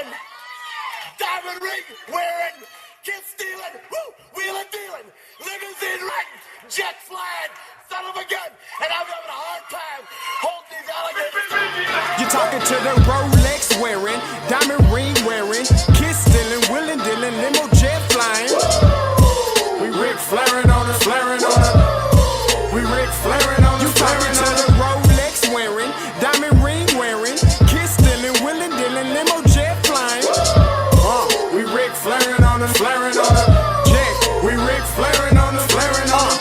stealing, diamond ring wearing, kiss stealing, wheeling dealing, limousine riding, jet flying, son of a gun, and I'm having a hard time holding these alligators. You're talking to the Rolex wearing, diamond ring wearing, kiss stealing, wheeling dealing, limo jet flying. We Rick flaring on us, flaring on us. We Rick flaring on us. You talking to the Rolex wearing, diamond ring wearing, kiss stealing, wheeling dealing, limo jet flying. We Rick flaring on us, flaring on us. Jack, we Rick flaring on us, flaring on us.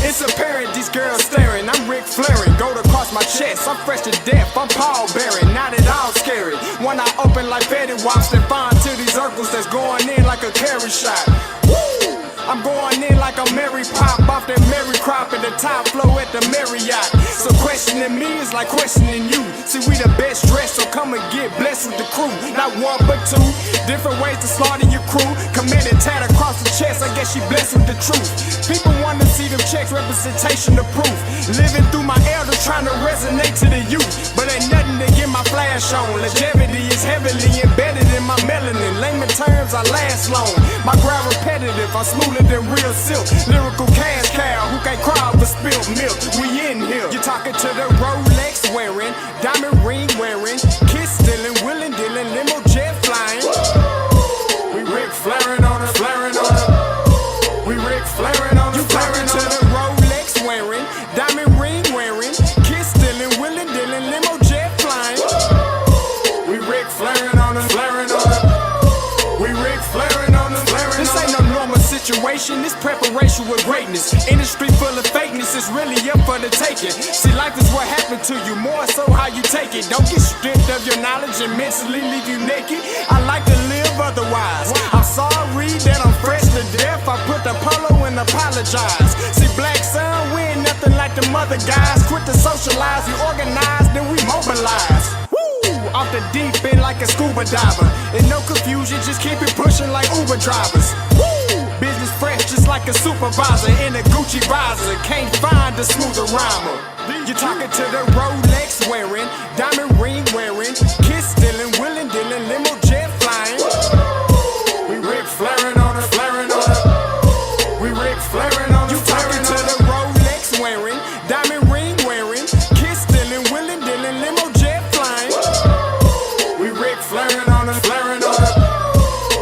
It's apparent these girls staring. I'm Rick flaring, gold across my chest. I'm fresh to death, I'm Paul Bearing, not at all scary. One eye open like Betty Wops and find to these circles that's going in like a carry shot. Woo! I'm going in like a Mary Pop off that Mary Crop at the top flow at the Marriott. So questioning me is like questioning you. See, we the best dressed, so come and get blessed with the crew. Not one but two, different ways to slaughter your crew. Committed tat across the chest, I guess she blessed with the truth. People want to see them checks, representation of proof. Living through my elders, trying to resonate to the youth. But ain't nothing to get my flash on. Longevity is heavily embedded in my melanin. Layman terms, I last long. My grind repetitive, I'm smoother than real silk. Lyrical cash cow, who can't cry over spilled milk. We in here. You're talking to the Rolex wearing, diamond ring wearing, kiss stealing, wheeling dealing, limo jet flying. We Rick flaring on us, flaring on us. We Rick flaring on us, flaring on us. You talking to the Rolex wearing, diamond ring wearing, kiss stealing, wheeling dealing, limo jet flying. We Rick flaring on us, flaring on us. We Rick flaring on us, flaring on us. This ain't no normal situation, this preparation with greatness. Industry full of fakeness, it's really up for the taking. See, life is what happened to you, more so how you take it. Don't get stripped of your knowledge and mentally leave you naked. I like to live otherwise. I'm sorry that I'm fresh to death. I put the polo and apologize. See, black son, we ain't nothing like the mother guys. Quit to socialize, we organize, then we mobilize. Off the deep end like a scuba diver. And no confusion, just keep it pushing like Uber drivers. Woo! Business fresh just like a supervisor in a Gucci visor. Can't find a smoother rhymer. You're talking to the Rolex wearing, diamond ring wearing, kiss stealing, wheeling dealing, limo jet flying. We Rick flaring on us, flaring on us. We Rick flaring on us. You talking to the Rolex wearing, diamond ring wearing, kiss stealing, wheeling dealing, limo jet flying. We Rick flaring on us, flaring on us.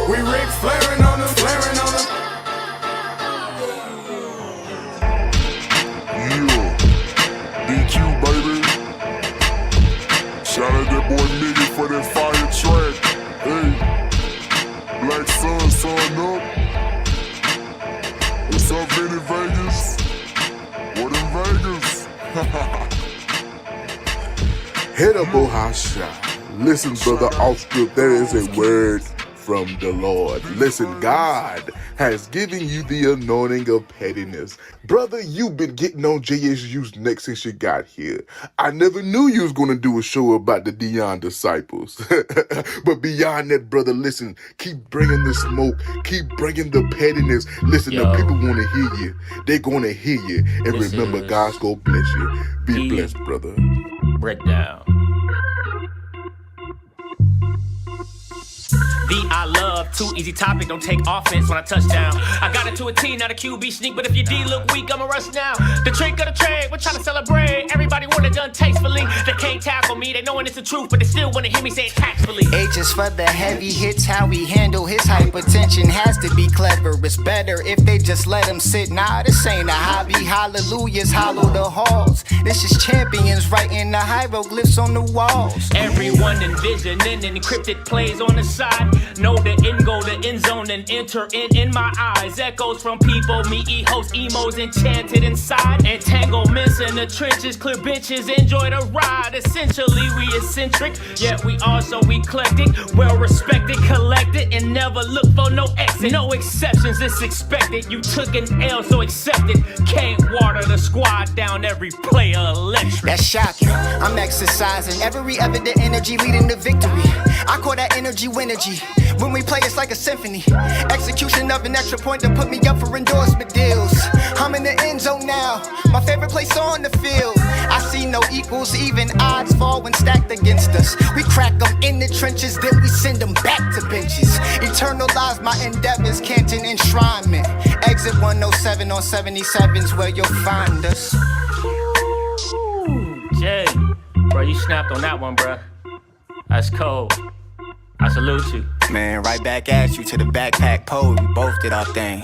We Rick flaring on us, flaring on us. Yeah, DQ baby. Shout out that boy Nigga for that fire track. Hey, Black Sun, sun up. What's up, Vinny Vegas? What in Vegas? Hit up Ohasha. Listen, brother, off script, there is a word from the Lord. Listen, God has given you the anointing of pettiness. Brother, you've been getting on JSU's neck since you got here. I never knew you was going to do a show about the Dion disciples. But beyond that, brother, listen, keep bringing the smoke. Keep bringing the pettiness. Listen, the people want to hear you. They're going to hear you. And remember, God's going to bless you. Be blessed, brother. Breakdown. I love too easy topic, don't take offense when I touch down. I got it to a T, not a QB sneak, but if your D look weak, I'ma rush now. The trick of the trade, we're trying to celebrate. Everybody want it done tastefully. They can't tackle me, they knowing it's the truth, but they still wanna hear me say it tactfully. H is for the heavy hits, how we handle his hypertension has to be clever. It's better if they just let him sit. Nah, this ain't a hobby. Hallelujahs hollow the halls. This is champions writing the hieroglyphs on the walls. Everyone envisioning encrypted plays on the side. Know the end goal, the end zone, and enter in my eyes. Echoes from people, me host emos enchanted inside. Entanglements in the trenches, clear benches, enjoy the ride. Essentially we eccentric, yet we also eclectic. Well respected, collected, and never look for no exit. No exceptions, it's expected. You took an L, so accept it. Can't water the squad down, every player electric. That's shocking. I'm exercising every evident energy leading to victory. I call that energy winergy. When we play, it's like a symphony. Execution of an extra point to put me up for endorsement deals. I'm in the end zone now, my favorite place on the field. I see no equals, even odds fall when stacked against us. We crack them in the trenches, then we send them back to benches. Eternalize my endeavors, Canton enshrinement. Exit 107 on 77's where you'll find us. Jay, bro, you snapped on that one, bro. That's cold. I salute you. Man, right back at you to the backpack pole. We both did our thing.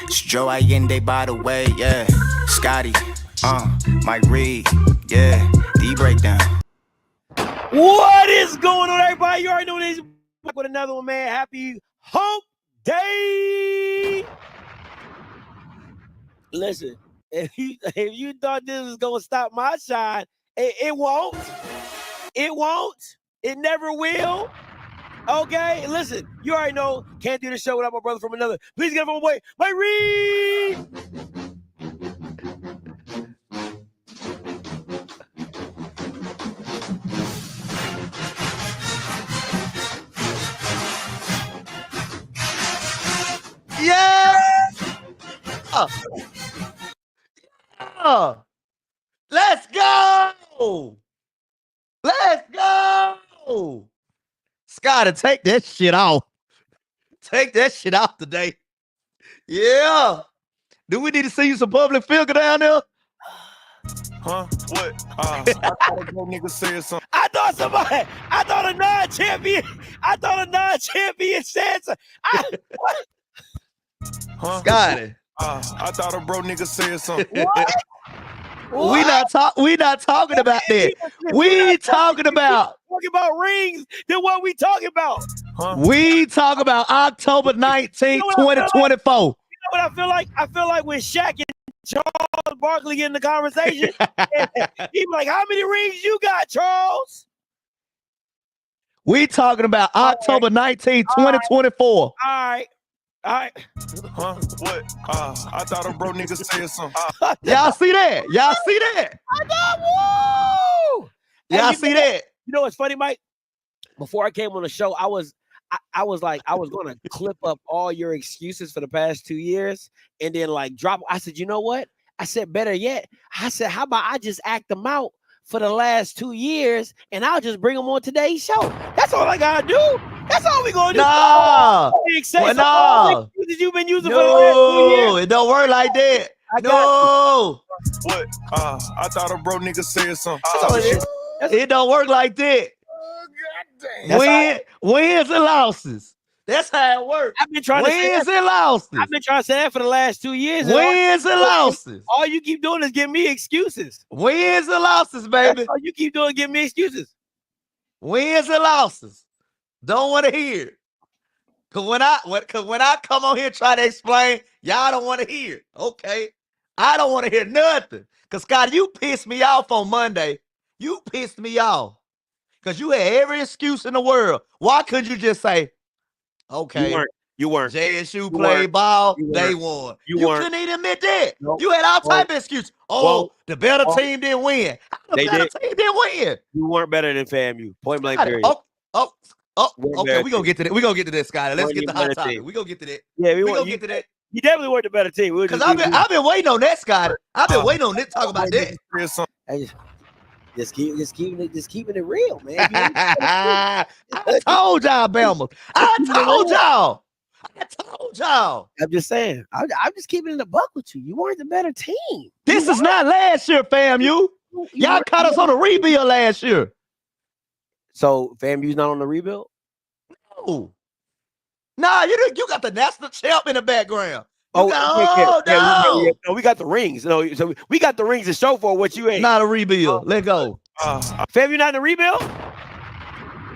It's Joe Allende, by the way, yeah. Scotty, Mike Reed, yeah. D breakdown. What is going on, everybody? You already know this. Back with another one, man. Happy Hump Day. Listen, if you thought this was gonna stop my shine, it won't. It won't. It never will. Okay, listen, you already know, can't do the show without my brother from another. Please get him on my way, Mike Reed! Yeah! Let's go! Let's go! Scotty, take that shit off. Take that shit off today. Yeah. Do we need to see you some public figure down there? Huh? What? I thought a bro nigga said something. I thought a non-champion said something. What? Huh? Scotty. I thought a bro nigga said something. What? We not talking about that. We talking about rings. Then what we talking about? Huh? We talk about October 19th, 2024. You know what I feel like? I feel like when Shaq and Charles Barkley get in the conversation, he be like, "How many rings you got, Charles?" We talking about October 19th, 2024. All right. Huh? What? I thought a bro nigga said something. Y'all see that? Y'all see that? I got woo. Y'all see that? You know what's funny, Mike? Before I came on the show, I was like, I was gonna clip up all your excuses for the past 2 years and then like drop. I said, you know what? I said, better yet, I said, how about I just act them out for the last 2 years and I'll just bring them on today's show. That's all I gotta do. That's all we gonna do. No, no. You've been using for the last 2 years. It don't work like that. What? I thought a bro nigga said something. It don't work like that. Wins and losses. That's how it works. I've been trying to say wins and losses. I've been trying to say that for the last 2 years. Wins and losses. All you keep doing is give me excuses. Wins and losses, baby. That's all you keep doing, give me excuses. Wins and losses. Don't want to hear it. Cause when I come on here and try to explain, y'all don't want to hear it. Okay. I don't want to hear nothing. Cause Scott, you pissed me off on Monday. You pissed me off. Cause you had every excuse in the world. Why couldn't you just say, okay, you weren't. JSU played ball, they won. You couldn't even admit that. Nope. You had all type of excuse. The better team didn't win. The better team didn't win. You weren't better than FAMU. Point blank period. Okay, we're gonna get to that. We're gonna get to that, Scotty. Let's get the hot topic. We're gonna get to that. Yeah, we're gonna get to that. You definitely weren't the better team. Because I've been waiting on that, Scotty. I've been waiting on that. Talk about that. Just keeping it real, man. I told y'all, Belma. I told y'all. I'm just saying. I'm just keeping it a buck with you. You weren't the better team. This is not last year, FAMU. Y'all caught us on a rebuild last year. So FAMU's not on the rebuild? No. Nah, you got the national champ in the background. We got the rings. So we got the rings to show for what you ain't. Not a rebuild. Let go. FAMU not in the rebuild?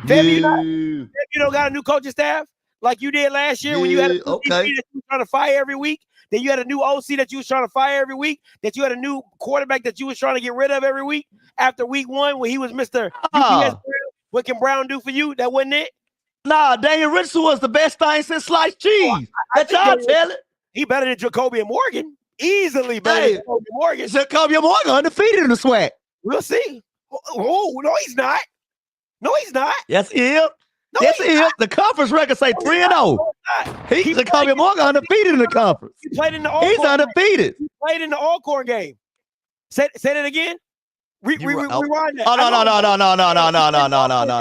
FAMU don't got a new coaching staff like you did last year when you had a new that you was trying to fire every week. Then you had a new OC that you was trying to fire every week. That you had a new quarterback that you was trying to get rid of every week after week one when he was Mr. UPS. What can Brown do for you? That wasn't it? Nah, Daniel Richardson was the best thing since sliced cheese. That's y'all tell it. He better than Jacoby and Morgan. Easily better than Jacoby and Morgan. Jacoby and Morgan undefeated in the SWAC. We'll see. Oh, no, he's not. No, he's not. Yes, he is. No, Yes, he is. The conference record say 3-0. He's the Kobe Morgan undefeated in the conference. He played in the He's Alcorn undefeated. game. He played in the Alcorn game. Say that again. Rewind that. Oh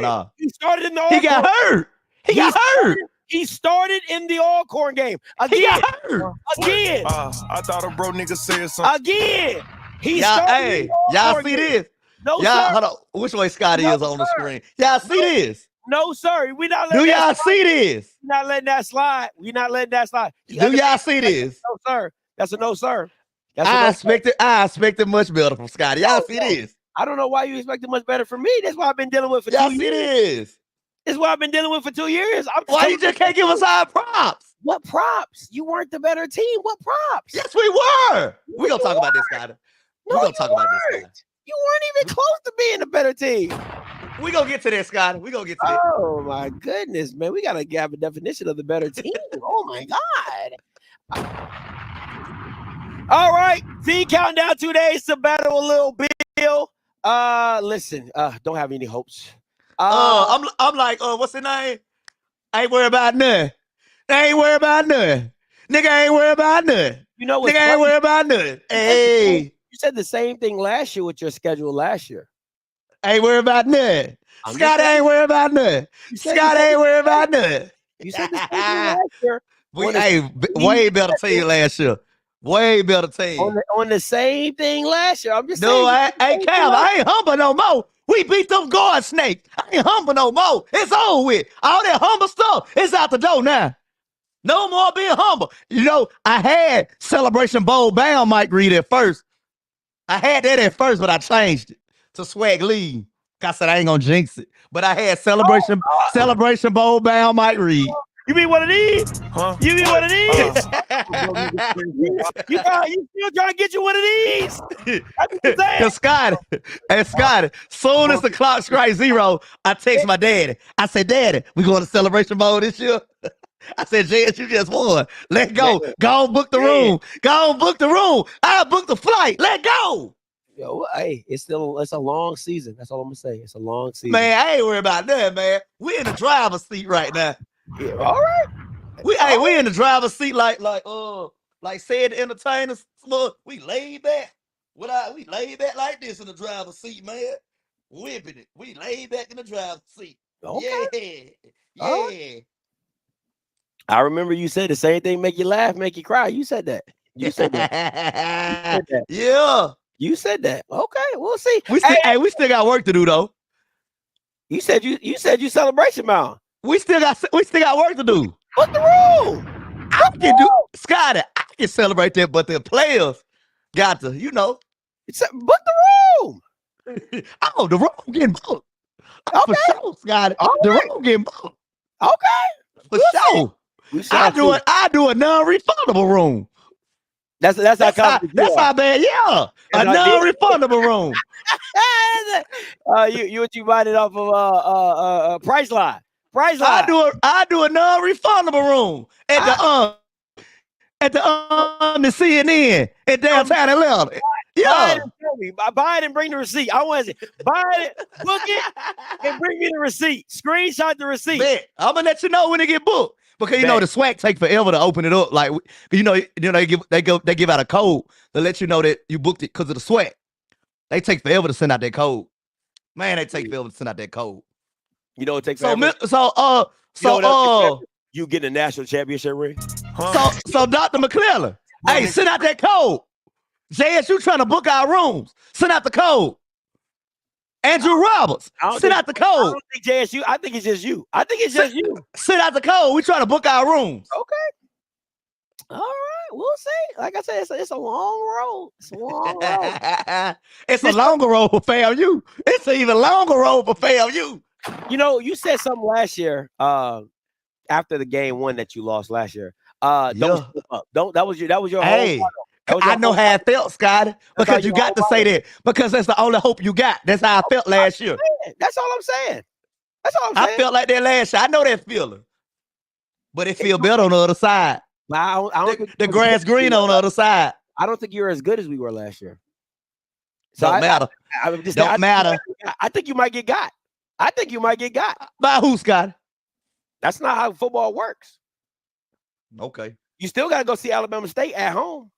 no. He started in the Alcorn. He got hurt. He got hurt. He started in the Alcorn game. Again. He got hurt. Again. I thought a bro nigga said something. Again. Y'all see this? No, y'all, sir. Hold on. Which way Scotty is on the screen? Y'all see this? No, sir. We not letting Do y'all that slide. see this? We're not letting that slide. We're not letting that slide. Do y'all see this? No, sir. That's a no, sir. I expected much better from Scotty. Y'all see this? I don't know why you expected much better from me. That's what I've been dealing with for Y'all 2 see years. this? This is what I've been dealing with for 2 years. Why you just can't give us our props? What props? You weren't the better team. What props? Yes, we were. We're going to talk about this, Scotty. We're going to talk about this, Scotty. You weren't even close to being a better team. We're going to get to that, Scotty. We're going to get to that. Oh, my goodness, man. We got to have a definition of the better team. Oh, my God. All right. Team counting down 2 days to battle a little Bill. Listen, don't have any hopes. I'm like, what's his name? I ain't worried about nothing. I ain't worried about nothing. Nigga ain't worried about nothing. You know what? Nigga ain't worried about nothing. Hey. You said the same thing last year with your schedule last year. I ain't worried about nothing. Scott ain't worried about nothing. Scott ain't worried about nothing. You said the same thing last year. Way better team last year. Way better team. On the same thing last year. I'm just saying. No, hey, Cam, I ain't humble no more. We beat them guard snakes. I ain't humble no more. It's over with. All that humble stuff is out the door now. No more being humble. You know, I had Celebration Bowl bound Mike Reed at first. I had that at first, but I changed it to Swag League. I said I ain't gonna jinx it. But I had Celebration Bowl bound Mike Reed. You mean one of these? Huh? You mean one of these? you still trying to get you one of these? That's what you're saying. Cause Scotty, soon as the clock strikes 0, I text my daddy. I said, Daddy, we going to Celebration Bowl this year? I said, JS, you just won. Let go. Go on, book the room. Go on, book the room. I booked the flight. Let go. Yo, hey, it's a long season. That's all I'm gonna say. It's a long season. Man, I ain't worried about that, man. We in the driver's seat right now. Yeah, all right. We in the driver's seat like said the entertainers. We laid back. We laid back like this in the driver's seat, man. Whipping it. We laid back in the driver's seat. Okay. Yeah. Right. I remember you said the same thing, make you laugh, make you cry. You said that. You said that. Yeah. You said that. Okay, we'll see. We still got work to do though. You said you celebration bound. We still got work to do. Book the room. Scotty, I can celebrate that, but the players got to, book the room. Oh, the room getting booked. Okay. For sure, Scotty. All the right. room getting booked. Okay. For sure. I do a non-refundable room. That's how bad. Yeah, a non-refundable room. You bought it off of Priceline. I do a non-refundable room at the CNN in downtown Atlanta. Yeah, buy it and bring the receipt. I want to buy it, book it, and bring me the receipt. Screenshot the receipt. Bet. I'm gonna let you know when it get booked. Because you know the swag take forever to open it up. Like they give out a code to let you know that you booked it because of the swag. They take forever to send out that code. Man, they take forever to send out that code. You know it takes forever. You get a national championship ring. So Dr. McClellan, hey, send out that code. JSU trying to book our rooms. Send out the code. Andrew Roberts, send out the code. I don't think JSU. I think it's just you. Send out the code. We trying to book our rooms. Okay. All right. We'll see. Like I said, it's a long road. It's a long road. It's a longer road for FAMU. It's an even longer road for FAMU. You know, you said something last year. After the game one that you lost last year. Don't slip up. That was your hey. whole I know how it felt, Scotty, because you got to say that because that's the only hope you got. That's how I felt last year. That's all I'm saying. I felt like that last year. I know that feeling, but it feel better on the other side. I don't the grass green on the other side. I don't think you're as good as we were last year. So don't matter. Don't matter. I think you might get got. By who, Scotty? That's not how football works. Okay. You still got to go see Alabama State at home.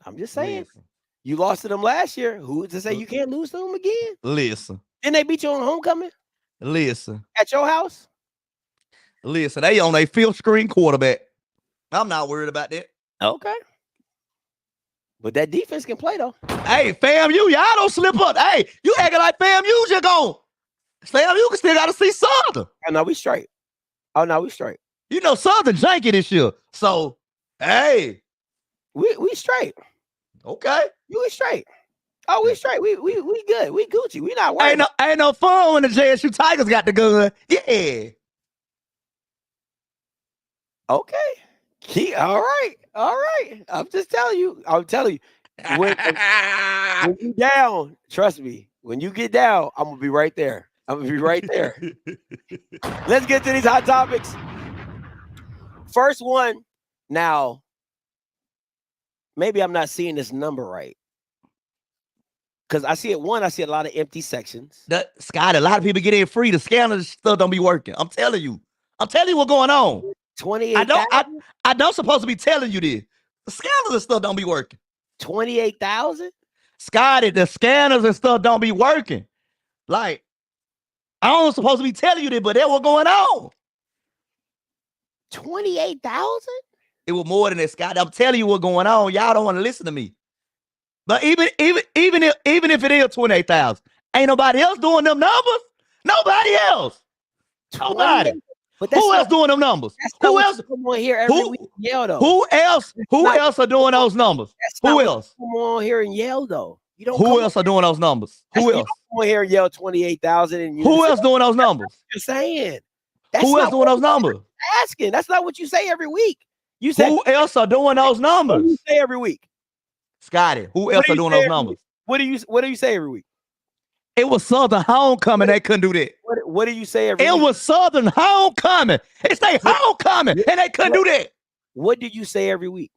I'm just saying. Listen. You lost to them last year. Who is to say you can't lose to them again? Listen. Didn't they beat you on homecoming Listen. at your house? Listen. They on a fifth string quarterback. I'm not worried about that. Okay. But that defense can play, though. Hey, FAMU, y'all don't slip up. Hey, you acting like FAMU just gone. FAMU can still got to see Southern. Oh, no, we straight. Oh, no, we straight. You know Southern janky this year. So, hey. We straight. Okay. You we straight. Oh, we straight. We good. We Gucci. We not worried. Ain't no fun when the JSU Tigers got the gun. Yeah. Okay. All right. I'm just telling you. When you down, trust me. When you get down, I'm gonna be right there. Let's get to these hot topics. First one. Now, maybe I'm not seeing this number right. Because I see a lot of empty sections. Scott, a lot of people get in free. The scanners still don't be working. I'm telling you what's going on. 28,000? I don't supposed to be telling you this. The scanners and stuff don't be working. 28,000? Scotty, the scanners and stuff don't be working. Like, I don't supposed to be telling you this, but that's what's going on. 28,000? It was more than that, Scott. I'm telling you what's going on. Y'all don't want to listen to me. But even if it is 28,000, ain't nobody else doing them numbers. Nobody else. Nobody. But who else doing them numbers? Who else come on here every week and yell though? Who else are doing those numbers? Who else? Come on here and yell though. You don't. Who else are doing those numbers? Who else? Come on here and yell 28,000 and who else doing those numbers? You're saying. Who else doing those numbers? Asking. That's not what you say every week. You say who else are doing those numbers? What do you say every week? Scotty, who else are doing those numbers? What do you say every week? It was Southern homecoming. They couldn't do that. What do you say every week? It was Southern homecoming. It's their homecoming, and they couldn't do that. What do you say every week?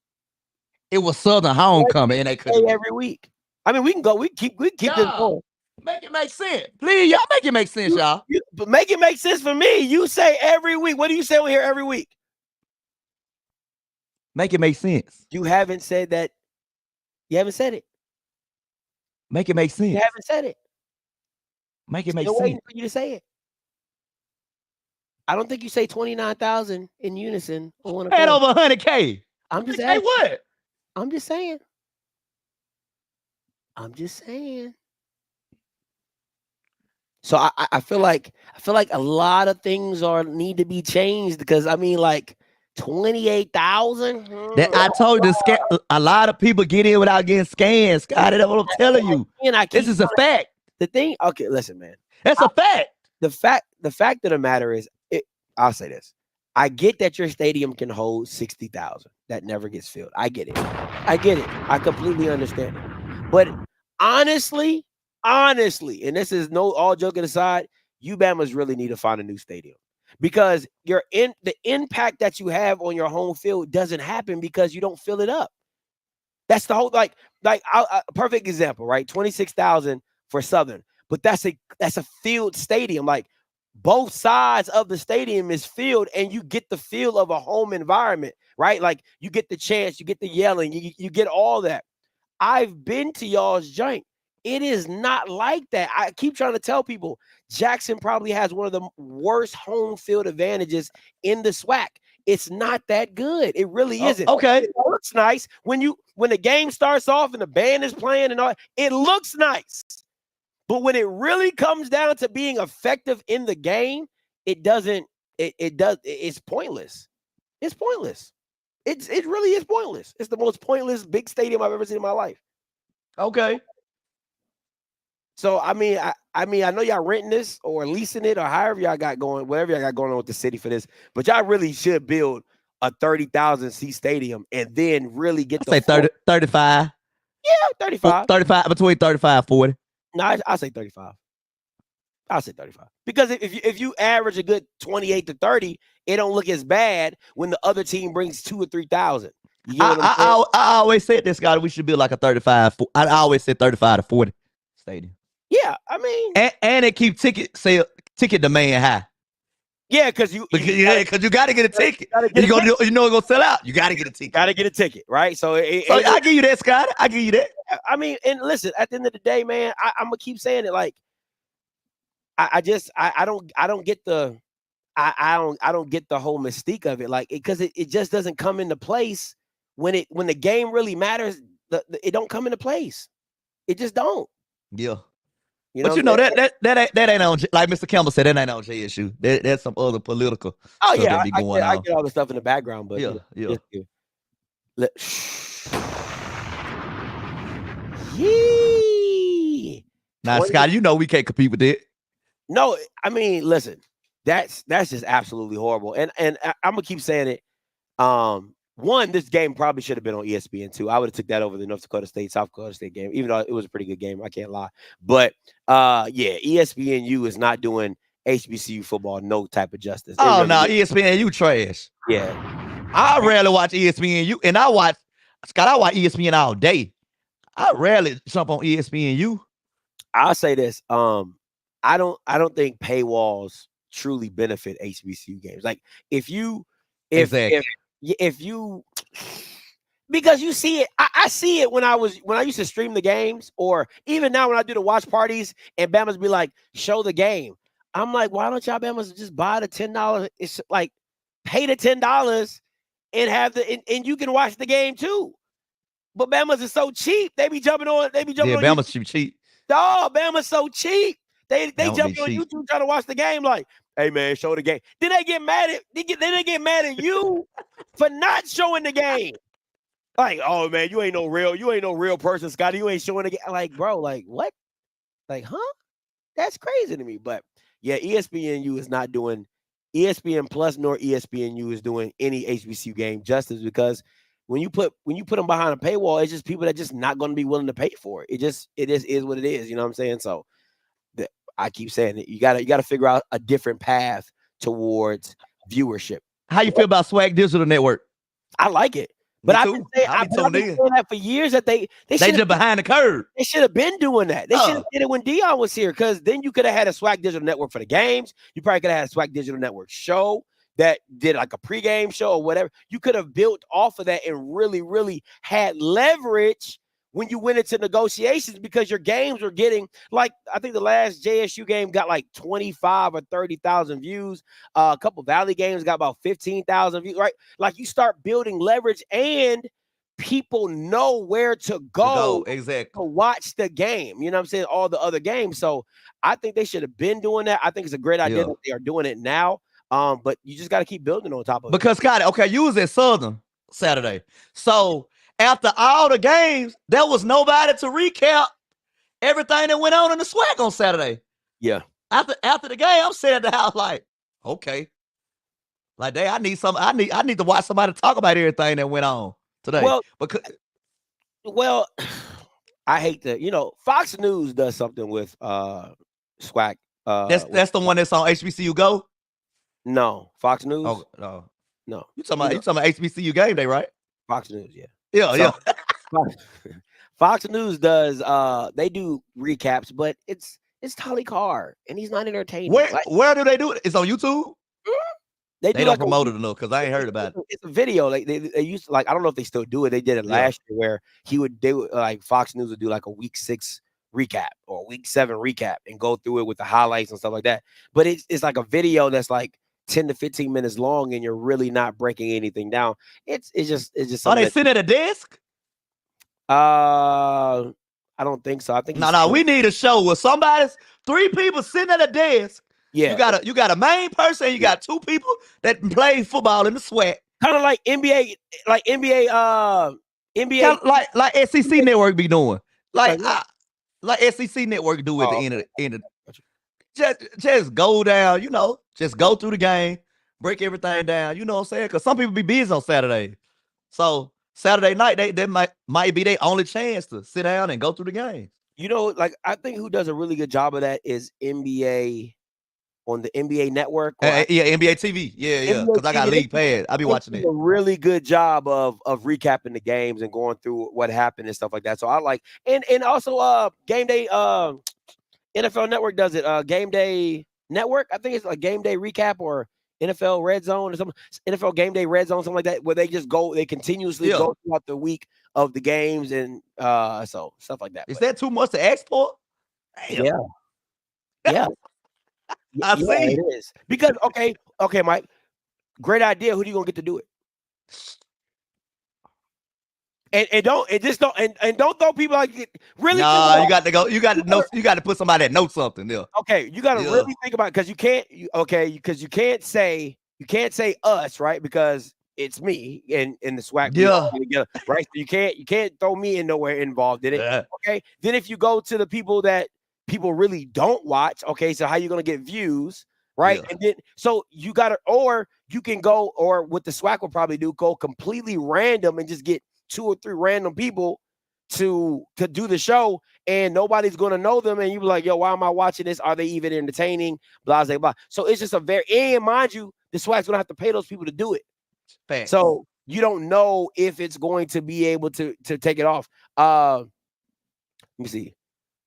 It was Southern homecoming, and they couldn't do every week. I mean, we can go. We keep this going. Make it make sense. Please, y'all make it make sense, y'all. But make it make sense for me. You say every week. What do you say on here every week? Make it make sense. You haven't said that. You haven't said it. Make it make sense. You haven't said it. Make it make Still sense. waiting for you to say it. I don't think you say 29,000 in unison. Had over 100K. I'm just saying. What? I'm just saying. So I feel like a lot of things need to be changed because I mean like 28,000. That I told you, a lot of people get in without getting scanned. Scott, that's what I'm telling you. This is a fact. The thing, okay, listen, man. That's a fact. The fact of the matter is, I'll say this. I get that your stadium can hold 60,000. That never gets filled. I get it. I completely understand it. But honestly, and this is all joking aside, you Bamas really need to find a new stadium. Because the impact that you have on your home field doesn't happen because you don't fill it up. That's the whole like a perfect example, right? 26,000 for Southern, but that's a field stadium. Like both sides of the stadium is filled, and you get the feel of a home environment, right? Like you get the chants, you get the yelling, you get all that. I've been to y'all's joint. It is not like that. I keep trying to tell people Jackson probably has one of the worst home field advantages in the SWAC. It's not that good. It really isn't. Okay. It looks nice when the game starts off and the band is playing and all. It looks nice. But when it really comes down to being effective in the game, it doesn't. It's pointless. It's pointless. It really is pointless. It's the most pointless big stadium I've ever seen in my life. Okay. So I mean, I know y'all renting this or leasing it or however y'all got going, whatever y'all got going on with the city for this. But y'all really should build a 30,000 seat stadium and then really get say 35. Yeah, 35. 35 between 35 and 40. No, I'll say 35. I'll say 35. Because if you average a good 28 to 30, it don't look as bad when the other team brings 2,000 or 3,000. I always said this, guy. We should build like a 35. I always said 35 to 40 stadium. Yeah, I mean, and it keep ticket demand high. Yeah, because you because you got to get a ticket. gotta get You a ticket. know it's gonna sell out. You got to get a ticket. Gotta get a ticket, right? So, So I give you that, Scott. I give you that. I mean, and listen, at the end of the day, man, I'm gonna keep saying it. Like, I don't get the, I don't get the whole mystique of it. Like, because it just doesn't come into place when the game really matters. It don't come into place. It just don't. Yeah. You But know that ain't on, like Mr. Campbell said, that ain't on JSU. That's some other political Oh stuff yeah, that be going I on. get all the stuff in the background, but Yeah, yeah. Yee. Now, Scott, you know we can't compete with that. No, I mean, listen, that's just absolutely horrible. And I'm gonna keep saying it. One, this game probably should have been on ESPN2. I would have took that over the North Dakota State, South Dakota State game, even though it was a pretty good game. I can't lie. But yeah, ESPNU is not doing HBCU football no type of justice. Oh really no, is. ESPNU trash. Yeah. I rarely watch ESPNU, and I watch ESPN all day. I rarely jump on ESPNU. I'll say this. I don't think paywalls truly benefit HBCU games. Like if you because you see it, I see it when I used to stream the games, or even now when I do the watch parties and Bama's be like, show the game. I'm like, why don't y'all Bama's just buy the $10? It's like pay the $10 and have and you can watch the game too. But Bama's is so cheap. They be jumping on. Yeah, Bama's cheap. Dog, Bama's so cheap. They jump on cheap. YouTube trying to watch the game. Like, hey man, show the game. Then they get mad at you for not showing the game. Like, oh man, you ain't no real person, Scotty. You ain't showing the game. Like, bro, like what? Like, huh? That's crazy to me. But yeah, ESPNU is not doing ESPN Plus nor ESPNU is doing any HBCU game justice, because when you put them behind a paywall, it's just people that just not going to be willing to pay for it. It just is what it is. You know what I'm saying? So I keep saying it. You gotta figure out a different path towards viewership. How you feel about Swag Digital Network? I like it. But I've been saying that for years, that they just behind the curve. They should have been doing that. They should have did it when Dion was here, because then you could have had a Swag Digital Network for the games. You probably could have had a Swag Digital Network show that did like a pregame show or whatever. You could have built off of that and really, really had leverage when you went into negotiations, because your games were getting, like, I think the last JSU game got like 25 or 30,000 views. A couple Valley games got about 15,000 views, right? Like, you start building leverage and people know where to go exactly to watch the game. You know what I'm saying? All the other games. So I think they should have been doing that. I think it's a great idea that they are doing it now. But you just got to keep building on top of it. Because, Scott, okay, you was at Southern Saturday. So after all the games, there was nobody to recap everything that went on in the Swag on Saturday. Yeah. After the game, I'm sitting at the house like, okay. Like, I need to watch somebody talk about everything that went on today. Well, I hate to, Fox News does something with Swag. That's the one that's on HBCU Go? No, Fox News. Oh, no. No. You talking about HBCU Game Day, right? Fox News, yeah. Yeah. Fox News does they do recaps, but it's Tolly Carr, and he's not entertaining. Where do they do it? It's on YouTube? They don't promote it enough, because I ain't heard about it. It's a video. Like they used to, like, I don't know if they still do it. They did it last year, where they would like Fox News would do like a week 6 recap or a week 7 recap and go through it with the highlights and stuff like that. But it's like a video that's like 10 to 15 minutes long, and you're really not breaking anything down. It's just Are they sitting at a desk? I don't think so. I think no. We need a show where 3 people sitting at a desk. Yeah, you got a main person, and you got 2 people that play football in the Swag. Kind of like NBA, Kinda like SEC Network be doing, like SEC Network do at the end of. Just go down, just go through the game, break everything down, you know what I'm saying? Because some people be busy on Saturday. So Saturday night, they might be their only chance to sit down and go through the game. Like, I think who does a really good job of that is NBA on the NBA Network. Yeah, NBA TV. Yeah. Because I got League Pass. I be watching it. A really good job of recapping the games and going through what happened and stuff like that. So I like, and also Game Day, NFL Network does it. Game Day Network, I think it's like Game Day Recap or NFL Red Zone or something, NFL Game Day Red Zone, something like that, where they just go, they continuously go throughout the week of the games and so stuff like that. Is that too much to ask for? Damn. Yeah. Yeah. I see. It is. Because okay, Mike. Great idea. Who do you gonna get to do it? And don't throw people like really. Nah, you got to go. You got to know. You got to put somebody that knows something there. Okay, you got to really think about it because you can't. Because you can't say us, right? Because it's me and the SWAC. Together, right? So you can't throw me in nowhere involved in it. Yeah. Okay. Then if you go to the people that people really don't watch, okay, so how you gonna get views? Right. Yeah. And then so you gotta, or you can go, or what the SWAC will probably do, go completely random and just get 2 or 3 random people to do the show, and nobody's gonna know them, and you be like, yo, why am I watching this? Are they even entertaining? Blah blah blah. So it's just and mind you, the SWAC's gonna have to pay those people to do it. Fact. So you don't know if it's going to be able to take it off. Let me see.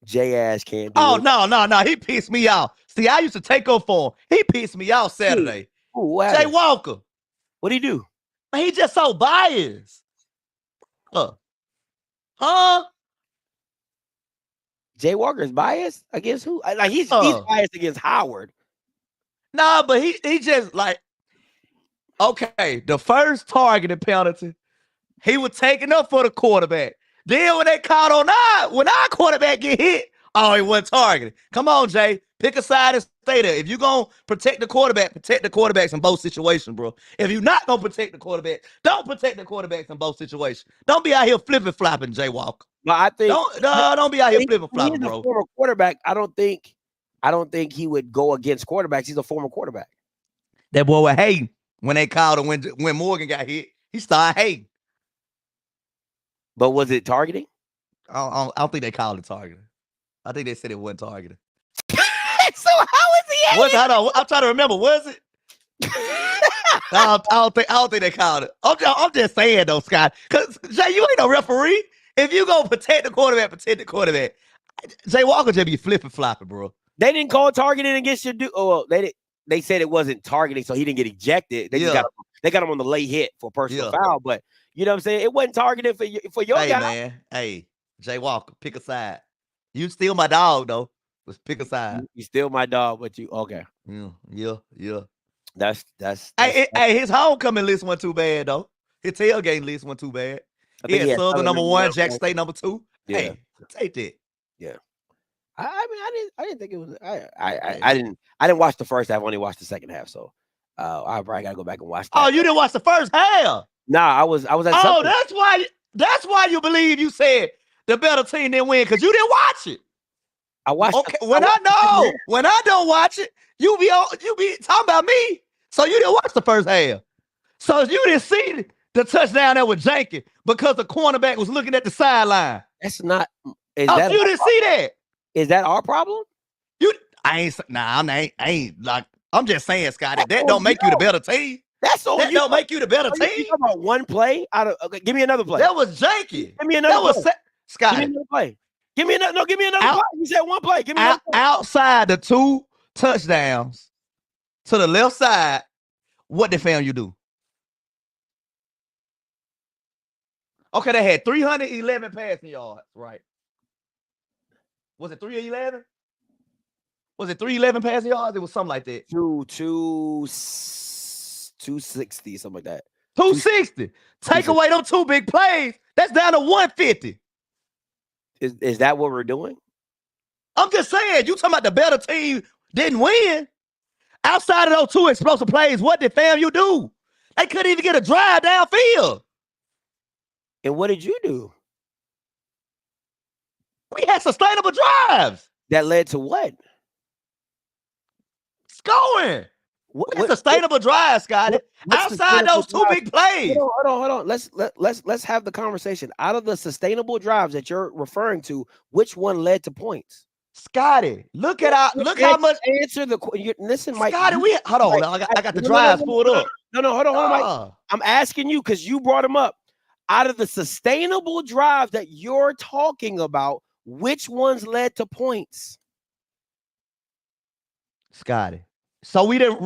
J-Ass can't do it. No. He pissed me off. See, I used to take up for him. He pissed me off Saturday. Jay Walker. What'd he do? He just so biased. Huh? Jay Walker is biased against who? Like he's biased against Howard. Nah, but he just like, okay, the first targeting penalty, he was taking up for the quarterback. Then when they called on when our quarterback get hit, he wasn't targeted. Come on, Jay. Pick a side and stay there. If you're going to protect the quarterbacks in both situations, bro. If you're not going to protect the quarterback, don't protect the quarterbacks in both situations. Don't be out here flipping-flopping, Jay Walker. Well, I think don't be out here flipping-flopping, bro. He's a former quarterback. I don't think he would go against quarterbacks. He's a former quarterback. That boy was hating when they called him when Morgan got hit. He started hating. But was it targeting? I don't think they called it targeting. I think they said it wasn't targeting. So how is he? Hold on, I'm trying to remember. Was it? I don't think they called it. I'm just saying though, Scott. Because Jay, you ain't no referee. If you go protect the quarterback. Jay Walker just be flipping flopping, bro. They didn't call targeting against your dude. Oh, well, they said it wasn't targeting, so he didn't get ejected. They got him on the late hit for personal foul, but you know what I'm saying? It wasn't targeted for your guy. Man. Hey, Jay Walker, pick a side. You still my dog though. Let's pick a side. You still my dog, but you okay? Yeah. That's hey, his homecoming list wasn't too bad though. His tailgate list wasn't too bad. Yeah, Southern number 1, Jack State number 2. Yeah. Hey, take that. Yeah. I mean, I didn't think it was. I didn't watch the first half. I only watched the second half. So, I probably gotta go back and watch that. Oh, you didn't watch the first half? Nah, I was at. Oh, that's why you believe you said the better team didn't win because you didn't watch it. I watched. Okay, when I don't watch it, you be talking about me. So you didn't watch the first half. So you didn't see the touchdown that was janky because the cornerback was looking at the sideline. That's not. You didn't see that. Is that our problem? I ain't like. I'm just saying, Scotty. That don't make you the better team. That's all. That don't make you the better team. You talking about one play out of? Okay, give me another play. That was janky. Give me another. Scotty. Give me another play. Give me another. No, give me another play. You said one play. Give me another play. Outside the 2 touchdowns to the left side. What the FAMU do? Okay, they had 311 passing yards, right? Was it 311? Was it 311 passing yards? It was something like that. 260, something like that. 260. Take away them 2 big plays. That's down to 150. Is that what we're doing? I'm just saying, you talking about the better team didn't win. Outside of those 2 explosive plays, what did FAMU do? They couldn't even get a drive downfield. And what did you do? We had sustainable drives. That led to what? Scoring. What sustainable drive, Scotty? Outside those 2 big plays. Hold on. Let's have the conversation. Out of the sustainable drives that you're referring to, which one led to points? Scotty, look how much. Answer the question. Listen, Mike. Scotty, hold on. I got the drives pulled up. No, hold on, Mike. I'm asking you because you brought them up. Out of the sustainable drives that you're talking about, which ones led to points? Scotty, So we didn't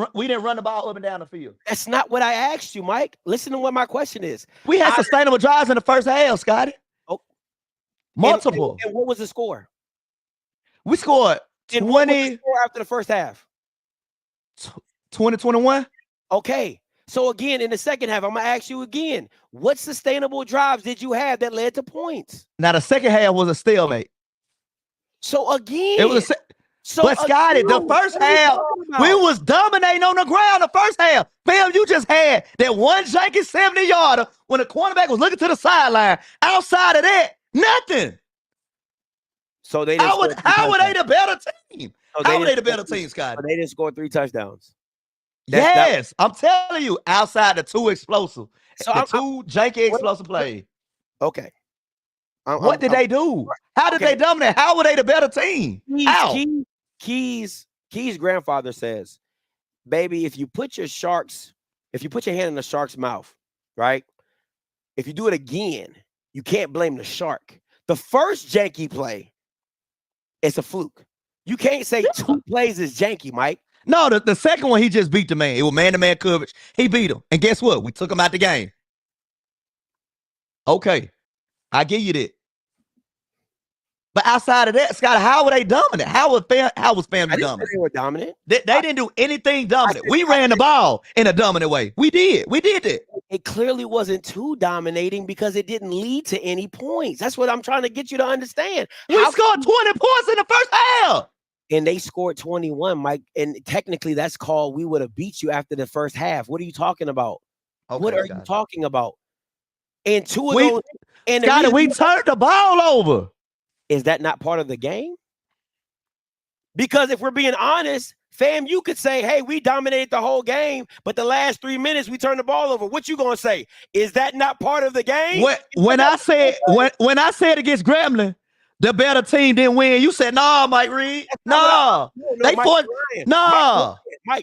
run the ball up and down the field. That's not what I asked you, Mike. Listen to what my question is. We had sustainable drives in the first half, Scotty. Oh, multiple. And what was the score? We scored 20. What was the score after the first half? 20-21. Okay. So again, in the second half, I'm gonna ask you again: what sustainable drives did you have that led to points? Now the second half was a stalemate. So again, it was but Scotty, the first half, we was dominating on the ground the first half. Fam, you just had that one janky 70-yarder when the cornerback was looking to the sideline. Outside of that, nothing. So they how were they the better team? How were they the better team, Scotty? So they didn't score 3 touchdowns. Yes, I'm telling you, outside the two explosive, two janky explosive plays. Okay. What did they do? How did they dominate? How were they the better team? Key's grandfather says, baby, if you put your hand in the shark's mouth, right? If you do it again, you can't blame the shark. The first janky play, it's a fluke. You can't say 2 plays is janky, Mike. No, the second one, he just beat the man. It was man-to-man coverage. He beat him. And guess what? We took him out the game. Okay. I give you that. But outside of that, Scott, how were they dominant? How was FAMU dominant? They were dominant. They didn't do anything dominant. We ran the ball in a dominant way. We did that. It clearly wasn't too dominating because it didn't lead to any points. That's what I'm trying to get you to understand. We scored 20 points in the first half. And they scored 21, Mike. And technically, that's called we would have beat you after the first half. What are you talking about? Okay, what are you talking about? And two of those. And Scotty, we turned the ball over. Is that not part of the game? Because if we're being honest, FAMU could say, hey, we dominated the whole game, but the last 3 minutes we turned the ball over. What you gonna say? Is that not part of the game? When I said against Grambling, the better team didn't win, you said, nah, Mike Reed. No. Mike,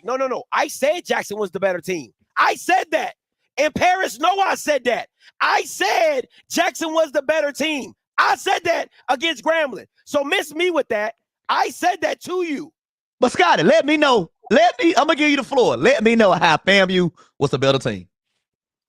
no. I said Jackson was the better team. I said that. And Paris, I said that. I said Jackson was the better team. I said that against Grambling. So miss me with that. I said that to you. But Scotty, let me know. I'm going to give you the floor. Let me know how FAMU was the better team.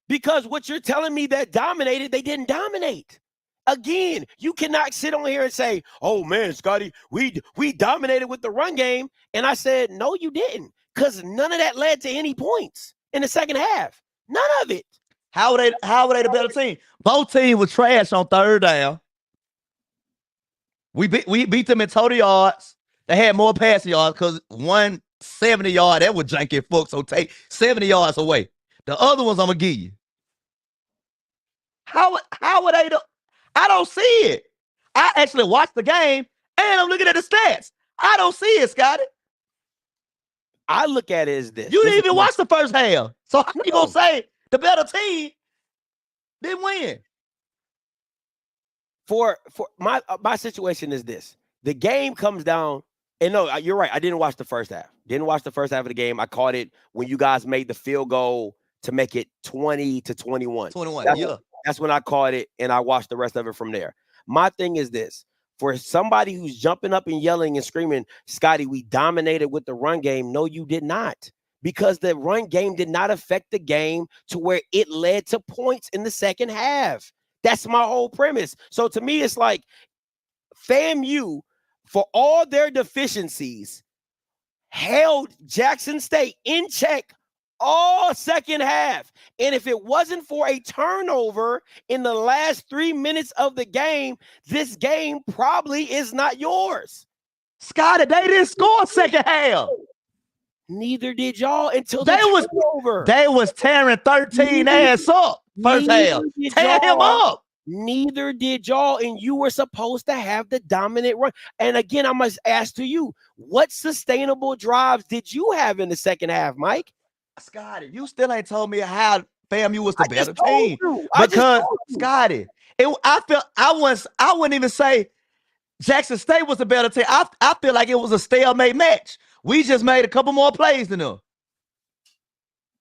Because what you're telling me that dominated, they didn't dominate. Again, you cannot sit on here and say, oh, man, Scotty, we dominated with the run game. And I said, no, you didn't. Because none of that led to any points in the second half. None of it. How were they the better team? Both teams were trash on third down. We beat them in total yards. They had more passing yards because 170 yard, that was janky fuck, so take 70 yards away. The other ones I'm going to give you. How were they I don't see it. I actually watched the game, and I'm looking at the stats. I don't see it, Scotty. I look at it as this. You didn't even watch the first half. So how you going to say the better team didn't win? For my situation is this. The game comes down, and no, you're right. I didn't watch the first half. Didn't watch the first half of the game. I caught it when you guys made the field goal to make it 20-21. 21, That's when I caught it, and I watched the rest of it from there. My thing is this. For somebody who's jumping up and yelling and screaming, Scotty, we dominated with the run game. No, you did not. Because the run game did not affect the game to where it led to points in the second half. That's my whole premise. So to me, it's like FAMU, for all their deficiencies, held Jackson State in check all second half. And if it wasn't for a turnover in the last 3 minutes of the game, this game probably is not yours. Scotty, they didn't score second half. Neither did y'all until they was tearing 13 ass up first half. Tear him up. Neither did y'all, and you were supposed to have the dominant run. And again, I must ask to you, what sustainable drives did you have in the second half, Mike? Scotty, you still ain't told me how FAMU was the better team. Because Scotty, I wouldn't even say Jackson State was the better team. I feel like it was a stalemate match. We just made a couple more plays than them.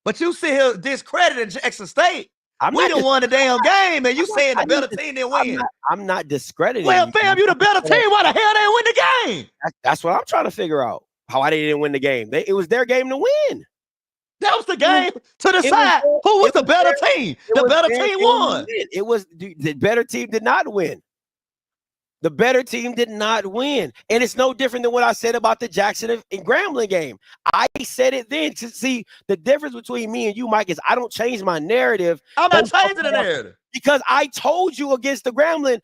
But you sit here discrediting Jackson State. We done won the damn game, and you saying the better team didn't win. I'm not discrediting. Well, FAMU the better team. Why the hell they win the game? That's what I'm trying to figure out. How they didn't win the game? It was their game to win. That was the game to decide who was the better team. The better team won. It was the better team did not win. The better team did not win. And it's no different than what I said about the Jackson and Grambling game. I said it then. To see, the difference between me and you, Mike, is I don't change my narrative. I'm not changing the narrative. Because I told you against the Grambling,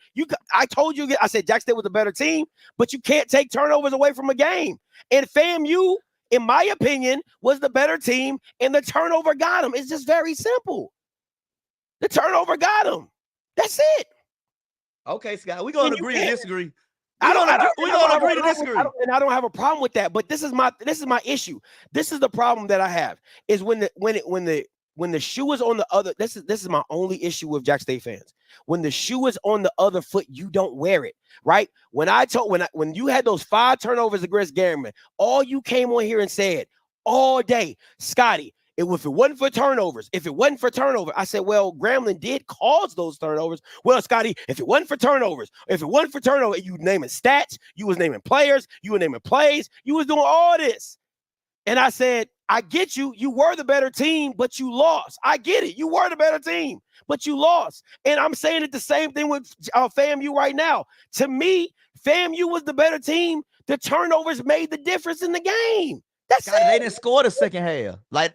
I told you, I said Jackson State was a better team, but you can't take turnovers away from a game. And FAMU, in my opinion, was the better team, and the turnover got him. It's just very simple. The turnover got him. That's it. Okay, Scott, we're going to agree to disagree. We're going to agree to disagree. And I don't have a problem with that, but this is my issue. This is the problem that I have, is when the shoe is on the other, this is my only issue with Jack State fans. When the shoe is on the other foot, you don't wear it, right? When you had those 5 turnovers against Grambling, all you came on here and said all day, Scotty, if it wasn't for turnovers, I said, well, Grambling did cause those turnovers. Well, Scotty, if it wasn't for turnovers, you naming stats, you was naming players, you were naming plays, you was doing all this. And I said, I get you. You were the better team, but you lost. I get it. You were the better team, but you lost. And I'm saying it the same thing with FAMU right now. To me, FAMU was the better team. The turnovers made the difference in the game. That's it. They didn't score the second half. Like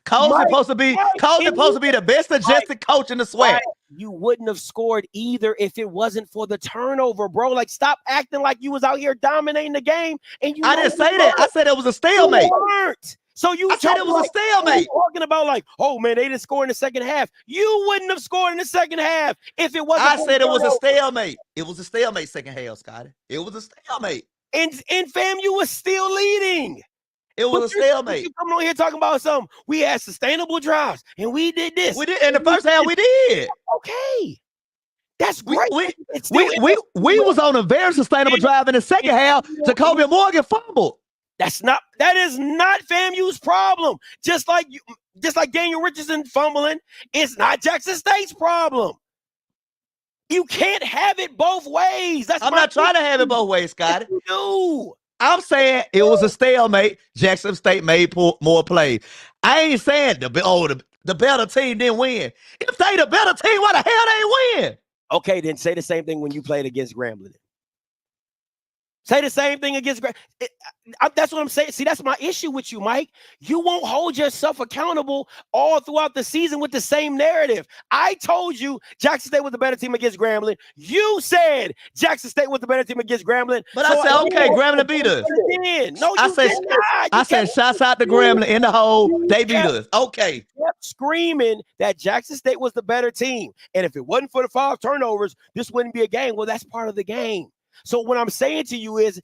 Cole's supposed to be the best adjusted coach in the SWAC. You wouldn't have scored either if it wasn't for the turnover, bro. Like, stop acting like you was out here dominating the game. And I didn't say that. I said it was a stalemate. You weren't. So I said it was a stalemate. Talking about like, oh man, they didn't score in the second half. You wouldn't have scored in the second half if it wasn't. I said it was a stalemate. It was a stalemate second half, Scotty. It was a stalemate. And FAMU was still leading. It was a stalemate. You coming on here talking about something. We had sustainable drives, and we did this. We did in the first half. We did. Okay, that's great. We was on a very sustainable drive in the second half. Jacoby Morgan fumbled. That is not FAMU's problem. Just like Daniel Richardson fumbling, it's not Jackson State's problem. You can't have it both ways. I'm not trying to have it both ways, Scotty. You do. I'm saying it was a stalemate. Jackson State made more plays. I ain't saying the better team didn't win. If they the better team, why the hell they win? Okay, then say the same thing when you played against Grambling. Say the same thing against Grambling. That's what I'm saying. See, that's my issue with you, Mike. You won't hold yourself accountable all throughout the season with the same narrative. I told you Jackson State was the better team against Grambling. You said Jackson State was the better team against Grambling. But I said, okay, Grambling beat us. No, I said, shouts out to Grambling in the hole. They beat us. Okay. Kept screaming that Jackson State was the better team. And if it wasn't for the 5 turnovers, this wouldn't be a game. Well, that's part of the game. So what I'm saying to you is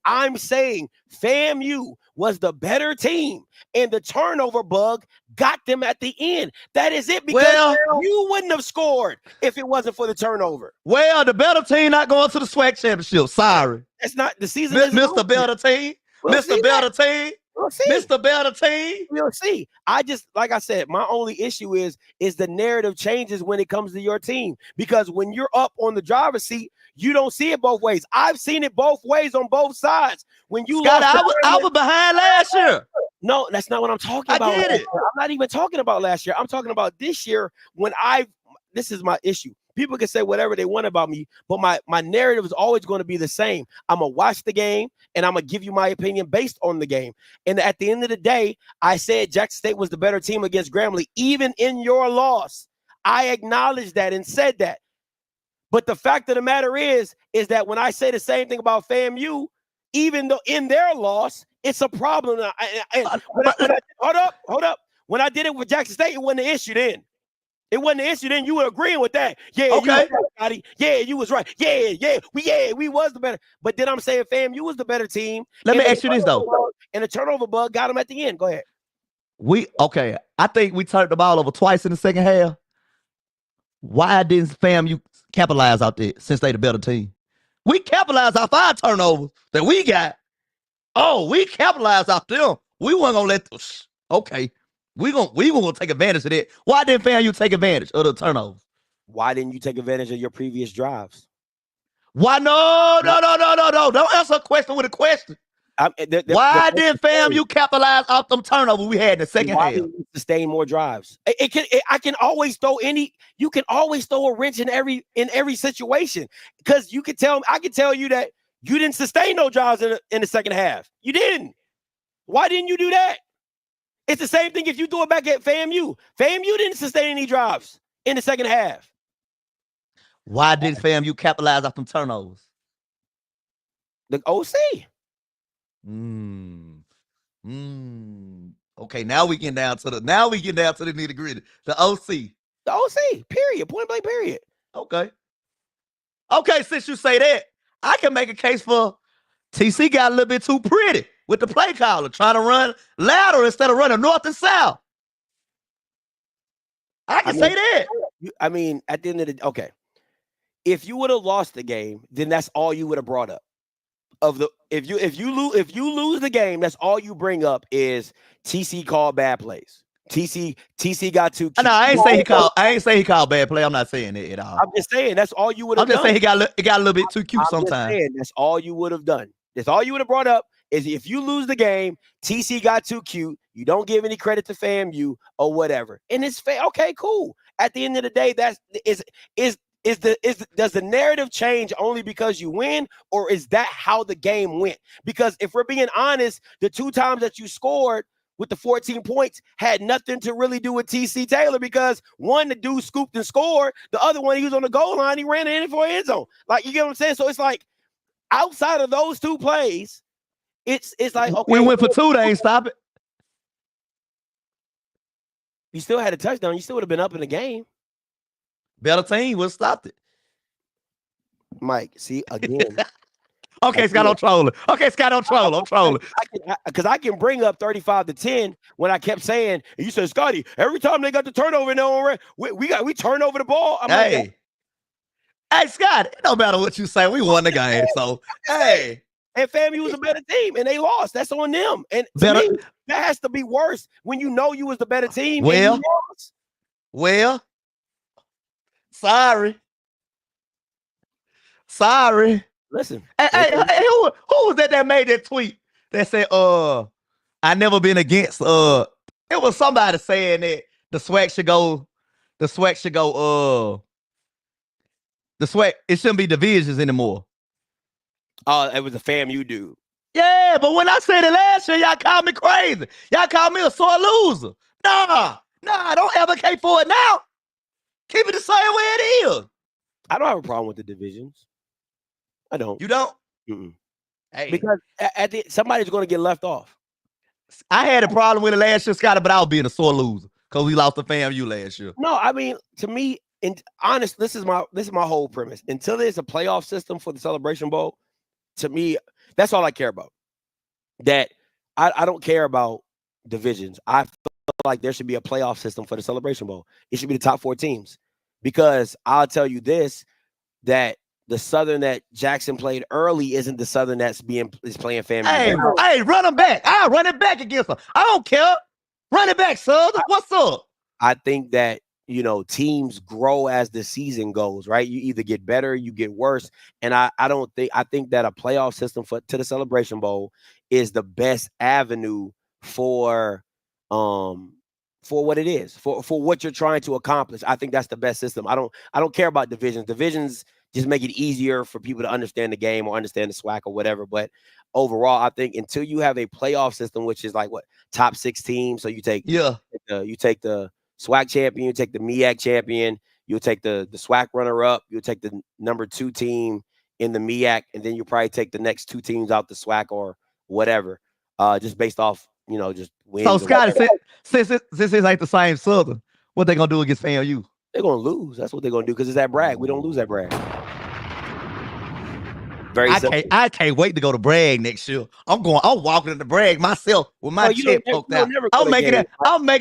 I'm saying FAMU was the better team, and the turnover bug got them at the end. That is it, because you wouldn't have scored if it wasn't for the turnover. Well, the better team not going to the SWAC championship. Sorry. That's not the season. Mr. Better Team. Mr. Better Team. We'll see. Mr. Better Team. We'll see. Like I said, my only issue is the narrative changes when it comes to your team, because when you're up on the driver's seat, you don't see it both ways. I've seen it both ways on both sides. When you Scott, I was behind last year. No, that's not what I'm talking about. I get it. I'm not even talking about last year. I'm talking about this year when this is my issue. People can say whatever they want about me, but my narrative is always going to be the same. I'm going to watch the game, and I'm going to give you my opinion based on the game. And at the end of the day, I said Jackson State was the better team against Grambling. Even in your loss, I acknowledged that and said that. But the fact of the matter is that when I say the same thing about FAMU, even though in their loss, it's a problem. Hold up. When I did it with Jackson State, it wasn't an issue then. It wasn't an issue then. You were agreeing with that. Yeah, okay. You was right, Scotty. Yeah, you was right. We was the better. But then I'm saying FAMU was the better team. Let me ask you this though. And the turnover bug got them at the end. Go ahead. I think we turned the ball over twice in the second half. Why didn't FAMU capitalize out there since they the better team? We capitalized off our turnovers that we got. Oh, we capitalized off them. We weren't gonna let those. Okay. We gonna take advantage of that. Why didn't FAMU take advantage of the turnovers? Why didn't you take advantage of your previous drives? Why no. Don't answer a question with a question. Why didn't FAMU capitalize off them turnovers we had in the second half? Sustain more drives. I can always throw you can always throw a wrench in every situation, because I can tell you that you didn't sustain no drives in the second half. You didn't. Why didn't you do that? It's the same thing if you throw it back at FAMU. FAMU didn't sustain any drives in the second half. Why did FAMU capitalize off them turnovers? The OC. Okay, now we get down to the nitty gritty. The OC. The OC. Period. Point blank. Period. Okay. Since you say that, I can make a case for TC got a little bit too pretty with the play caller, trying to run lateral instead of running north and south. I can say that. I mean, at the end of the okay, if you would have lost the game, then that's all you would have brought up. If you lose the game, that's all you bring up is TC called bad plays. TC got too cute. No, I ain't say he called bad play. I'm not saying it at all. I'm just saying that's all you would have done. I'm just saying he got a little bit too cute sometimes. That's all you would have done. That's all you would have brought up is if you lose the game, TC got too cute. You don't give any credit to FAMU or whatever. And it's okay, cool. At the end of the day, does the narrative change only because you win, or is that how the game went? Because if we're being honest, the 2 times that you scored with the 14 points had nothing to really do with TC Taylor, because one, the dude scooped and scored. The other one, he was on the goal line. He ran in for an end zone. Like, you get what I'm saying? So it's like, outside of those 2 plays, it's like, okay. We went for 2, they ain't stop it. You still had a touchdown. You still would have been up in the game. Better team would have stopped it. Mike, see, again. Okay, Scott, I'm trolling. I'm trolling. Because I can bring up 35-10 when I kept saying, and you said, Scotty, every time they got the turnover and we turn over the ball. I'm hey, Scott, it don't matter what you say. We won the game. So, hey. And FAMU was a better team, and they lost. That's on them. And to me, that has to be worse when you know you was the better team. Well, sorry. Listen. Hey, who was that made that tweet that said, I never been against, it was somebody saying that the swag, it shouldn't be divisions anymore. Oh, it was a FAMU dude. Yeah, but when I said it last year, y'all called me crazy. Y'all called me a sore loser. Nah, don't advocate for it now. Keep it the same way it is. I don't have a problem with the divisions. I don't. You don't? Mm-mm. Hey. Because somebody's going to get left off. I had a problem with it last year, Scotty, but I was being a sore loser because we lost the FAMU last year. No, I mean, to me, honest, this is my whole premise. Until there's a playoff system for the Celebration Bowl, to me, that's all I care about. That I don't care about divisions. I feel like there should be a playoff system for the Celebration Bowl. It should be the top 4 teams. Because I'll tell you this, that the Southern that Jackson played early isn't the Southern is playing FAMU. Hey, run them back. I'll run it back against them. I don't care. Run it back, Southern. What's up? I think that, teams grow as the season goes, right? You either get better, you get worse. And I think that a playoff system to the Celebration Bowl is the best avenue for what it is, for what you're trying to accomplish. I think that's the best system. I don't care about divisions. Divisions just make it easier for people to understand the game or understand the SWAC or whatever. But overall, I think until you have a playoff system, which is like top 6 teams. So you take the SWAC champion, you take the MEAC champion, you'll take the SWAC runner-up, you'll take the number 2 team in the MEAC, and then you'll probably take the next 2 teams out the SWAC or whatever, just based off, just wins. So, Scotty, since it's like the same Southern, what they going to do against FAMU? They're going to lose. That's what they're going to do because it's at Bragg. We don't lose at Bragg. I can't wait to go to Bragg next year. I'm walking into Bragg myself with my chest poked out. I'm making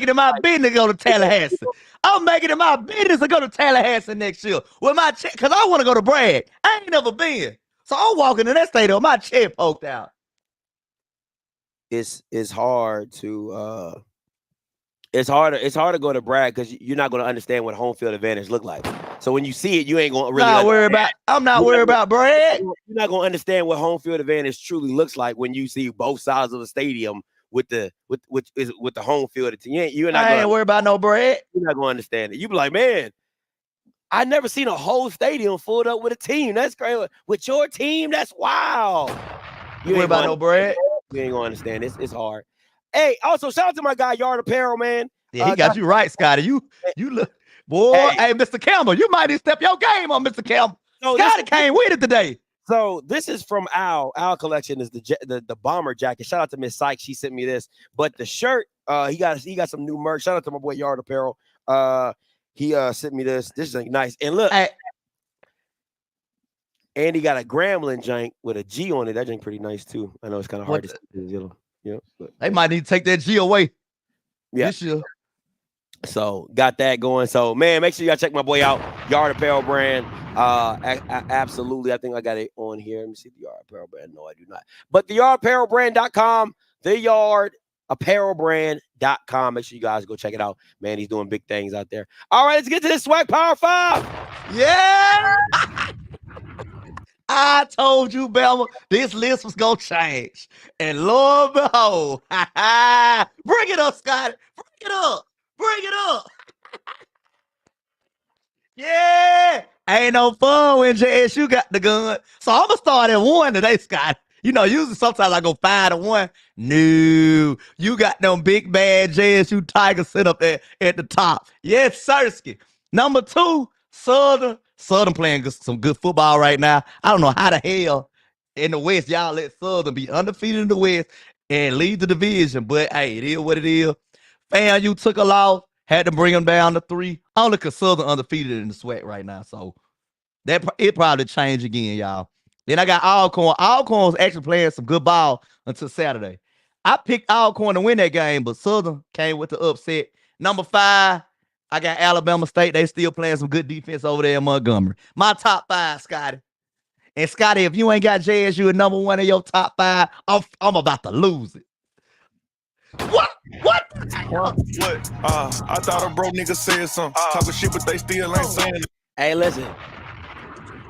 it my business to go to Tallahassee. I'm making it my business to go to Tallahassee next year with my chest, because I want to go to Bragg. I ain't never been. So I'm walking in that stadium with my chest poked out. It's hard to it's hard to go to Bragg because you're not going to understand what home field advantage look like. So when you see it, you ain't gonna really. Not worried about. I'm not worried about Brad. You're not gonna understand what home field advantage truly looks like when you see both sides of the stadium with the home field. You're not I ain't worried about no Brad. You're not gonna understand it. You be like, man, I never seen a whole stadium filled up with a team. That's crazy. With your team, that's wild. You ain't about no Brad. You ain't gonna understand. It's hard. Hey, also shout out to my guy Yard Apparel, man. Yeah, he got you right, Scotty. You look, boy. Hey, Mr. Campbell, you might need to step your game on, Mr. Campbell. So Scotty came with it today. So this is from Al. Al collection is the bomber jacket. Shout out to Miss Sykes. She sent me this. But the shirt, he got some new merch. Shout out to my boy Yard Apparel. He sent me this. This is nice. And look, and he got a Gremlin jank with a G on it. That jank pretty nice too. I know it's kind of hard to see. Yeah, they might need to take that G away. Yeah. This year. So got that going. So man, make sure y'all check my boy out. Yard Apparel brand. Absolutely. I think I got it on here. Let me see the Yard Apparel brand. No, I do not. But the yardapparelbrand.com, the yardapparelbrand.com. Make sure you guys go check it out. Man, he's doing big things out there. All right, let's get to this swag Power 5. Yeah. I told you, Belma, this list was gonna change. And lo and behold, bring it up, Scotty. Bring it up. Bring it up. Yeah. Ain't no fun when JSU got the gun. So I'm gonna start at 1 today, Scotty. You know, usually sometimes I go 5-1. No, you got them big bad JSU Tigers sit up there at the top. Yes, Sirski. Number 2, Southern. Southern playing some good football right now. I don't know how the hell in the West y'all let Southern be undefeated in the West and lead the division. But hey, it is what it is. FAMU took a loss, had to bring them down to 3. Only because Southern undefeated in the SWAC right now. So it probably changed again, y'all. Then I got Alcorn. Alcorn was actually playing some good ball until Saturday. I picked Alcorn to win that game, but Southern came with the upset. Number 5, I got Alabama State. They still playing some good defense over there in Montgomery. My top 5, Scotty. And Scotty, if you ain't got JSU at number 1 in your top 5, I'm about to lose it. What? What? I thought a bro nigga said something. Talking shit, but they still ain't saying it. Hey, listen.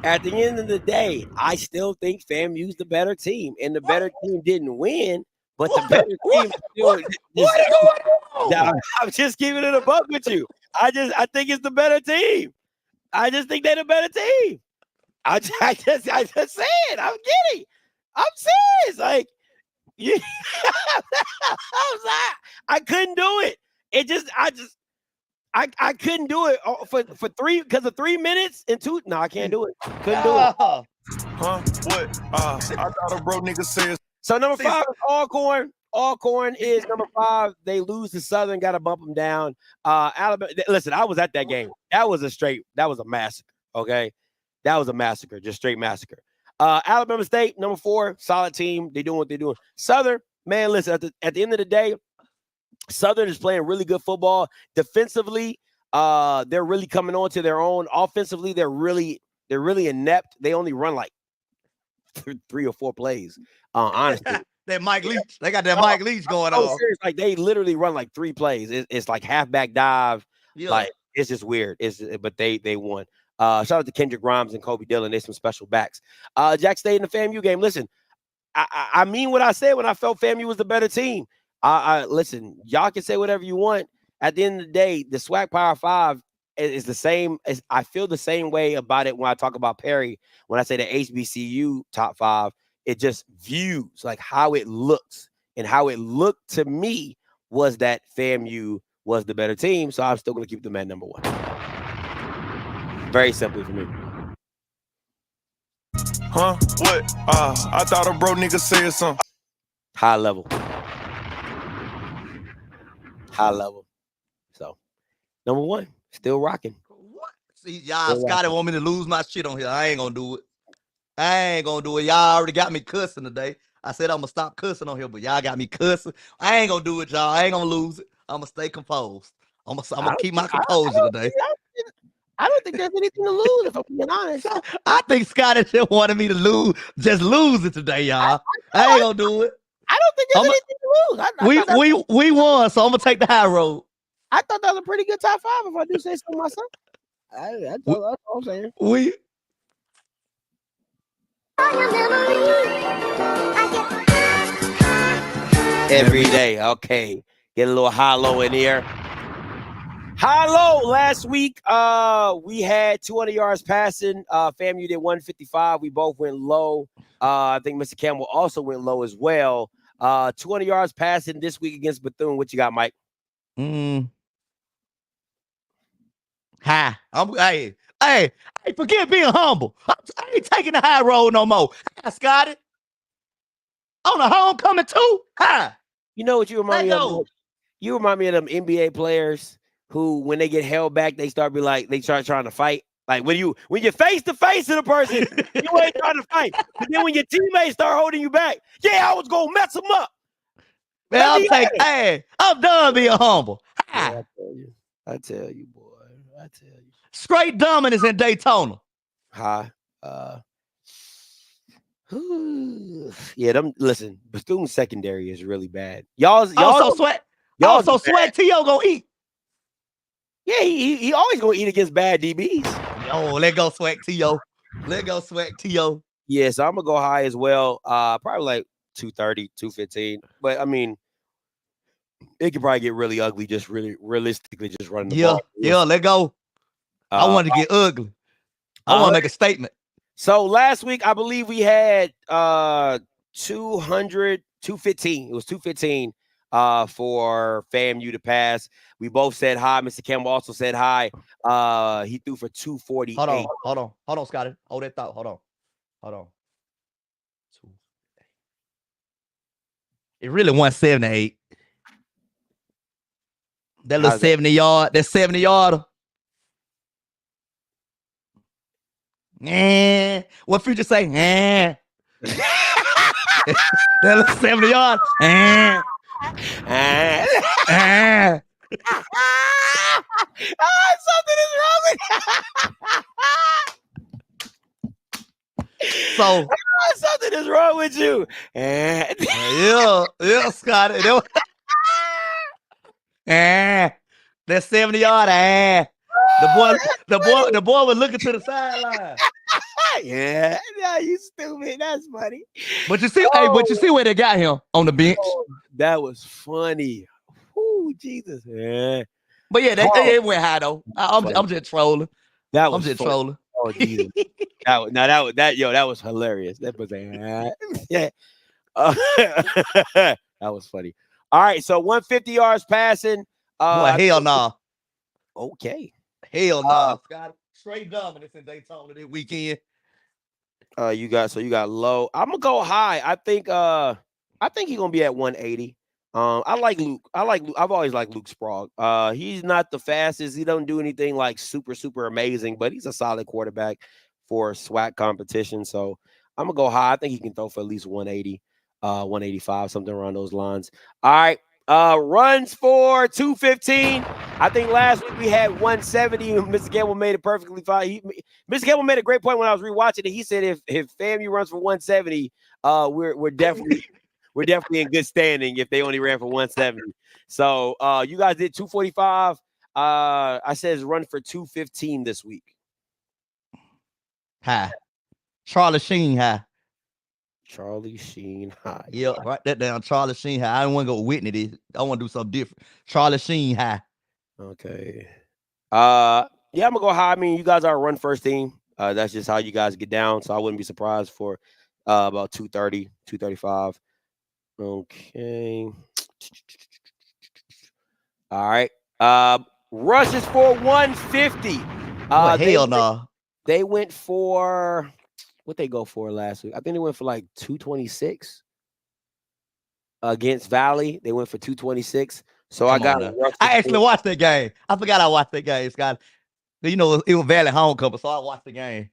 At the end of the day, I still think FAMU's the better team, and the better team didn't win. But the better team still. What is going on? I'm just keeping it a buck with you. I think it's the better team. I just think they're the better team. I just said, I'm kidding. I'm serious. Like, yeah. I couldn't do it. I couldn't do it for 3 because of 3 minutes and 2. No, I can't do it. Couldn't do it. Huh? What? I thought a bro nigga said. So number 5 is Alcorn. Alcorn is number 5. They lose to Southern. Got to bump them down. Alabama. Listen, I was at that game. That was a massacre. Okay, that was a massacre. Just straight massacre. Alabama State, number 4, solid team. They doing what they're doing. Southern, man, listen. At the end of the day, Southern is playing really good football. Defensively, they're really coming on to their own. Offensively, they're really inept. They only run like 3 or 4 plays. Honestly, that Mike Leach. They got that Mike Leach going on. Serious. Like they literally run like 3 plays. It's like halfback dive. Yeah. Like it's just weird. But they won. Shout out to Kendrick Grimes and Kobe Dillon. They some special backs. Jack stayed in the FAMU game. Listen, I mean what I said when I felt FAMU was the better team. Listen, y'all can say whatever you want. At the end of the day, the SWAC Power 5 is the same. I feel the same way about it when I talk about Perry. When I say the HBCU top 5, it just views like how it looks, and how it looked to me was that FAMU was the better team. So I'm still going to keep them at number 1. Very simply for me. Huh? What? I thought a bro nigga said something. High level. So, number 1, still rocking. What? See, y'all, Scotty want me to lose my shit on here. I ain't gonna do it. Y'all already got me cussing today. I said I'm gonna stop cussing on here, but y'all got me cussing. I ain't gonna do it, y'all. I ain't gonna lose it. I'm gonna stay composed. I'm gonna keep my composure today. I don't think there's anything to lose, if I'm being honest. I think Scotty just wanted me to lose it today, y'all. I ain't gonna do it. I don't think there's anything to lose. We won, so I'm gonna take the high road. I thought that was a pretty good top 5, if I do say so myself. That's all I'm saying. We Every day. Okay. Get a little hollow in here. Hollow. Last week, we had 200 yards passing. FAMU did 155. We both went low. I think Mr. Campbell also went low as well. 200 yards passing this week against Bethune. What you got, Mike? High. Hey, forget being humble. I ain't taking the high road no more. I got it. On the homecoming too. High. You know what you remind Let me go. of? You remind me of them NBA players who, when they get held back, they start trying to fight. Like when you're face to face with a person, you ain't trying to fight. But then when your teammates start holding you back, yeah, I was gonna mess them up. Man, I'm done being humble. Yeah, I tell you, boy. I tell you. Straight dominance in Daytona. Hi. Yeah, listen, Bethune secondary is really bad. Y'all Sweat. Also, Sweat T.O. gonna eat. Yeah, he always gonna eat against bad DBs. Oh, let go Sweat T.O. Let go Sweat T.O. Yeah, so I'm gonna go high as well. Probably like 230, 215. But I mean, it could probably get really ugly, just really realistically just running the ball. Yeah, let go. I want to get ugly. I want to make a statement. So last week, I believe we had 215. It was 215 for FAMU to pass. We both said hi. Mr. Campbell also said hi. He threw for 248. Hold on, Scotty. Hold that thought. Hold on. It really 178. That little 70 yard. That 70 yarder. What Future say? That little 70 yard. Something is wrong with So something is wrong with you. yeah, Scotty. That 70 yard. The boy was looking to the sideline. Yeah, you stupid. That's funny. But you see, where they got him on the bench. That was funny. Ooh, Jesus. Yeah. But yeah, they went high though. I'm just trolling. I'm just trolling. Oh Jesus. that was hilarious. That was yeah. That was funny. All right, so 150 yards passing. Boy, hell nah. Okay. Hell nah, Scott. Straight dominance in Daytona this weekend. You got low. I'm gonna go high. I think he's gonna be at 180. I like Luke. I've always liked Luke Sprague. He's not the fastest. He don't do anything like super, super amazing, but he's a solid quarterback for SWAC competition. So I'm gonna go high. I think he can throw for at least 180, 185, something around those lines. All right. Runs for 215. I think last week we had 170. Mr. Campbell made it perfectly fine. Mr. Campbell made a great point when I was rewatching it. He said if FAMU runs for 170, we're definitely in good standing if they only ran for 170. So you guys did 245. I says run for 215 this week. High. Charlie Sheen high. Charlie Sheen high. Yeah, write that down. Charlie Sheen high. I don't want to go Whitney this. I want to do something different. Charlie Sheen high. Okay. Yeah, I'm gonna go high. I mean, you guys are a run first team. That's just how you guys get down. So I wouldn't be surprised for about 230, 235. Okay. All right. Rushes for 150. Hell no. They went for what they go for last week. I think they went for like 226 against Valley. They went for 226. So I actually watched that game. I forgot I watched that game, Scott. You know, it was Valley homecoming, so I watched the game.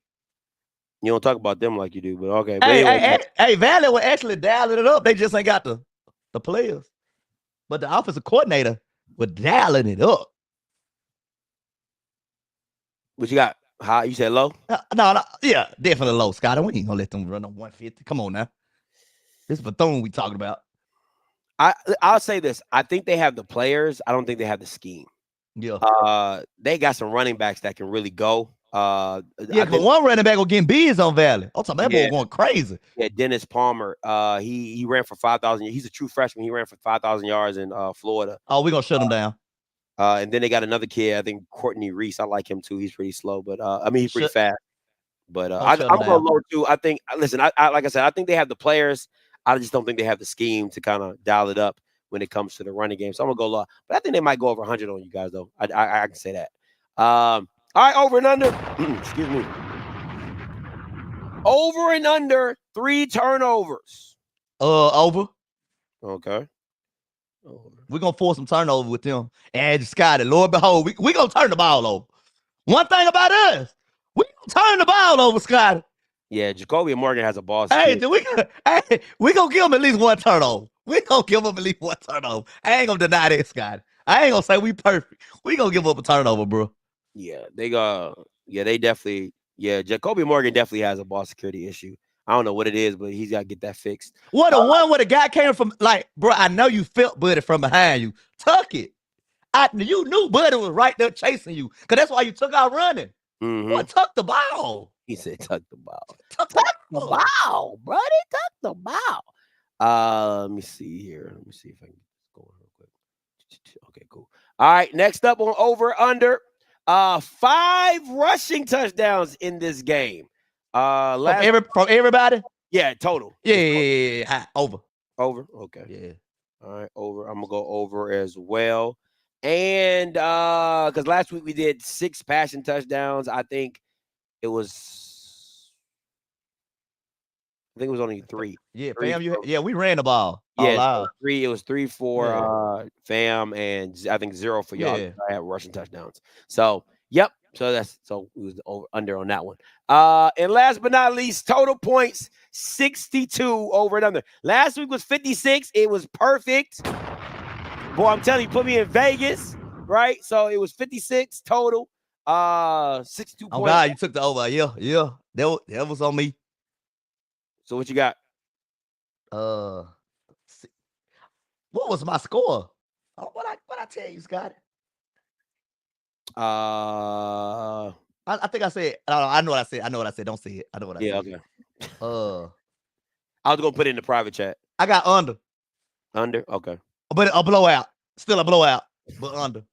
You don't talk about them like you do, but okay. Hey, Valley was actually dialing it up. They just ain't got the players. But the offensive coordinator was dialing it up. What you got? High? You said low? No, yeah, definitely low, Scott. We ain't gonna let them run on 150. Come on now. This is Bethune we talking about. I'll say this. I think they have the players. I don't think they have the scheme. Yeah. They got some running backs that can really go. Yeah, I but think, one running back was getting bees on Valley. I'm talking that yeah, boy going crazy. yeah, Dennis Palmer. He ran for 5,000. He's a true freshman. He ran for 5,000 yards in Florida. Oh, we're gonna shut him down. And then they got another kid. I think Courtney Reese. I like him too. He's pretty slow, but I mean he's pretty fast. But Don't shut him I'm going down. low too. I think. Listen, I like I said, I think they have the players. I just don't think they have the scheme to kind of dial it up when it comes to the running game. So I'm gonna go low, but I think they might go over 100 on you guys though. I can say that. All right, over and under. Excuse me. Over and under 3 turnovers. Over. Okay. We're gonna force some turnover with them. And Scotty, Lord behold, we gonna turn the ball over. One thing about us, we gonna turn the ball over, Scotty. Yeah, Jacoby Morgan has a ball. Hey, we gonna give him at least one turnover. We gonna give him at least one turnover. I ain't gonna deny that, Scotty. I ain't gonna say we perfect. We gonna give up a turnover, bro. Yeah, they definitely. Yeah, Jacoby Morgan definitely has a ball security issue. I don't know what it is, but he's got to get that fixed. What the one where the guy came from, like, bro, I know you felt Buddy from behind you. Tuck it. You knew Buddy was right there chasing you, because that's why you took out running. Boy, tuck the ball. He said tuck the ball. Tuck the ball, buddy. Tuck the ball. Let me see here. Let me see if I can go real quick. Okay, cool. All right, next up on over under. 5 rushing touchdowns in this game. From everybody? Yeah, total. Yeah. Over. Over? Okay. Yeah. All right, over. I'm gonna go over as well. And because last week we did 6 passing touchdowns. I think it was only 3. Yeah, FAMU. We ran the ball. Yeah, 3. It was 3 for FAM and I think 0 for y'all. Yeah. I had rushing touchdowns. So yep. So it was over under on that one. And last but not least, total points 62 over and under. Last week was 56. It was perfect. Boy, I'm telling you, put me in Vegas, right? So it was 56 total. 62 points. Oh God, you took the over. Yeah. That was on me. So what you got? What was my score? What I tell you, Scott? I think I said. I know what I said. Don't say it. I know what I said. Yeah, okay. I was gonna put it in the private chat. I got under. Under? Okay. But a blowout. Still a blowout, but under.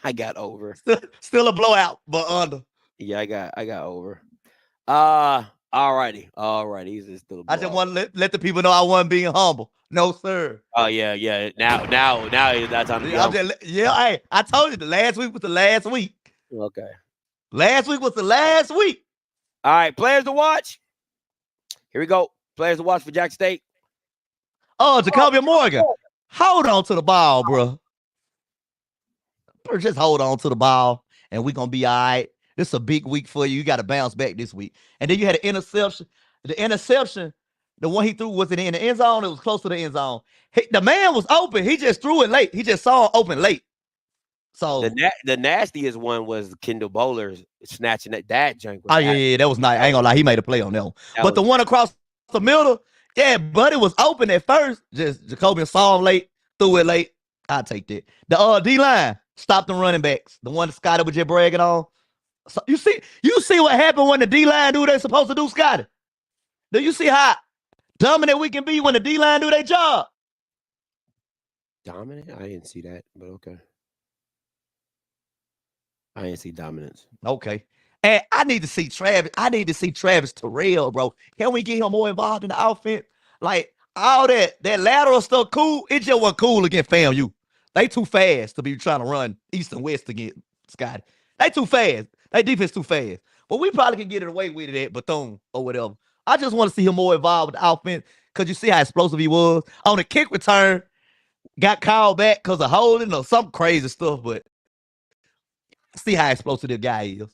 I got over. Still a blowout, but under. Yeah, I got over. Alrighty. He's still. I just want to let the people know I wasn't being humble. No, sir. Oh yeah. Now that's on the. Hey, I told you the last week was the last week. Okay. Last week was the last week. All right, players to watch. Here we go. Players to watch for Jack State. Oh, Jacoby Morgan. Hold on to the ball, bro. Just hold on to the ball, and we're going to be all right. This is a big week for you. You got to bounce back this week. And then you had an interception. The interception, the one he threw, was it in the end zone? It was close to the end zone. The man was open. He just threw it late. He just saw it open late. So the nastiest one was Kendall Bowler snatching that junk. Yeah, that was nice. I ain't gonna lie, he made a play on that one. But the one across the middle, yeah, buddy was open at first. Just Jacoby saw him late, threw it late. I'll take that. The D-line stopped the running backs. The one that Scotty was just bragging on. So you see what happened when the D-line do what they're supposed to do, Scotty? Do you see how dominant we can be when the D-line do their job? Dominant? I didn't see that, but okay. I didn't see dominance. Okay. And I need to see Travis. I need to see Travis Terrell, bro. Can we get him more involved in the offense? Like, all that lateral stuff, cool. It just wasn't cool against FAMU. They too fast to be trying to run east and west against Scotty. They too fast. They defense too fast. But we probably can get it away with it at Bethune or whatever. I just want to see him more involved with the offense because you see how explosive he was. On the kick return, got called back because of holding or some crazy stuff, but see how explosive this guy is.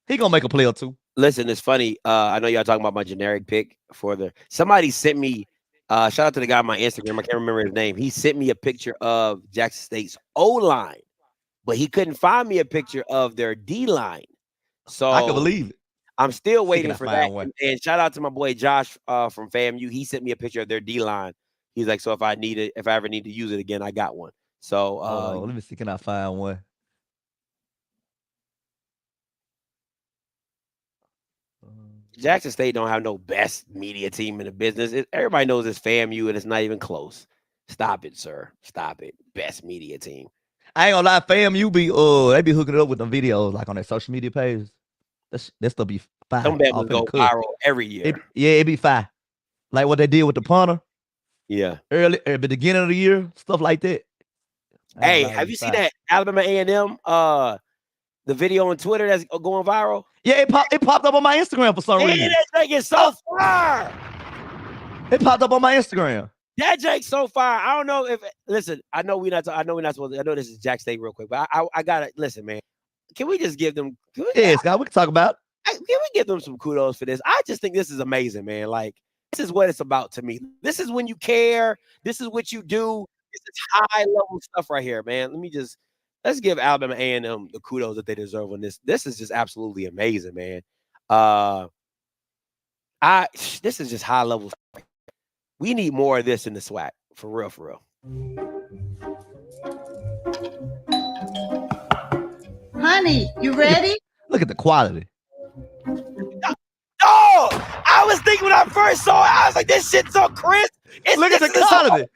He gonna make a play or two. Listen, it's funny. I know y'all talking about my generic pick for somebody sent me. Shout out to the guy on my Instagram. I can't remember his name. He sent me a picture of Jackson State's O-line, but he couldn't find me a picture of their D-line. So I can believe it. I'm still waiting for that. And shout out to my boy Josh from FAMU. He sent me a picture of their D-line. He's like, so if I ever need to use it again, I got one. So let me see. Can I find one? Jackson State don't have no best media team in the business. Everybody knows it's FAMU and it's not even close. Stop it, sir. Stop it. Best media team. I ain't gonna lie, fam. You be they be hooking it up with them videos like on their social media pages. That stuff be fire. Some bad ones go viral every year. It be fire. Like what they did with the punter. Yeah. Early at the beginning of the year, stuff like that. Hey, have you seen that Alabama A&M the video on Twitter that's going viral? Yeah, it popped up on my Instagram for some reason. That Jake is so fire. It popped up on my Instagram. That Jake's so fire. I don't know if listen. I know we're not supposed to. I know this is Jack State real quick, but I gotta listen, man. Can we just give them? Scott, we can talk about. Can we give them some kudos for this? I just think this is amazing, man. Like this is what it's about to me. This is when you care. This is what you do. This is high level stuff right here, man. Let's give Alabama A&M the kudos that they deserve on this. This is just absolutely amazing, man. This is just high level. We need more of this in the SWAC, for real, for real. Honey, you ready? Look at the quality. Oh, I was thinking when I first saw it, I was like, this shit's so crisp. Look at the quality.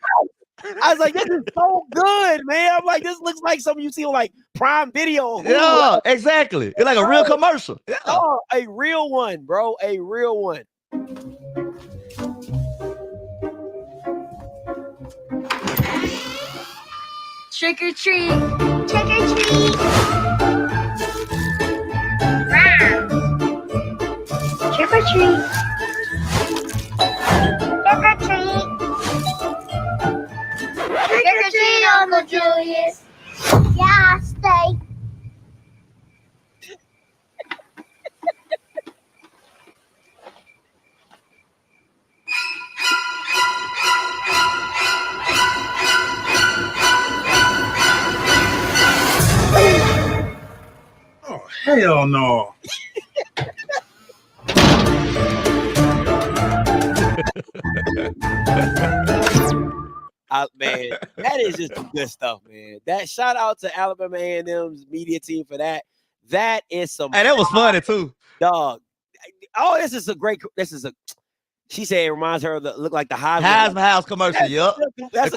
I was like, this is so good, man. I'm like, this looks like something you see on like Prime Video. Yeah, exactly. It's like a real commercial. Yeah. Oh, a real one, bro. A real one. Trick or treat. Trick or treat. Wow. Trick or treat. Trick or treat. Trick or treat, Uncle Julius. Yeah, stay. Oh, hell no. Man, that is just some good stuff, man. That shout out to Alabama A&M's media team for that. That is some. And that was funny too, dog. Oh, she said it reminds her of look like the Heisman House commercial. Yep. The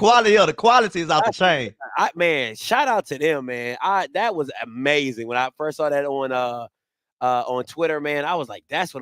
quality is out the chain. Man, shout out to them, man. That was amazing when I first saw that on Twitter, man. I was like, that's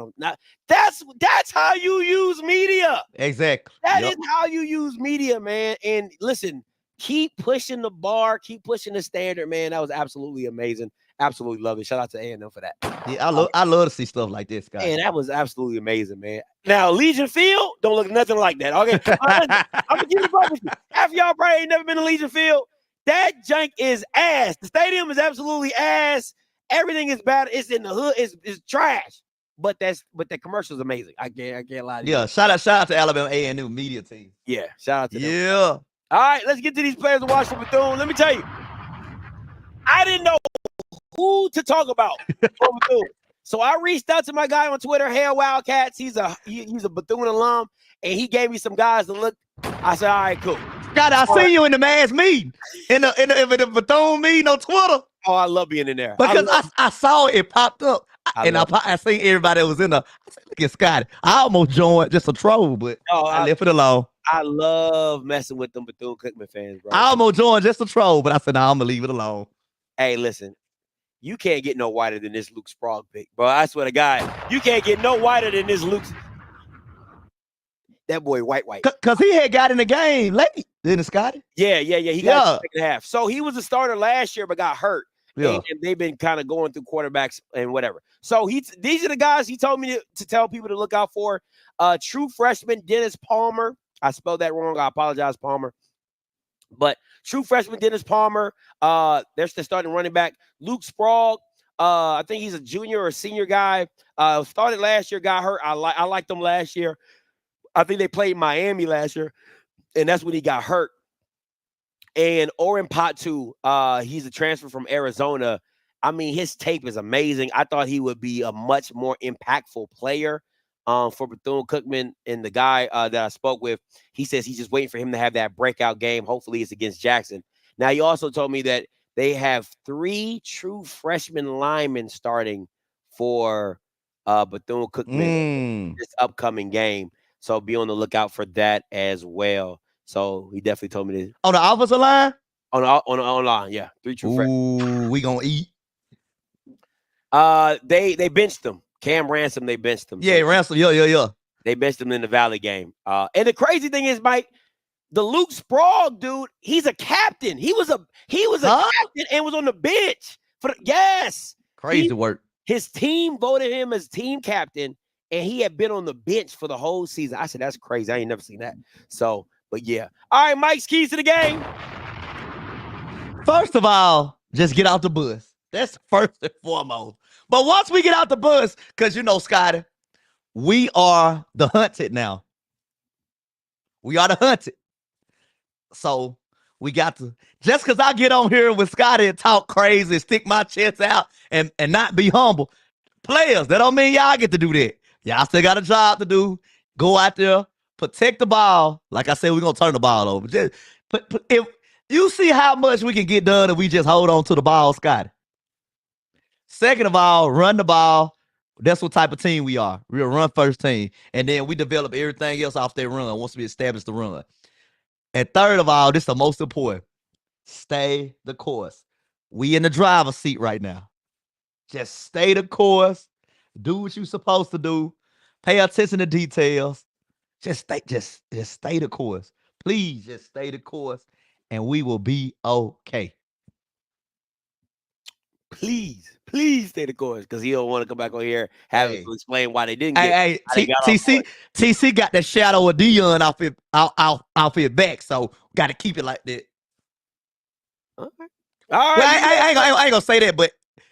how you use media. Exactly. That is how you use media, man. And listen, keep pushing the bar, keep pushing the standard, man. That was absolutely amazing. Absolutely love it. Shout out to A&M for that. Yeah, I love to see stuff like this, guys. Man, that was absolutely amazing, man. Now, Legion Field don't look nothing like that. Okay, I'm gonna give it up with you. Half y'all probably ain't never been to Legion Field. That jank is ass. The stadium is absolutely ass. Everything is bad. It's in the hood. It's trash. But the commercial is amazing. I can't lie to you. Yeah, shout out to Alabama A&M media team. Yeah, shout out to them. Yeah. All right, let's get to these players to watch for Bethune. Let me tell you, I didn't know who to talk about for Bethune. So I reached out to my guy on Twitter, Hail Wildcats. He's a Bethune alum, and he gave me some guys to look. I said, all right, cool. God, I see you in the mass meeting, in the Bethune meeting on Twitter. Oh, I love being in there. Because I saw it popped up. I seen everybody that was in there. I said, look at Scotty. I almost joined just a troll, but I left it alone. I love messing with them Bethune-Cookman fans, bro. I almost joined just a troll, but I said, I'm going to leave it alone. Hey, listen. You can't get no whiter than this Luke Sprague pick, bro. I swear to God. You can't get no whiter than this Luke. That boy white. Because he had got in the game late, didn't Scotty? Yeah. He got in the second half. So he was a starter last year, but got hurt. Yeah. And they've been kind of going through quarterbacks and whatever. So these are the guys he told me to tell people to look out for. True freshman Dennis Palmer. I spelled that wrong. I apologize, Palmer. But true freshman Dennis Palmer. There's the starting running back. Luke Sprague. I think he's a junior or senior guy. Started last year, got hurt. I liked him last year. I think they played Miami last year, and that's when he got hurt. And Oren Patu, he's a transfer from Arizona. I mean, his tape is amazing. I thought he would be a much more impactful player for Bethune-Cookman. And the guy that I spoke with, he says he's just waiting for him to have that breakout game. Hopefully it's against Jackson. Now, you also told me that they have 3 true freshman linemen starting for Bethune-Cookman this upcoming game. So be on the lookout for that as well. So he definitely told me this. On the offensive line? On the line, yeah. 3 true freshmen. Ooh, we gonna eat. They benched them. Cam Ransom, they benched them. Yeah, So Ransom. Yeah. they benched him in the Valley game. And the crazy thing is, Mike, the Luke Sprague dude, he's a captain. He was a captain and was on the bench for yes. Crazy work. His team voted him as team captain, and he had been on the bench for the whole season. I said, that's crazy. I ain't never seen that. So, but yeah. All right, Mike's keys to the game. First of all, just get out the bus. That's first and foremost. But once we get out the bus, because you know, Scotty, we are the hunted now. We are the hunted. So we got to, just because I get on here with Scotty and talk crazy, stick my chest out and not be humble, players, that don't mean y'all get to do that. Y'all still got a job to do. Go out there, protect the ball. Like I said, we're going to turn the ball over. Just, if you see how much we can get done if we just hold on to the ball, Scotty. Second of all, run the ball. That's what type of team we are. We're a run first team. And then we develop everything else off that run once we establish the run. And third of all, this is the most important. Stay the course. We in the driver's seat right now. Just stay the course. Do what you're supposed to do. Pay attention to details. Just stay the course. Please just stay the course, and we will be okay. Please stay the course, because he don't want to come back on here having to explain why they didn't get. Hey, TC got that shadow of Dion off his back, so got to keep it like that. All right. Well, I ain't gonna say that, but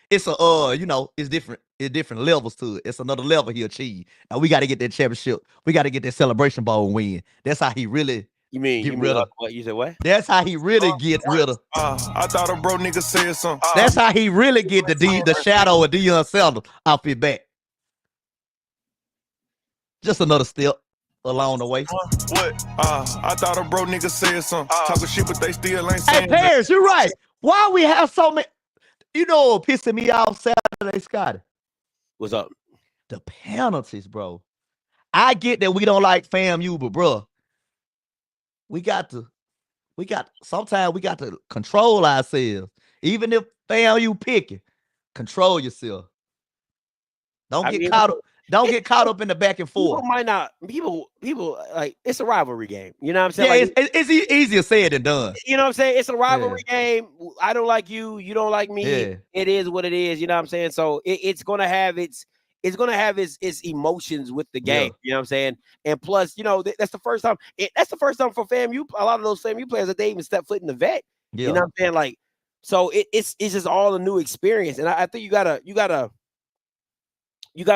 it's it's different. It's different levels to it. It's another level he achieved. Now we got to get that championship. We got to get that celebration bowl win. That's how he really. You mean what? You said what? That's how he really get rid of. I thought a bro nigga said something. That's how he really get the shadow of Deion Sanders off his back. Just another step along the way. What? I thought a bro nigga said something. Talking shit, but they still ain't saying. Hey, Paris, you're right. Why we have so many? You know what pissing me off Saturday, Scotty? What's up? The penalties, bro. I get that we don't like FAMU, but bro, sometimes we got to control ourselves. Even if FAMU picking, control yourself. Don't get caught up in the back and forth. People like, it's a rivalry game. You know what I'm saying? Yeah, like, it's easier said than done. You know what I'm saying? It's a rivalry game. I don't like you. You don't like me. Yeah. It is what it is. You know what I'm saying? So it's gonna have its emotions with the game. Yeah. You know what I'm saying? And plus, that's the first time. That's the first time for FAMU. A lot of those FAMU players that they even step foot in the vet. Yeah. You know what I'm saying? Like, so it's just all a new experience. And I think you gotta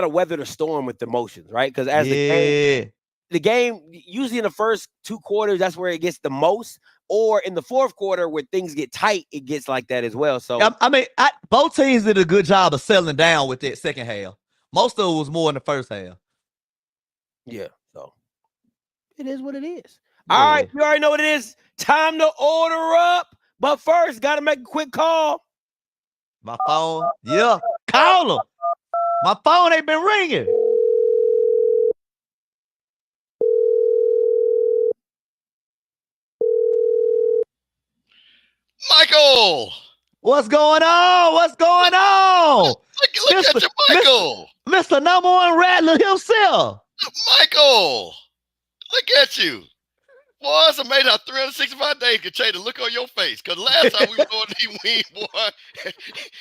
weather the storm with emotions, right? Because as the game usually in the first 2 quarters, that's where it gets the most. Or in the fourth quarter, where things get tight, it gets like that as well. So I mean, both teams did a good job of settling down with that second half. Most of it was more in the first half. Yeah, so it is what it is. Yeah. All right, you already know what it is. Time to order up. But first, got to make a quick call. My phone, call them. My phone ain't been ringing. Michael! What's going on? Look at you, Michael! Mr. Number One Rattler himself. Michael! Look at you. Boy, it's amazing how 365 days can change the look on your face. Because last time we were going to win, boy,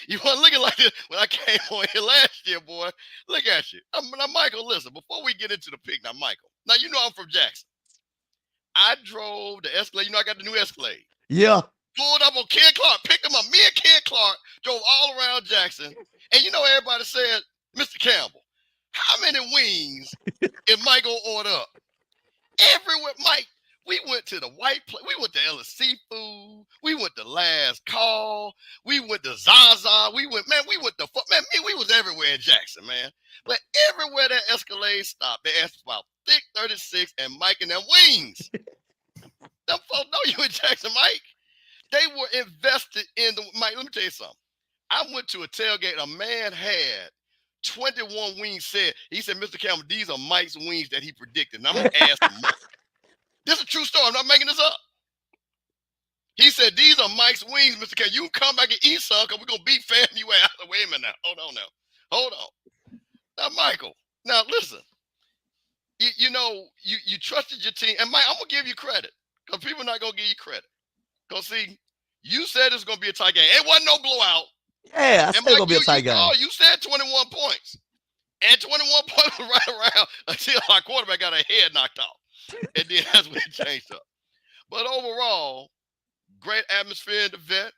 you weren't looking like this when I came on here last year, boy. Look at you. Now, Michael, listen, before we get into the pick, now, Michael, now, you know I'm from Jackson. I drove the Escalade. You know I got the new Escalade. Yeah. Pulled up on Ken Clark, picked him up. Me and Ken Clark drove all around Jackson. And you know everybody said, Mr. Campbell, how many wings did Michael order up? Everywhere, Mike. We went to the White Place. We went to Ellis Seafood. We went to Last Call. We went to Zaza. We went we was everywhere in Jackson, man. But everywhere that Escalade stopped, they asked about Thick 36 and Mike and them wings. Them folks know you in Jackson, Mike. They were invested in the Mike. Let me tell you something. I went to a tailgate. A man had 21 wings. He said, Mr. Campbell, these are Mike's wings that he predicted. And I'm gonna ask him more. This is a true story. I'm not making this up. He said, these are Mike's wings, Mr. Campbell. You can come back and eat some because we're gonna beat FAMU out. Wait a minute now. Hold on. Now, Michael. Now listen. You trusted your team, and Mike, I'm gonna give you credit because people are not gonna give you credit. Because see, you said it's gonna be a tight game. It wasn't no blowout. Yeah, I said it's gonna be a tight game. Oh, you said 21 points, and 21 points was right around until our quarterback got a head knocked off, and then that's when it changed up. But overall, great atmosphere in the vet.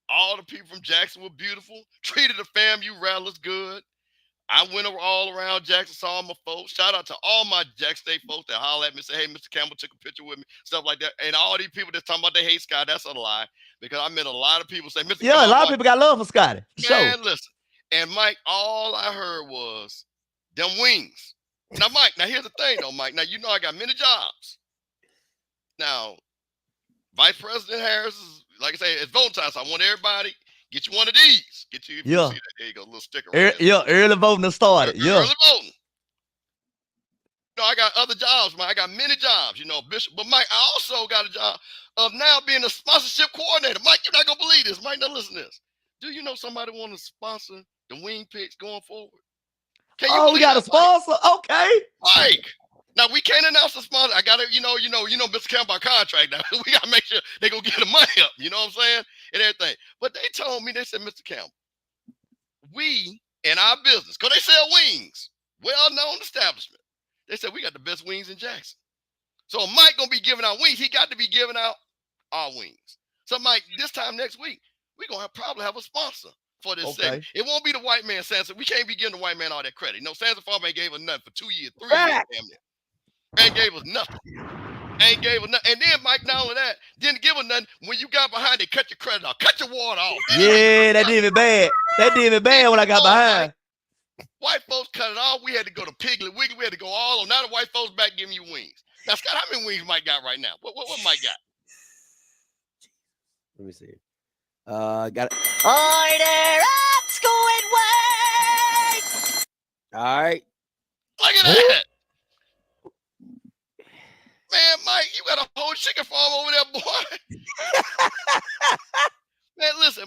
All the people from Jackson were beautiful. Treated the FAMU rattlers good. I went all around Jackson, saw my folks. Shout out to all my Jackson State folks that holler at me, say, hey, Mr. Campbell took a picture with me, stuff like that. And all these people that's talking about they hate Scott, that's a lie. Because I met a lot of people say, Mr. Yeah, Campbell, a lot of people got love for Scotty. Man, listen. And Mike, all I heard was them wings. Now, Mike, here's the thing, though, Mike. Now, you know I got many jobs. Now, Vice President Harris is, like I say, it's voting time, so I want everybody, get you one of these. Get you, yeah. See that. There you go, a little sticker. Right early voting has started. Early voting. No, I got other jobs, Mike. I got many jobs, Bishop. But Mike, I also got a job of now being a sponsorship coordinator. Mike, you're not gonna believe this. Mike, now listen to this. Do you know somebody want to sponsor the wing picks going forward? We got a sponsor? Mike? Okay. Mike. Now we can't announce the sponsor. I gotta, Mr. Campbell contract now. We gotta make sure they gonna get the money up, you know what I'm saying? And everything. But they told me, they said, Mr. Campbell, we in our business, because they sell wings, well-known establishment. They said we got the best wings in Jackson. So Mike gonna be giving out wings. He got to be giving out our wings. So Mike, this time next week, we're gonna probably have a sponsor for this segment. It won't be the white man Sansa. We can't be giving the white man all that credit. Sansa Farm ain't gave us nothing for 2 years, 3 years, damn near. Ain't gave us nothing. And then Mike, not only that, didn't give us nothing. When you got behind, they cut your credit off, cut your water off. Yeah, that did me bad. That did me bad when I got behind. Mike, white folks cut it off. We had to go to Piggly Wiggly. We had to go all on. Now the white folks back giving you wings. Now, Scott, how many wings Mike got right now? What Mike got? Let me see. Got it. Order up, Squidward! All right. Look at that. Man, Mike, you got a whole chicken farm over there, boy. Man, listen,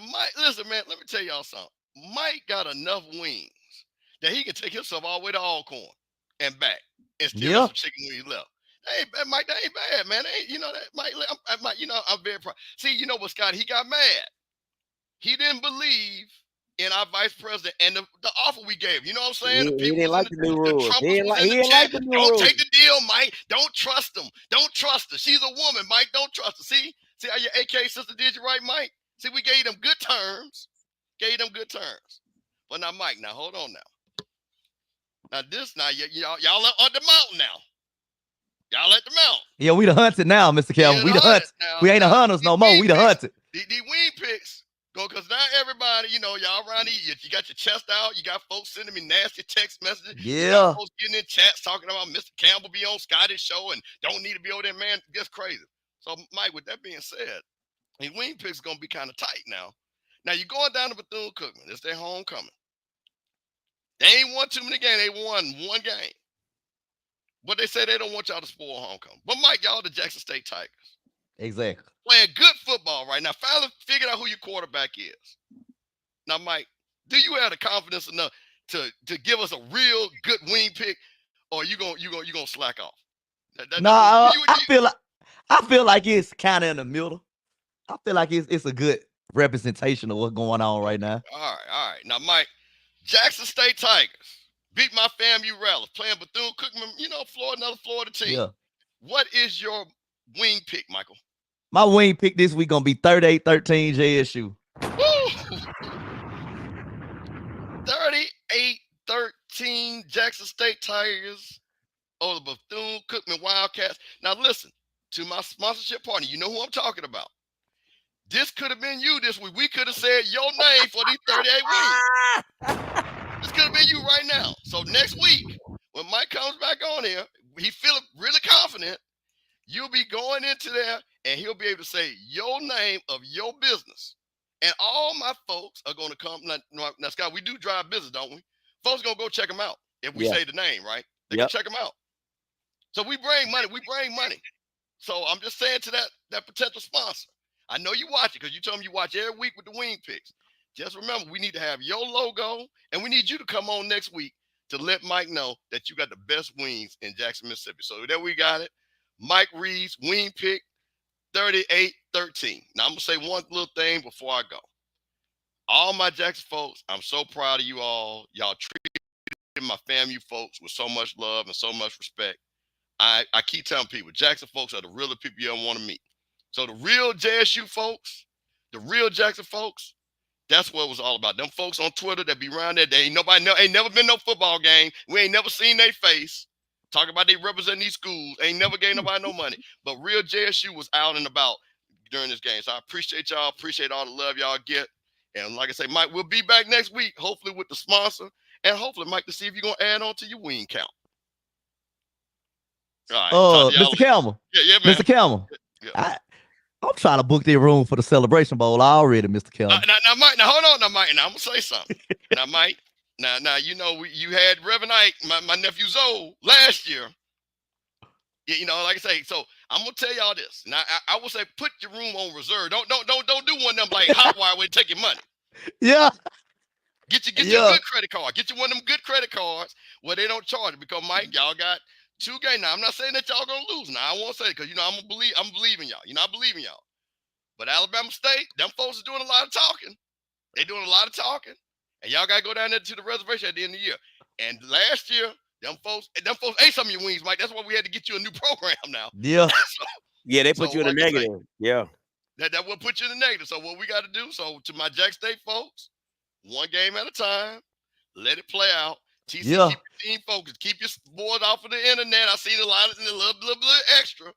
man, let me tell y'all something. Mike got enough wings that he can take himself all the way to Alcorn and back and still have some chicken wings left. Hey, Mike, that ain't bad, man. That ain't, that Mike, I'm very proud. See, you know what, Scott? He got mad. He didn't believe in our vice president and the offer we gave. You know what I'm saying? He didn't like the new rules. He didn't like the new rules. Don't take the deal, Mike. Don't trust him. Don't trust her. She's a woman, Mike. Don't trust her. See how your AK sister did you right, Mike? See, we gave them good terms. But now, Mike, now hold on now. Now y'all on the mountain now. Y'all at the mountain. Yeah, we the hunted now, Mr. Calvin. We the hunted. We ain't the hunters no more. We the hunted. The wing picks. Because now everybody, y'all around here, you got your chest out. You got folks sending me nasty text messages. Yeah. You got folks getting in chats talking about Mr. Campbell be on Scotty's show and don't need to be over there, man. That's crazy. So, Mike, with that being said, the wing picks going to be kind of tight now. Now, you're going down to Bethune-Cookman. It's their homecoming. They ain't won too many games. They won one game. But they say they don't want y'all to spoil homecoming. But, Mike, y'all the Jackson State Tigers. Exactly. Playing good football right now. Finally figured out who your quarterback is. Now, Mike, do you have the confidence enough to give us a real good wing pick, or you gonna slack off? I feel like it's kind of in the middle. I feel like it's a good representation of what's going on right now. All right. Now, Mike, Jackson State Tigers beat my FAMU Rattlers playing Bethune-Cookman. Another Florida team. Yeah. What is your wing pick, Michael? My wing pick this week gonna be 38-13 JSU. 38-13 Jackson State Tigers over the Bethune-Cookman Wildcats. Now listen to my sponsorship partner. You know who I'm talking about. This could have been you this week. We could have said your name for these 38 wins. This could have been you right now. So next week, when Mike comes back on here, he feeling really confident. You'll be going into there, and he'll be able to say your name of your business. And all my folks are going to come. Now, Scott, we do drive business, don't we? Folks going to go check them out if we say the name, right? They can check them out. So we bring money. We bring money. So I'm just saying to that potential sponsor, I know you watch it because you told me you watch every week with the wing picks. Just remember, we need to have your logo, and we need you to come on next week to let Mike know that you got the best wings in Jackson, Mississippi. So there we got it. Mike Reed's wing pick 3813. Now I'm gonna say one little thing before I go. All my Jackson folks, I'm so proud of you all. Y'all treated my FAMU folks with so much love and so much respect. I keep telling people, Jackson folks are the real people you don't want to meet. So the real JSU folks, the real Jackson folks, that's what it was all about. Them folks on Twitter that be around there, they ain't never been no football game. We ain't never seen their face. Talking about they represent these schools, ain't never gave nobody no money. But real JSU was out and about during this game. So I appreciate y'all, appreciate all the love y'all get. And like I say, Mike, we'll be back next week, hopefully with the sponsor, and hopefully, Mike, to see if you're gonna add on to your wing count. All right, Mr. Campbell. Yeah, man. Mr. Campbell. Yeah. I'm trying to book their room for the Celebration Bowl already, Mr. Campbell. Now, Mike, hold on, now, Mike. Now, I'm gonna say something. Now, Mike. Now, you know, you had Reverend Ike, my nephew Zoe, last year. You know, like I say, so I'm gonna tell y'all this. Now, I will say, put your room on reserve. Don't do one of them like Hotwire where you take your money. Yeah. Get your good credit card. Get you one of them good credit cards where they don't charge it, because Mike, y'all got 2 games. Now, I'm not saying that y'all gonna lose. Now, I won't say it because, you know, I'm believing y'all. You know, I believe in y'all. But Alabama State, them folks are doing a lot of talking. They doing a lot of talking. And y'all gotta go down there to the reservation at the end of the year. And last year, them folks ate some of your wings, Mike. That's why we had to get you a new program now. Yeah. Yeah, they put you in the negative. Yeah. That will put you in the negative. So what we got to do, so to my Jack State folks, one game at a time, let it play out. TC, keep your team focused. Keep your boys off of the internet. I seen a lot of a little extra.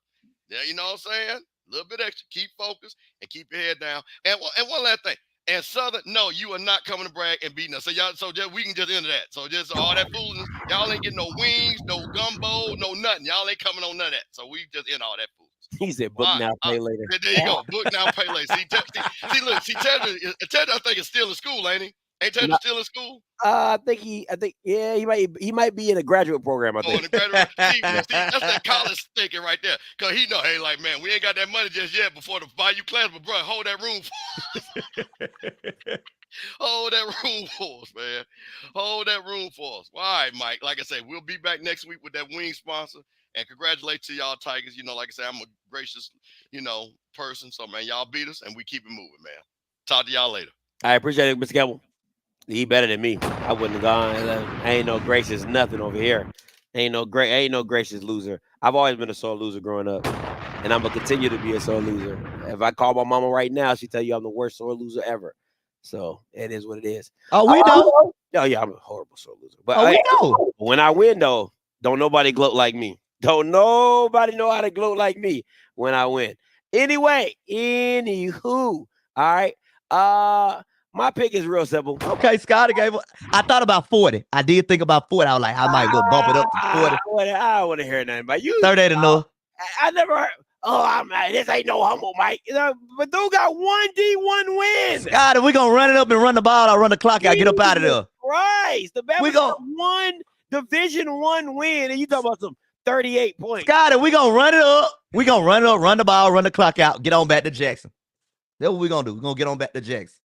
Yeah, you know what I'm saying? A little bit extra. Keep focused and keep your head down. And one last thing. And Southern, no, you are not coming to brag and beating us. So just, we can just end that. So just all that foolishness, y'all ain't getting no wings, no gumbo, no nothing. Y'all ain't coming on none of that. So we just end all that foolishness. He said, book now, pay later. There you go. Book now, pay later. See, Tedder, I think is still in school, ain't he? Ain't Tedder still in school? I think he might be in a graduate program, I think. In a graduate, see, that's that college thinking right there. Because he know, hey, like, man, we ain't got that money just yet before the buy you class, but bro, hold that room for us. Hold that room for us, man. Hold that room for us. All right, Mike. Like I said, we'll be back next week with that wing sponsor. And congratulations to y'all Tigers. You know, like I said, I'm a gracious, person. So, man, y'all beat us, and we keep it moving, man. Talk to y'all later. I appreciate it, Mr. Campbell. He better than me. I wouldn't have gone. I ain't no gracious nothing over here. Ain't no gracious loser. I've always been a sore loser growing up, and I'm gonna continue to be a sore loser. If I call my mama right now, she tell you I'm the worst sore loser ever. So it is what it is. Oh, we know. Oh yeah, I'm a horrible sore loser. But we know. When I win though, don't nobody gloat like me. Don't nobody know how to gloat like me when I win. Anyway, anywho, all right. My pick is real simple. Okay, Scotty gave. I thought about 40. I did think about 40. I was like, I might go bump it up to 40. I don't want to hear nothing about you. 38 and no. I never heard. Oh, this ain't no humble, Mike. But dude got 1D1 wins. Scotty, we gonna run it up and run the ball. I'll run the clock out. Get up out of there. Christ, the Bama got 1 Division 1 win, and you talking about some 38 points. Scotty, we gonna run it up. We gonna run it up, run the ball, run the clock out. Get on back to Jackson. That's what we gonna do. We're gonna get on back to Jackson.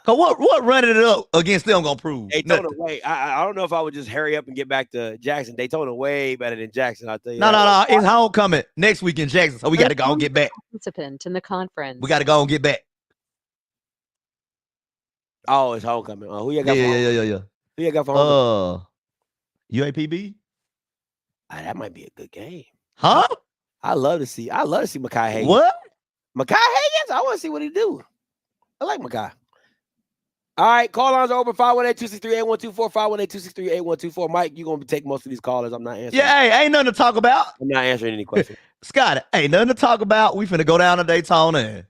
Cause what running it up against them gonna prove? Daytona way. I don't know if I would just hurry up and get back to Jackson. Daytona way better than Jackson. I'll tell you. No. It's homecoming next week in Jackson, so we got to go and get back. Participant in the conference. We got to go and get back. Oh, it's homecoming. Who you got? Yeah. Who you got for homecoming? UAPB. That might be a good game. Huh? I love to see Mekhi Higgins. What? Mekhi Higgins? I want to see what he do. I like Mekhi. All right, call lines are open 518-263-8124, 518-263-8124. Mike, you're going to take most of these callers. I'm not answering. Yeah, hey, ain't nothing to talk about. I'm not answering any questions. Scott, ain't nothing to talk about. We finna go down to Daytona.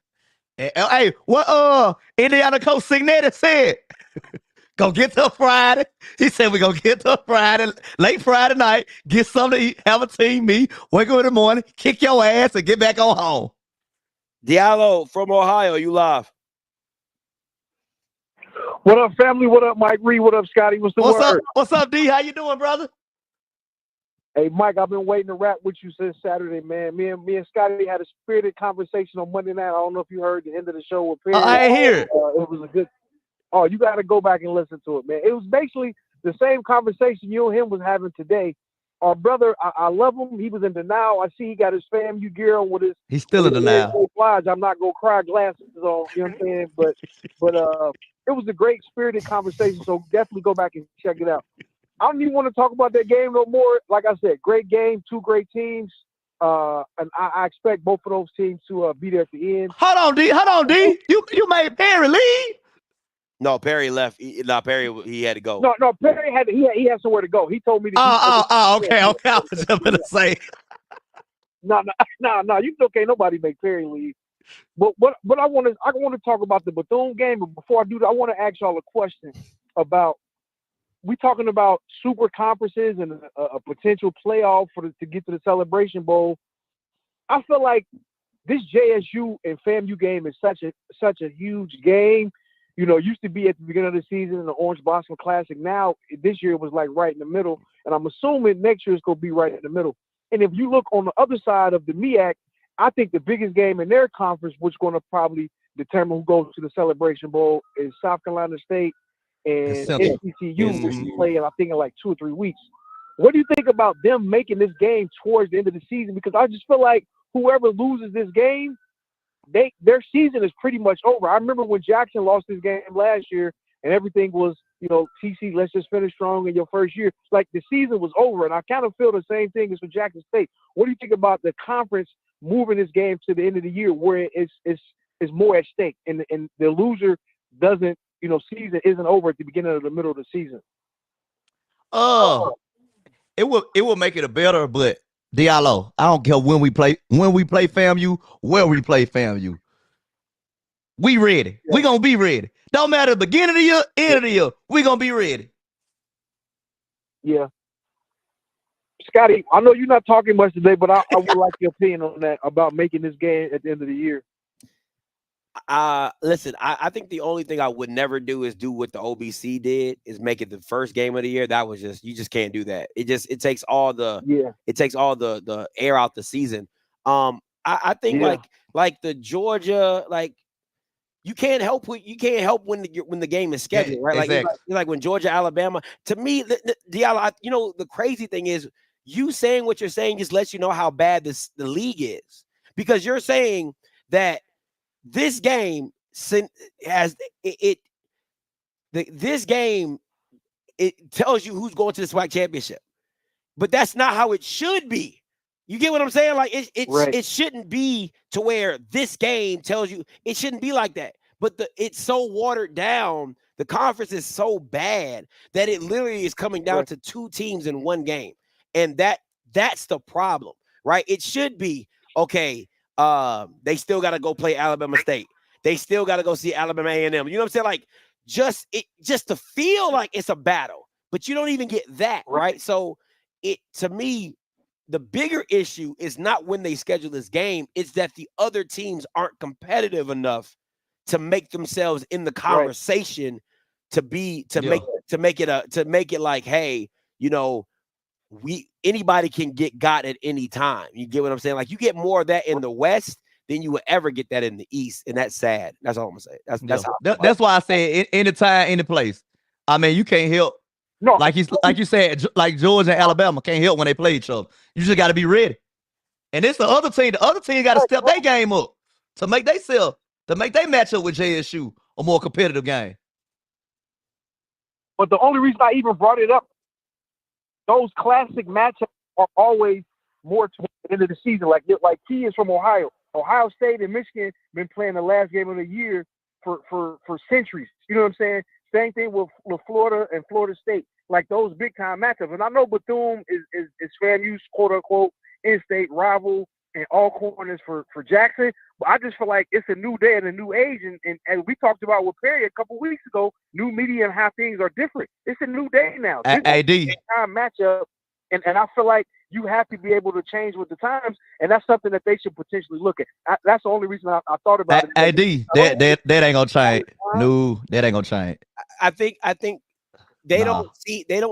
And hey, what Indiana coach Signetti said? Go get to Friday. He said we're going to get to Friday, late Friday night, get something to eat, have a team meet, wake up in the morning, kick your ass, and get back on home. Diallo from Ohio, you live. What up, family? What up, Mike Reed? What up, Scotty? What's the word? What's up, D? How you doing, brother? Hey, Mike, I've been waiting to rap with you since Saturday, man. Me and Scotty had a spirited conversation on Monday night. I don't know if you heard the end of the show with Perry. I ain't hear it. It was a good. Oh, you got to go back and listen to it, man. It was basically the same conversation you and him was having today. Our brother, I love him. He was in denial. I see he got his FAMU gear on with his. He's still in denial. I'm not gonna cry glasses on. You know what I'm saying? But it was a great spirited conversation. So definitely go back and check it out. I don't even want to talk about that game no more. Like I said, great game, two great teams. And I expect both of those teams to be there at the end. Hold on, D. You made Perry leave? No, Perry left. Perry, he had to go. No, Perry he had somewhere to go. He told me to. Okay. I was just gonna say. No, you okay? Nobody make Perry leave. But what I want to talk about the Bethune game. But before I do that, I want to ask y'all a question about. We talking about super conferences and a potential playoff to get to the Celebration Bowl. I feel like this JSU and FAMU game is such a huge game. You know, it used to be at the beginning of the season in the Orange Blossom Classic. Now this year it was like right in the middle, and I'm assuming next year it's gonna be right in the middle. And if you look on the other side of the MEAC, I think the biggest game in their conference, which is going to probably determine who goes to the Celebration Bowl, is South Carolina State and NCCU, which we play in, I think, in like 2 or 3 weeks. What do you think about them making this game towards the end of the season? Because I just feel like whoever loses this game, their season is pretty much over. I remember when Jackson lost his game last year and everything was, TC, let's just finish strong in your first year. Like the season was over, and I kind of feel the same thing as with Jackson State. What do you think about the conference moving this game to the end of the year where it's more at stake and the loser doesn't, season isn't over at the beginning of the middle of the season? It will make it a better, but Diallo, I don't care when we play FAMU, where we play FAMU. We ready. Yeah. We gonna be ready. Don't matter the beginning of the year, end of the year. We gonna be ready. Yeah. Scotty, I know you're not talking much today, but I would like your opinion on that about making this game at the end of the year. Listen, I think the only thing I would never do is do what the OBC did, is make it the first game of the year. That was you just can't do that. It takes all the air out the season. I think like the Georgia, like you can't help when the game is scheduled, right? Exactly. Like when Georgia, Alabama. To me, Diallo, the crazy thing is you saying what you're saying just lets you know how bad the league is, because you're saying that this game this game tells you who's going to the SWAC championship, but that's not how it should be. You get what I'm saying? Like it shouldn't be to where this game tells you. It shouldn't be like that. But it's so watered down. The conference is so bad that it literally is coming down to 2 teams in one game, and that's the problem, right? It should be okay. They still got to go play Alabama State. They still got to go see Alabama A&M. You know what I'm saying? Like just to feel like it's a battle, but you don't even get that, right? So to me, the bigger issue is not when they schedule this game. It's that the other teams aren't competitive enough to make themselves in the conversation to make it like, hey, anybody can get got at any time. You get what I'm saying? Like you get more of that in the West than you would ever get that in the East, and that's sad. That's all I'm gonna say. That's why I say anytime, any place. I mean, you can't help. No, like you said, like Georgia and Alabama can't help when they play each other. You just got to be ready. And it's the other team. The other team got to step their game up to make they matchup with JSU a more competitive game. But the only reason I even brought it up, those classic matchups are always more towards the end of the season. Like Key is from Ohio. Ohio State and Michigan been playing the last game of the year for centuries. You know what I'm saying? Same thing with Florida and Florida State. Like those big time matchups. And I know Bethune is FAMU's quote unquote in-state rival and all corners for Jackson. But I just feel like it's a new day and a new age, and we talked about with Perry a couple weeks ago. New media and how things are different. It's a new day now. This AD. is a time matchup, and I feel like you have to be able to change with the times, and that's something that they should potentially look at. That's the only reason I thought about it. AD, that ain't gonna change. No, that ain't gonna change. I think they don't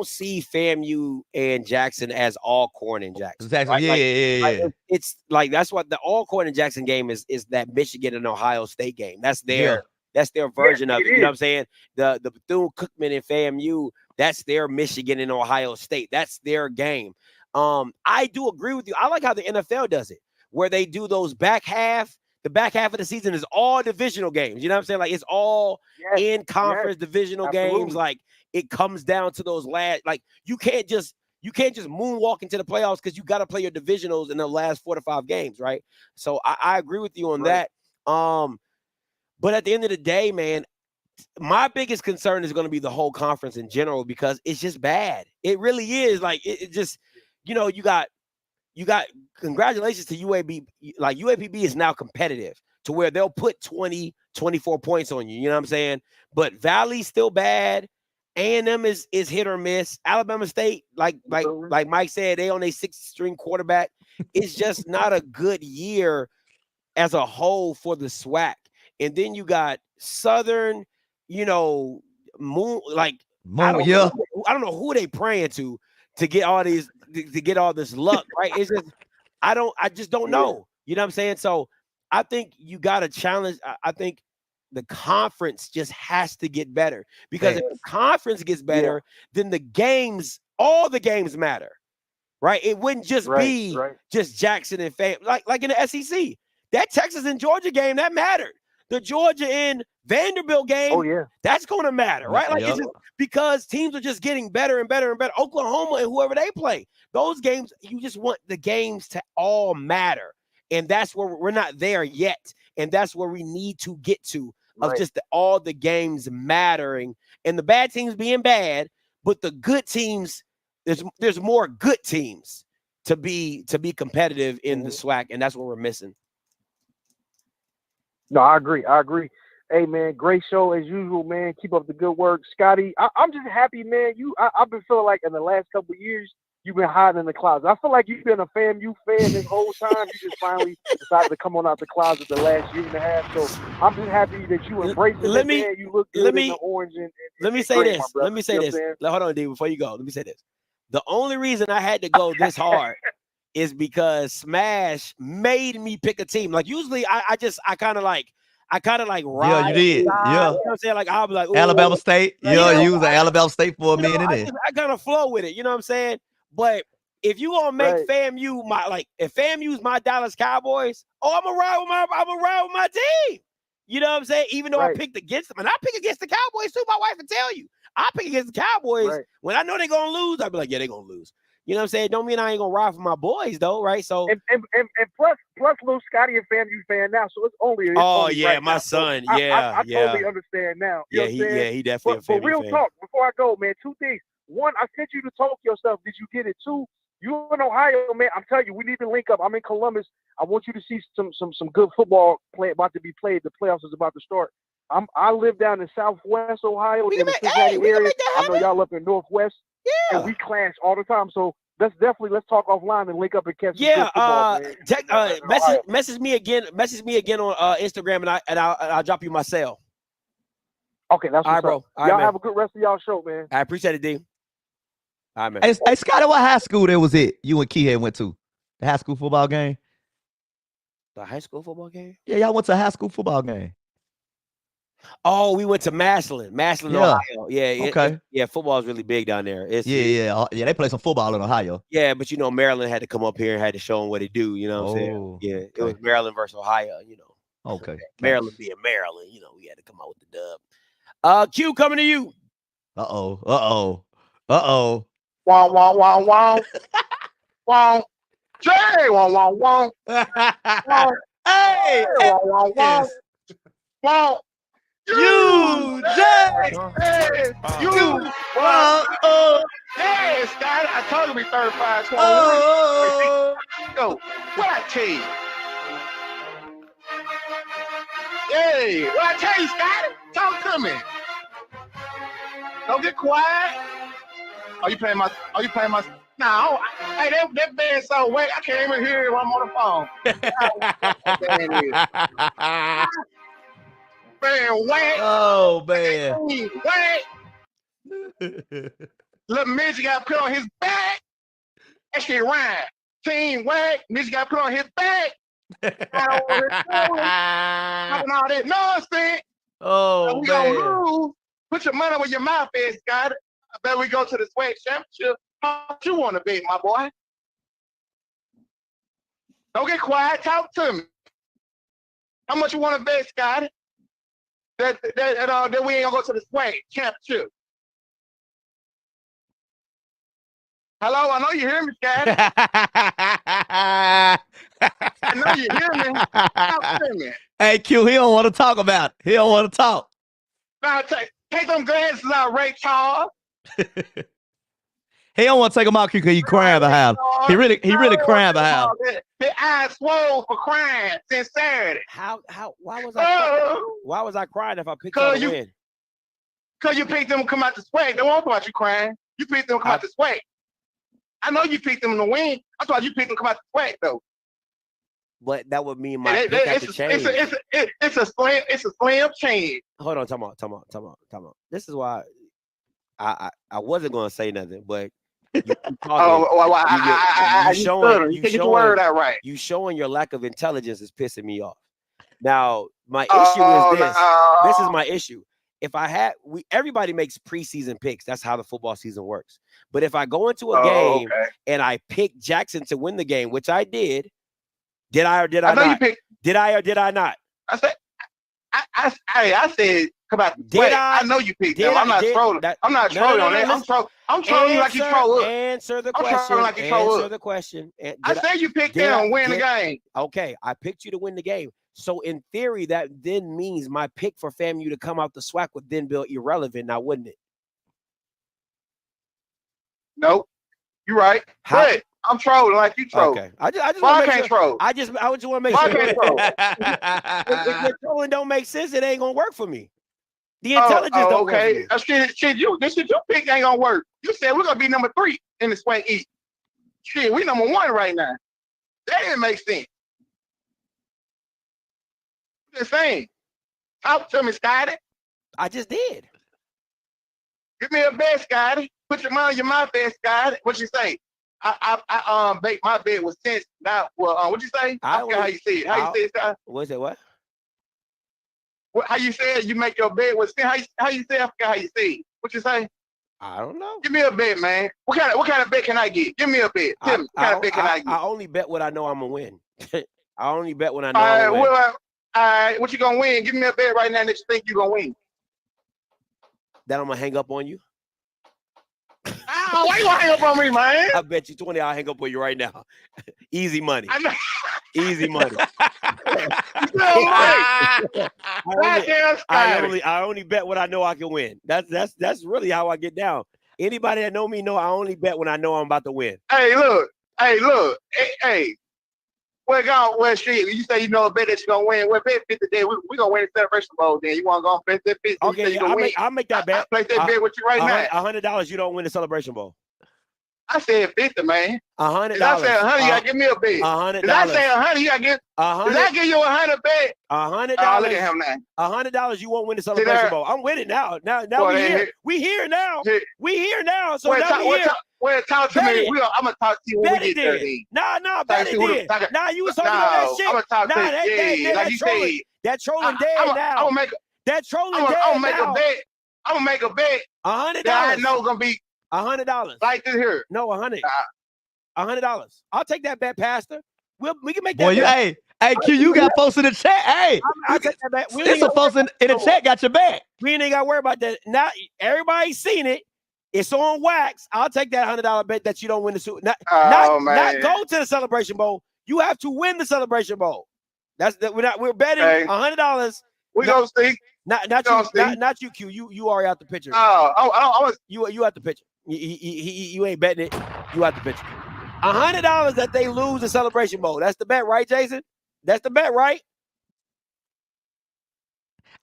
see FAMU and Jackson as Alcorn and Jackson. Jackson, Right? yeah. It's like that's what the Alcorn and Jackson game is that Michigan and Ohio State game. That's their version of it. You know what I'm saying? The Bethune-Cookman and FAMU, that's their Michigan and Ohio State. That's their game. I do agree with you. I like how the NFL does it, where they do those back half. The back half of the season is all divisional games. You know what I'm saying? Like it's all in conference divisional games. Like it comes down to those last. Like you can't just moonwalk into the playoffs because you got to play your divisionals in the last 4 to 5 games, right? So I agree with you on that. But at the end of the day, man, my biggest concern is going to be the whole conference in general because it's just bad. It really is. Like it just, you got congratulations to UAB. Like UAPB is now competitive to where they'll put 20, 24 points on you. You know what I'm saying? But Valley's still bad. A&M is hit or miss. Alabama State, like Mike said, they on a 6th-string quarterback. It's just not a good year as a whole for the SWAC. And then you got Southern, I don't know who they praying to get all these to get all this luck, right? It's just I just don't know. You know what I'm saying? So I think you got to challenge. I think the conference just has to get better because if the conference gets better, then all the games matter, right? It wouldn't just be just Jackson and Fam, like in the SEC. That Texas and Georgia game that mattered. The Georgia and Vanderbilt game, that's going to matter, right? Like it's just because teams are just getting better and better and better. Oklahoma and whoever they play, those games, you just want the games to all matter. And that's where we're not there yet. And that's where we need to get to of just all the games mattering and the bad teams being bad, but the good teams, there's more good teams to be competitive in the SWAC, and that's what we're missing. No, I agree. Hey, man, great show as usual, man. Keep up the good work. Scotty, I'm just happy, man. I've been feeling like in the last couple of years, you've been hiding in the closet. I feel like you've been a FAMU fan this whole time. You just finally decided to come on out the closet the last year and a half. So I'm just happy that you embraced it, man. You look good in the orange. Let me say this. Let me say this. Hold on, D, before you go. Let me say this. The only reason I had to go this hard is because Smash made me pick a team. Like usually I kind of like ride. Yeah, you did. You know what I'm saying? Like I'll be like Alabama State. Yeah, you was at Alabama State for a minute. I kind of flow with it. You know what I'm saying? But if you gonna make FAMU if FAMU's my Dallas Cowboys, I'm gonna ride with my team. You know what I'm saying? Even though I picked against them, and I pick against the Cowboys too. My wife will tell you, I pick against the Cowboys when I know they're gonna lose. I'll be like, yeah, they're gonna lose. You know what I'm saying? Don't mean I ain't gonna ride for my boys though, right? So and plus little Scotty a FAMU fan now, so it's only my son. So I totally understand now. You know he definitely a FAMU but real fan. talk, before I go, man, 2 things. 1, I sent you to Tokyo stuff. Did you get it? 2, you in Ohio, man. I'm telling you, we need to link up. I'm in Columbus. I want you to see some good football about to be played. The playoffs is about to start. I live down in Southwest Ohio in the Cincinnati area. I know y'all up in Northwest. Yeah. And we clash all the time. So let's talk offline and link up and catch some good football, man. Message me again on Instagram and I'll drop you my cell. Okay, that's all right, bro. All y'all have a good rest of y'all show, man. I appreciate it, D. All right, man. Hey, Scotty, what high school there was it? You and Keyhead went to the high school football game. The high school football game? Yeah, y'all went to a high school football game. Oh, we went to Massillon, Ohio. Yeah, okay. Football is really big down there. They play some football in Ohio. Yeah, but Maryland had to come up here and had to show them what they do. You know what I'm saying? Yeah, okay. It was Maryland versus Ohio. Okay. Maryland being Maryland, we had to come out with the dub. Q, coming to you. Uh-oh. Wow, wow, wow, wow. Wow. Jay, wow, wow, wow. Wow. Hey, wow, wow, wow. Wow. You, Jay. Hey, you. Wow. Hey, Scott, I told you we 35, 20. Go. What I tell you? Hey, what I tell you, Scotty? Talk to me. Don't get quiet. Are you playing my? No. Hey, that band's so wet. I can't even hear it when I'm on the phone. Man, wet. Oh man. Wet. Little midget got put on his back. That shit rhyme. Team wet. Midget got put on his back. Talking all that nonsense. Oh We man. gonna lose. Put your money where your mouth is, Scott. I bet we go to the swag championship. How much you want to bet, my boy? Don't get quiet. Talk to me. How much you want to bet, Scott? That we ain't gonna go to the swag championship. Hello, I know you hear me, Scott. I know you hear me. Talk to me. Hey, Q, he don't want to talk about it. He don't want to talk. Now take them glasses out, Ray Charles. He don't want to take them out, Q, because he crying behind him. He really crying behind him. The eyes swole for crying since Saturday. Why was I crying if I picked up a win? Because you picked them to come out the swag. They won't talk about you crying. You picked them to come out the swag. I know you picked them to win. That's why you picked them to come out the swag, though. But that would mean my pick have to change. It's a slim change. Hold on, time out. This is why I wasn't gonna say nothing, but you showing your lack of intelligence is pissing me off. Now, my issue is this. This is my issue. If I had, everybody makes preseason picks. That's how the football season works. But if I go into a game and I pick Jackson to win the game, which I did I or did I not? Did I or did I not? I said, I said, come out. I know you picked them. I'm not trolling. I'm not trolling on that. I'm trolling like you troll. Answer the question. Answer the question. I said you picked them to win the game. Okay, I picked you to win the game. So in theory, that then means my pick for FAMU to come out the SWAC would then be irrelevant, now wouldn't it? Nope, you're right. But I'm trolling like you troll. Okay, I just want to make sure. I just want to make sure. If your trolling don't make sense, it ain't gonna work for me. The intelligence don't work for me. This shit you pick ain't gonna work. You said we're gonna be number 3 in the SWAC East. Shit, we number 1 right now. That didn't make sense. Just saying. Talk to me, Scotty. I just did. Give me a bet, Scotty. Put your money in your mouth, bet, Scotty. What you say? I bet my bet was 10. Now, what you say? I forgot how you say it. How you say it, Scotty? What's that? What? How you say it? You make your bet was 10. How you say it? I forgot how you say it. What you say? I don't know. Give me a bet, man. What kind of bet can I get? Give me a bet. Tell me, what kind of bet can I get? I only bet what I know I'm gonna win. I only bet when I know I'm gonna win. All right, what you gonna win? Give me a bet right now that you think you're gonna win. That I'm gonna hang up on you? Oh, why you gonna hang up on me, man? I bet you 20 I'll hang up on you right now. Easy money. Easy money. I only bet what I know I can win. That's really how I get down. Anybody that know me know I only bet when I know I'm about to win. Hey, look. Hey. Well, shit. You say you know a bet that you're gonna win. Well, bet 50 today. We gonna win the Celebration Bowl. Then you wanna go on bet that 50? Okay, I'll make that bet. I place that bet with you right now. $100. You don't win the Celebration Bowl. I said 50, man. $100. I said 100, you gotta give me a bet. $100. I say 100, you gotta give. Did I give you 100 bet? $100. Oh, look at him now. $100. You won't win the Celebration Bowl. I'm winning now. Now we here. We here now. We here now. So now we here. Well, talk to me. I'm gonna talk to you when we get there. Nah, bet it then. Nah, you was talking about that shit. I'm gonna talk to you. Like you said. That trolling dead now. That trolling dead now. I'm gonna make a bet. $100. That I know gonna be $100. Like this here. No, $100. $100. I'll take that bet, Pastor. We can make that. Boy, bet. Hey, Q, you got folks in the chat. Hey, I'll take that bet. There's some folks in the chat got your back. We ain't got to worry about that. Now everybody's seen it. It's on wax. I'll take that $100 bet that you don't win the Super. Not go to the Celebration Bowl. You have to win the Celebration Bowl. We're betting $100. We gonna see. Not you, Q. You already out the picture. You out the picture. You ain't betting it. You out the picture. $100 that they lose the Celebration Bowl. That's the bet, right, Jason? That's the bet, right?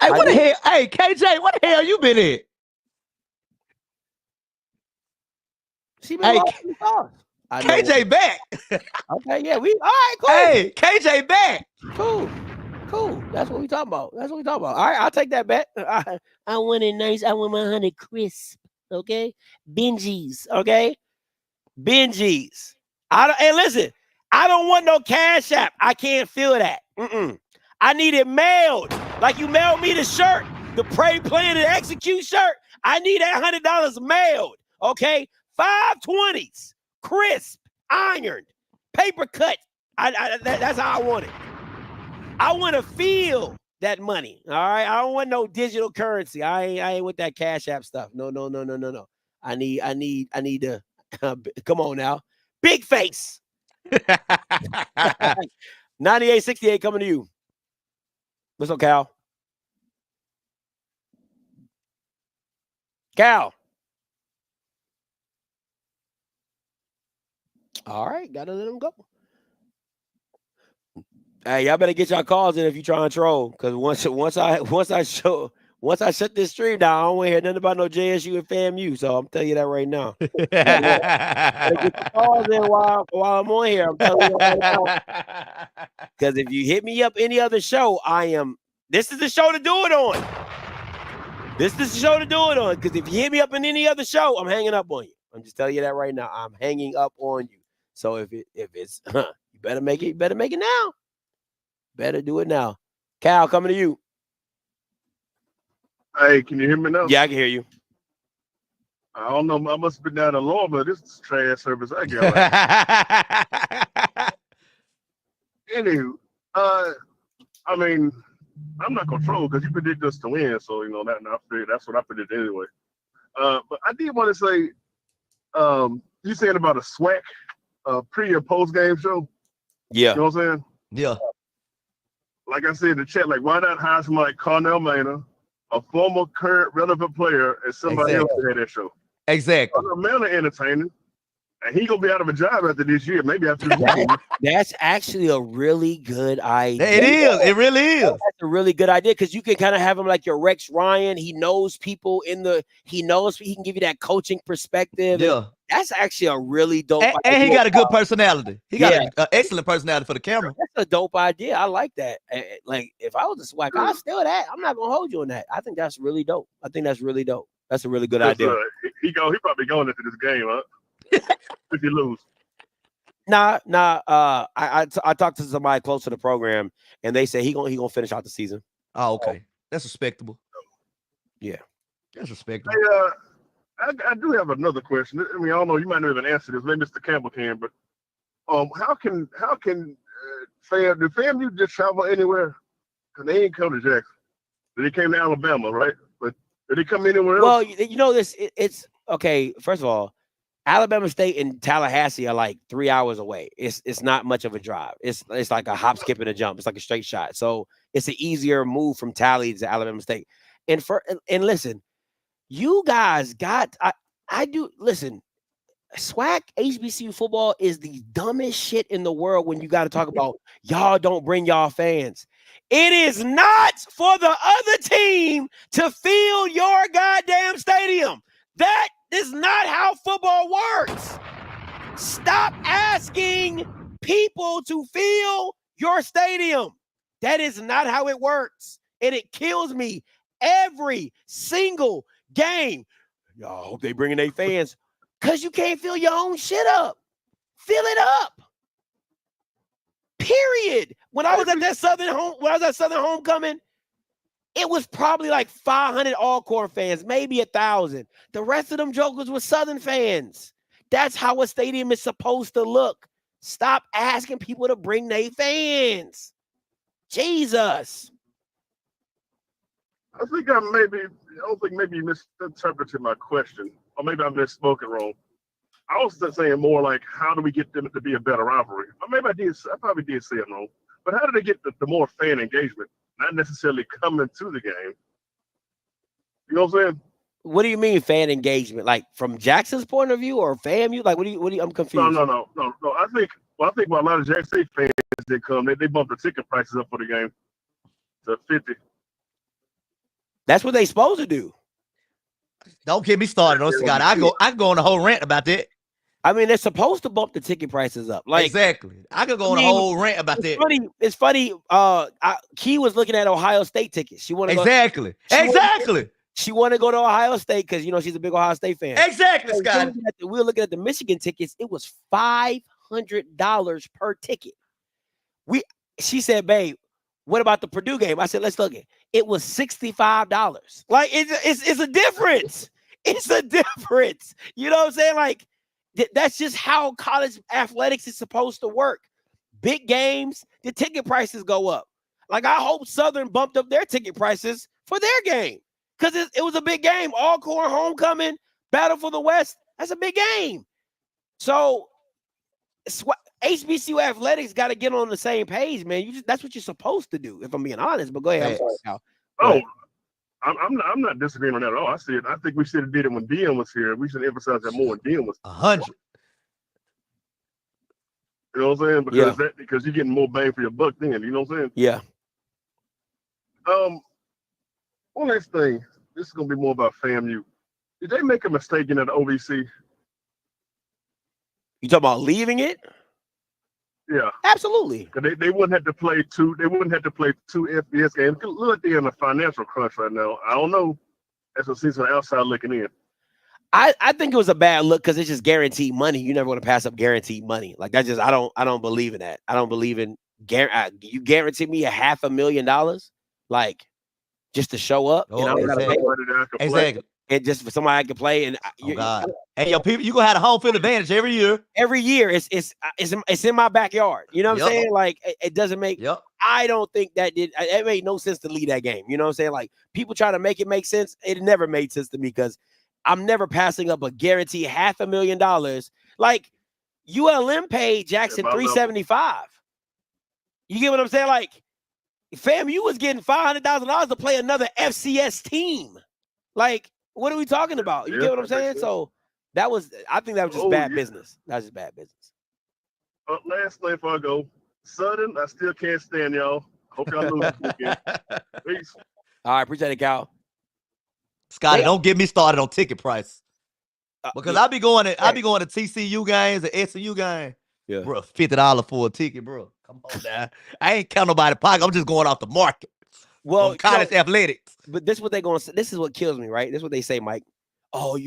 Hey, what the hell? Hey, KJ, what the hell you been in? She been lost in the sauce. I know. KJ back. Okay, yeah, we all right, cool. Hey, KJ back. Cool. That's what we talking about. All right, I'll take that bet. I want it nice. I want my 100 crisp. Okay, Benjis. Okay, Benjis. Hey, listen. I don't want no Cash App. I can't feel that. I need it mailed. Like you mailed me the shirt, the pray, plan, and execute shirt. I need that $100 mailed. Okay, 520s, crisp, ironed, paper cut. That's how I want it. I want to feel that money. All right. I don't want no digital currency. I ain't with that Cash App stuff. No. I need to come on now. Big face. 9868 coming to you. What's up, Cal? Cal. All right, gotta let him go. Hey, y'all better get y'all calls in if you try and troll. Cause once I shut this stream down, I don't want to hear nothing about no JSU and FAMU. So I'm telling you that right now. Get your calls in while I'm on here. I'm telling you right now. Because if you hit me up any other show, this is the show to do it on. This is the show to do it on. Because if you hit me up in any other show, I'm hanging up on you. I'm just telling you that right now. I'm hanging up on you. So if it's you better make it. You better make it now. Better do it now. Cal, coming to you. Hey, can you hear me now? Yeah, I can hear you. I don't know. I must have been down the law, but this is trash service I got. Anywho, I mean, I'm not gonna troll because you predict us to win, so you know that's what I predict anyway. But I did want to say, you saying about a SWAC pre or post game show? Yeah. You know what I'm saying? Yeah. Like I said in the chat, like why not hire somebody like Cornell Maynard, a former, current, relevant player, and somebody else to have that show? Exactly. Cornell Maynard entertaining, and he gonna be out of a job after this year, maybe after this year. That's actually a really good idea. It is. It really is. That's a really good idea because you can kind of have him like your Rex Ryan. He knows people he can give you that coaching perspective. Yeah. That's actually a really dope idea. And he got a good personality. He got an excellent personality for the camera. That's a dope idea. I like that. Like if I was a SWAC, I'd steal that. I'm not gonna hold you on that. I think that's really dope. That's a really good idea. He probably going into this game, huh? If you lose. Nah. I talked to somebody close to the program, and they say he gonna finish out the season. Oh, okay. That's respectable. Yeah, that's respectable. Hey, I do have another question. I mean, I don't know. You might not even answer this. Maybe Mr. Campbell can, but how can did FAMU just travel anywhere? Because they ain't come to Jackson. They came to Alabama, right? But did they come anywhere else? Well, you know this. It's okay. First of all, Alabama State and Tallahassee are like 3 hours away. It's not much of a drive. It's like a hop, skip, and a jump. It's like a straight shot. So it's an easier move from Tally to Alabama State. And listen, you guys listen. SWAC HBCU football is the dumbest shit in the world when you got to talk about y'all don't bring y'all fans. It is not for the other team to fill your goddamn stadium. That is not how football works. Stop asking people to fill your stadium. That is not how it works. And it kills me every single game. Y'all hope they bringing their fans. Because you can't fill your own shit up. Fill it up. Period. When I was at Southern Homecoming, it was probably like 500 Alcorn fans, maybe 1,000. The rest of them jokers were Southern fans. That's how a stadium is supposed to look. Stop asking people to bring their fans. Jesus. I don't think maybe you misinterpreted my question, or maybe I misspoken wrong. I was just saying more like, how do we get them to be a better rivalry? Or maybe I probably did say it wrong. But how do they get the more fan engagement? Not necessarily coming to the game. You know what I'm saying? What do you mean fan engagement? Like from Jackson's point of view or FAMU? Like what do you I'm confused. No. I think a lot of Jackson State fans did come. They bumped the ticket prices up for the game to 50. That's what they supposed to do. Don't get me started on Scott. I can go on a whole rant about that. I mean, they're supposed to bump the ticket prices up. Like exactly. I could go on a whole rant about that. It's funny. Key was looking at Ohio State tickets. She wanted exactly. She wanted to go to Ohio State because she's a big Ohio State fan. Exactly, so Scott. We were looking at the Michigan tickets. It was $500 per ticket. She said, "Babe, what about the Purdue game?" I said, "Let's look at it. It was $65. Like it's a difference. It's a difference. You know what I'm saying? Like that's just how college athletics is supposed to work. Big games, the ticket prices go up. Like I hope Southern bumped up their ticket prices for their game because it was a big game. All-Core homecoming, Battle for the West. That's a big game. So HBCU athletics got to get on the same page, man. That's what you're supposed to do, if I'm being honest. But go ahead. I'm sorry, Cal. I'm not disagreeing on that at all. I think we should have did it when Dion was here. We should emphasize that more when Dion was 100. You know what I'm saying? Because you're getting more bang for your buck then. You know what I'm saying? Yeah. One last thing. This is gonna be more about FAMU. Did they make a mistake in that OVC? You talking about leaving it? Yeah, absolutely. They wouldn't have to play two. They wouldn't have to play two FBS games. Look like they're in a financial crunch right now. I don't know. That's what seems on the outside looking in. I think it was a bad look because it's just guaranteed money. You never want to pass up guaranteed money. Like that just I don't believe in that. I don't believe in you guarantee me $500,000 like just to show up. Oh, and exactly. And just for somebody I can play and hey, yo, people, you gonna have a home field advantage every year. Every year, it's in my backyard. You know what I'm saying? Like it doesn't make. I don't think it made no sense to leave that game. You know what I'm saying? Like people try to make it make sense. It never made sense to me because I'm never passing up a guaranteed $500,000. Like ULM paid Jackson $375. You get what I'm saying? Like FAMU was getting $500,000 to play another FCS team. Like. What are we talking about? You get what I'm saying? So I think that was just bad business. That's just bad business. Last thing before I go, Southern, I still can't stand y'all. Hope y'all lose this weekend. Peace. All right, appreciate it, Cal. Scotty, don't get me started on ticket price. Because I be going to TCU games and SMU games. Yeah, bro, $50 for a ticket, bro. Come on, now. I ain't count nobody pocket. I'm just going off the market. Well, college athletics. But this is what they're going to say. This is what kills me, right? This is what they say, Mike. Oh,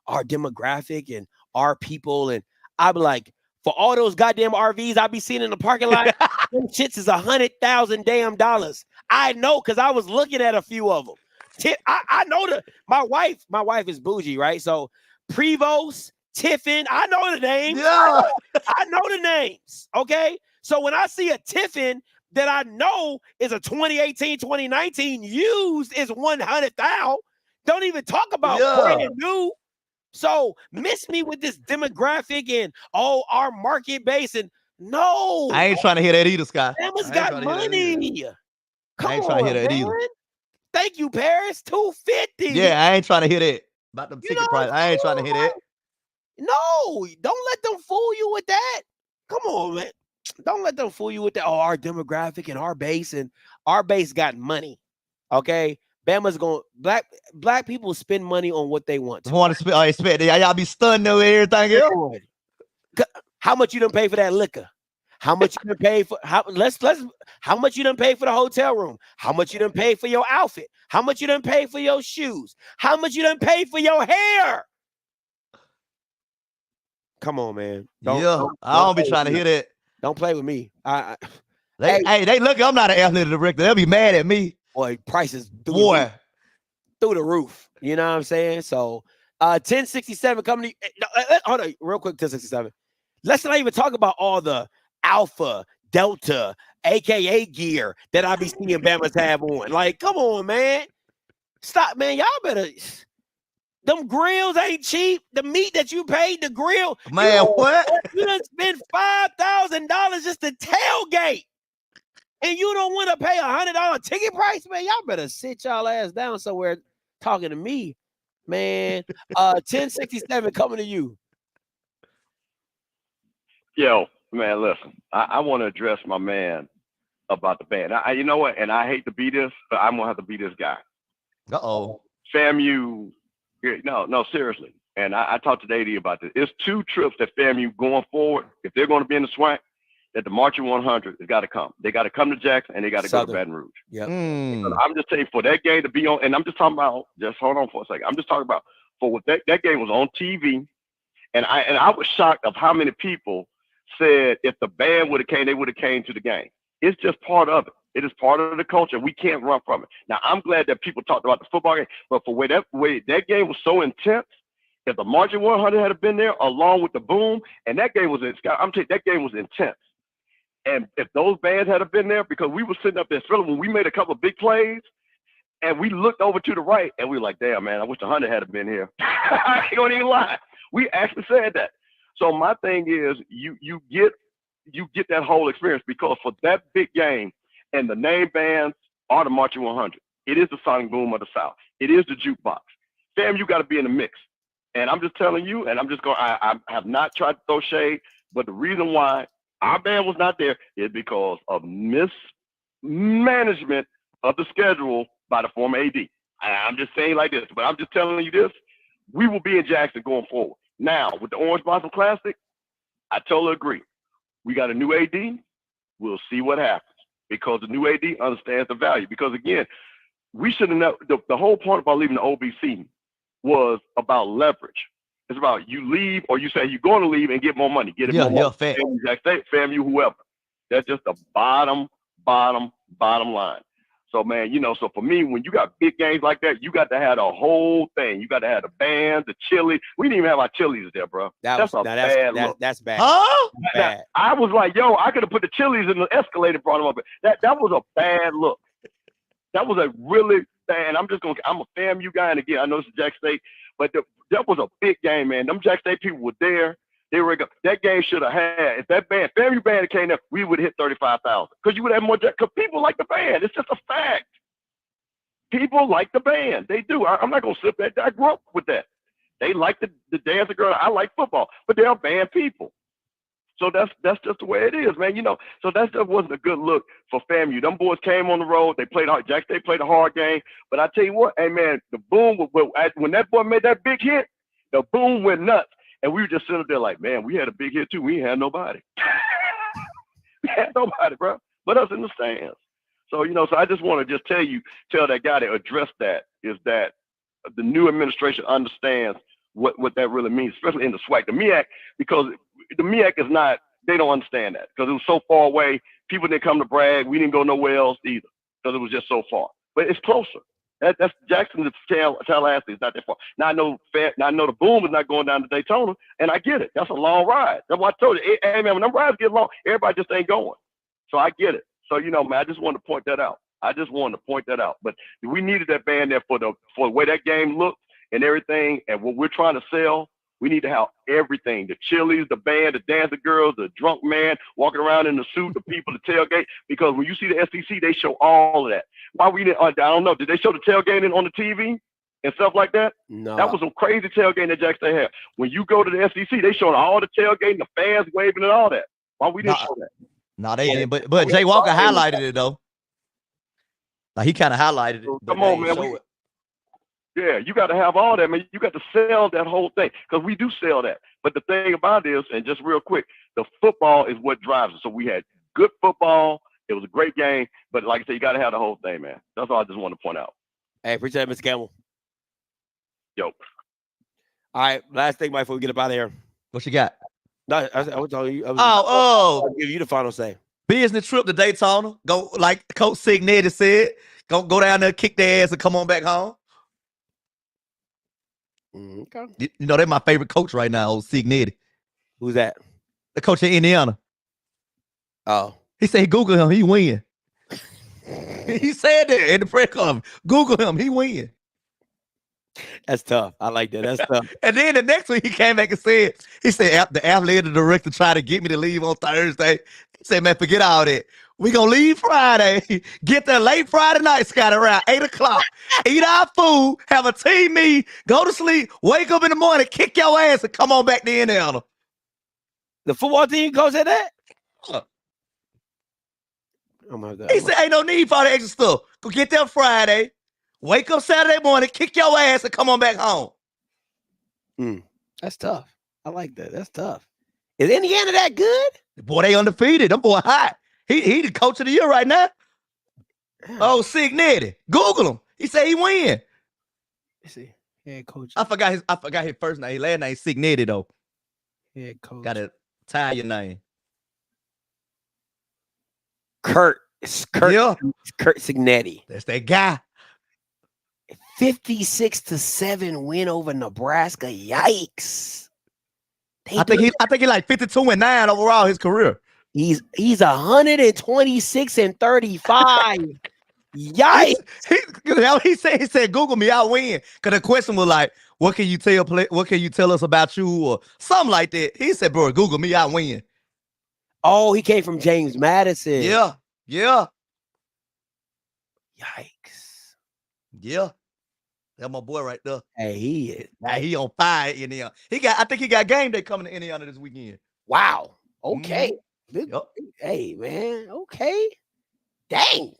our demographic and our people. And I be like, for all those goddamn RVs I be seeing in the parking lot, them shits is $100,000 damn dollars. I know because I was looking at a few of them. I know my wife is bougie, right? So Prevost, Tiffin, I know the names. Yeah. I know the names. Okay. So when I see a Tiffin that I know is a 2018, 2019 used is $100,000. Don't even talk about brand new. So miss me with this demographic and our market base and no. I ain't trying to hear that either, Scott. Bama's got money. Come I ain't trying to hear that either. Thank you, Paris. $250. Yeah, I ain't trying to hear that. About the ticket price. I ain't trying to hear that. No, don't let them fool you with that. Come on, man. Don't let them fool you with that. Oh, our demographic and our base got money. Okay. Bama's going black people spend money on what they want to. Want to spend? I expect y'all be stunned over everything else. How much you done pay for that liquor? How much you done pay for how much you done pay for the hotel room? How much you done pay for your outfit? How much you done pay for your shoes? How much you done pay for your hair? Come on, man. I don't be trying to hear that. Don't play with me. They look. I'm not an athletic director. They'll be mad at me. Boy, prices through the roof. You know what I'm saying? So, 1067 coming. Hold on, real quick. 1067. Let's not even talk about all the Alpha, Delta, AKA gear that I be seeing Bama's have on. Like, come on, man. Stop, man. Y'all better. Them grills ain't cheap. The meat that you paid the grill. Man, what? You done spent $5,000 just to tailgate. And you don't want to pay $100 ticket price, man. Y'all better sit y'all ass down somewhere talking to me, man. 1067 coming to you. Yo, man, listen. I want to address my man about the band. You know what? And I hate to be this, but I'm gonna have to be this guy. Uh-oh. FAMU, no, seriously. And I talked to AD about this. It's 2 trips that FAMU going forward. If they're going to be in the SWAC, that the Marching 100 has got to come. They got to come to Jackson and they got to go to Baton Rouge. Yep. I'm just saying for that game to be on, and I'm just talking about, just hold on for a second. I'm just talking about for what that game was on TV. And I was shocked of how many people said if the band would have came, they would have came to the game. It's just part of it. It is part of the culture. We can't run from it. Now, I'm glad that people talked about the football game, but for that game was so intense, if the Marching 100 had been there along with the boom, and that game was that game was intense. And if those bands had been there, because we were sitting up there, especially when we made a couple of big plays, and we looked over to the right, and we were like, damn, man, I wish the 100 had been here. I ain't gonna even lie. We actually said that. So my thing is, you get that whole experience, because for that big game, and the name bands are the Marching 100. It is the sonic boom of the South. It is the jukebox. Fam, you got to be in the mix. And I'm just telling you, and I have not tried to throw shade, but the reason why our band was not there is because of mismanagement of the schedule by the former AD. I'm just saying like this, but I'm just telling you this. We will be in Jackson going forward. Now, with the Orange Blossom Classic, I totally agree. We got a new AD. We'll see what happens, because the new AD understands the value. Because, again, we should have known the whole point about leaving the OBC was about leverage. It's about you leave, or you say you're going to leave and get more money. Get it more money. FAMU, whoever. That's just the bottom line. So, man, so for me, when you got big games like that, you got to have the whole thing. You got to have the band, the chili. We didn't even have our chilies there, bro. That's bad look. That's bad. Huh? Bad. I was like, yo, I could have put the chilies in the Escalade and brought them up. That was a bad look. That was a really bad. I'm a FAMU guy, and again, I know it's Jack State, but that was a big game, man. Them Jack State people were there. That game should have had, if that band, FAMU band came up, we would hit 35,000, because you would have more, because people like the band. It's just a fact. People like the band. They do. I'm not going to sit back. I grew up with that. They like the dancer girl. I like football, but they're band people. So that's just the way it is, man. So that wasn't a good look for FAMU. Them boys came on the road. They played hard. Jack State played a hard game. But I tell you what, hey, man, the boom, when that boy made that big hit, the boom went nuts. And we were just sitting there like, man, we had a big hit too. We ain't had nobody. We had nobody, bro, but us in the stands. So, so I just want to tell that guy to address that, is that the new administration understands what that really means, especially in the SWAC. The MEAC, because the MEAC is not, they don't understand that, because it was so far away. People didn't come to brag. We didn't go nowhere else either, because it was just so far. But it's closer. That's Jackson, the Tallahassee is not that far. Now I know the boom is not going down to Daytona, and I get it. That's a long ride. That's why I told you, hey man, when them rides get long, everybody just ain't going. So I get it. So man, I just wanted to point that out. But we needed that band there for the way that game looked and everything, and what we're trying to sell. We need to have everything: the chilies, the band, the dancing girls, the drunk man walking around in the suit, the people, the tailgate. Because when you see the SEC, they show all of that. Why we didn't? I don't know. Did they show the tailgating on the TV and stuff like that? No. That was some crazy tailgating that Jack State had. When you go to the SEC, they showing all the tailgating, the fans waving, and all that. Why we didn't show that? No, they didn't. But Jay Walker highlighted it though. Like, he kind of highlighted it. Come on, man. Yeah, you got to have all that, man. You got to sell that whole thing, because we do sell that. But the thing about it is, and just real quick, the football is what drives it. So we had good football. It was a great game. But like I said, you got to have the whole thing, man. That's all I just want to point out. Hey, appreciate it, Mr. Campbell. Yo. All right, last thing, Mike, before we get up out of here. What you got? No, I was telling you. I'll give you the final say. Business trip to Daytona. Go, like Coach Signetti said, go down there, kick their ass, and come on back home. Okay. They're my favorite coach right now, old Signetti. Who's that? The coach in Indiana. Oh. He said, Google him, he win. He said that in the press conference. Google him, he win. That's tough. I like that. That's tough. And then the next week he came back and said, the athletic director tried to get me to leave on Thursday. He said, man, forget all that. We gonna leave Friday, get there late Friday night, Scott, around 8 o'clock, eat our food, have a team meet, go to sleep, wake up in the morning, kick your ass, and come on back to Indiana. The football team coach said that? Oh my God. He said, ain't no need for all the extra stuff. Go get there Friday, Wake up Saturday morning, kick your ass, and come on back home. That's tough. I like that. That's tough. Is Indiana that good? Boy, they undefeated. Them boy hot. He the coach of the year right now. Oh, Signetti. Google him. He said he win. Let's see. Head coach. I forgot his first name. His last name Signetti though. Head coach. Got an Italian name. Kurt. It's Kurt. Yeah. It's Kurt Signetti. That's that guy. 56-7 win over Nebraska. Yikes. I think he like 52-9 overall his career. He's 126-35. Yikes. He said Google me, I'll win. Cause the question was like, what can you tell us about you or something like that? He said, bro, Google me, I win. Oh, he came from James Madison. Yeah. Yikes. Yeah. That's my boy right there. Hey, he is. Hey, he on fire in Indiana. I think he got game day coming to Indiana this weekend. Wow. Okay. Yep. Hey, man. Okay. Dang.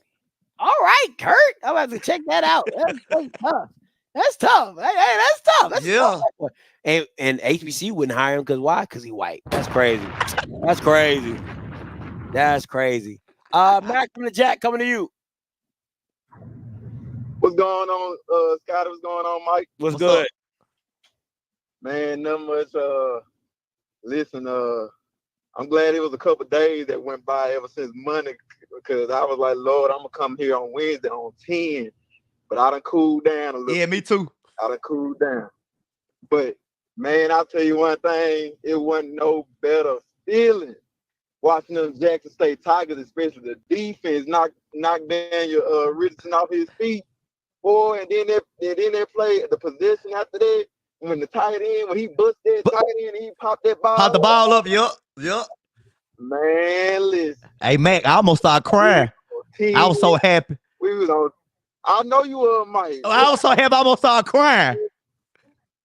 All right, Kurt. I'm about to check that out. That's tough. That's tough. Hey, that's tough. That's yeah. Tough. And HBC wouldn't hire him because why? Because he white. That's crazy. That's crazy. That's crazy. Mac from the Jack coming to you. What's going on, Scott? What's going on, Mike? What's good? Up? Man, not much. Listen, I'm glad it was a couple days that went by ever since Monday because I was like, Lord, I'm gonna come here on Wednesday on 10, but I done cooled down a little. Yeah, me too. I done cooled down. But man, I'll tell you one thing, it wasn't no better feeling watching them Jackson State Tigers, especially the defense knock down your Richardson off his feet. Boy, and then they play the position after that. When the tight end, when he bust that tight end, he popped that ball. Popped the ball up, yup. Man, listen. Hey, Mac, I almost started crying. I was so happy. We was on. I know you were, Mike. I was so happy I almost started crying.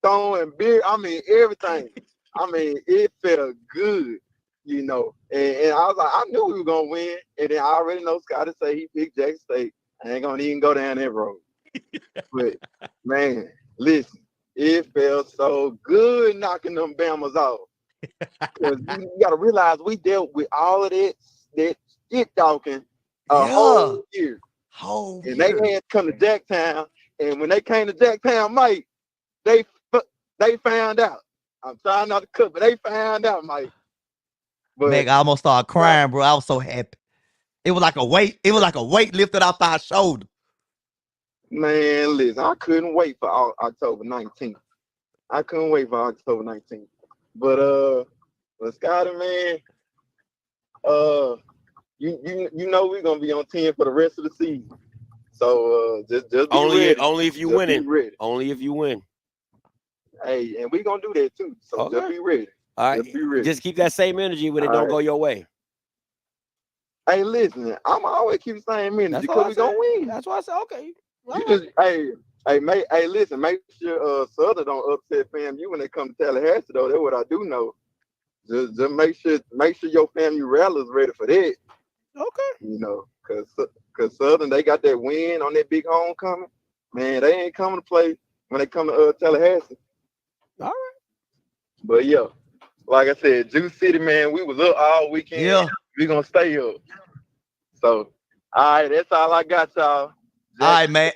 Throwing beer, I mean, everything. I mean, it felt good, you know. And I was like, I knew we were going to win. And then I already know Scotty say he picked Jackson State. I ain't going to even go down that road. But, man, listen, it felt so good knocking them Bammers off. Because you got to realize we dealt with all of that shit talking whole year. And they had to come to Jacktown. And when they came to Jacktown, Mike, they found out. I'm trying not to cut, but they found out, Mike. But, Meg, I almost started crying, bro. I was so happy. It was like a weight. It was like a weight lifted off our shoulder. Man, listen, I couldn't wait for October 19th. I couldn't wait for October 19th. But Scotty, man, you know we're gonna be on 10 for the rest of the season. So just be ready. Only if you just win it. Ready. Only if you win. Hey, and we're gonna do that too. So just be ready. All right. Just be ready. Just keep that same energy when it don't go your way. Hey, listen, I'm always keep the same energy because we gonna win. That's why I said okay. You just, hey, listen, make sure Southern don't upset FAMU when they come to Tallahassee though. That's what I do know. Just make sure your FAMU rally is ready for that. Okay. You know, cause Southern they got that win on that big homecoming. Man, they ain't coming to play when they come to Tallahassee. All right. But yeah, like I said, Juice City, man, we was up all weekend. Yeah. We gonna stay up. So, all right, that's all I got, y'all. All right, man.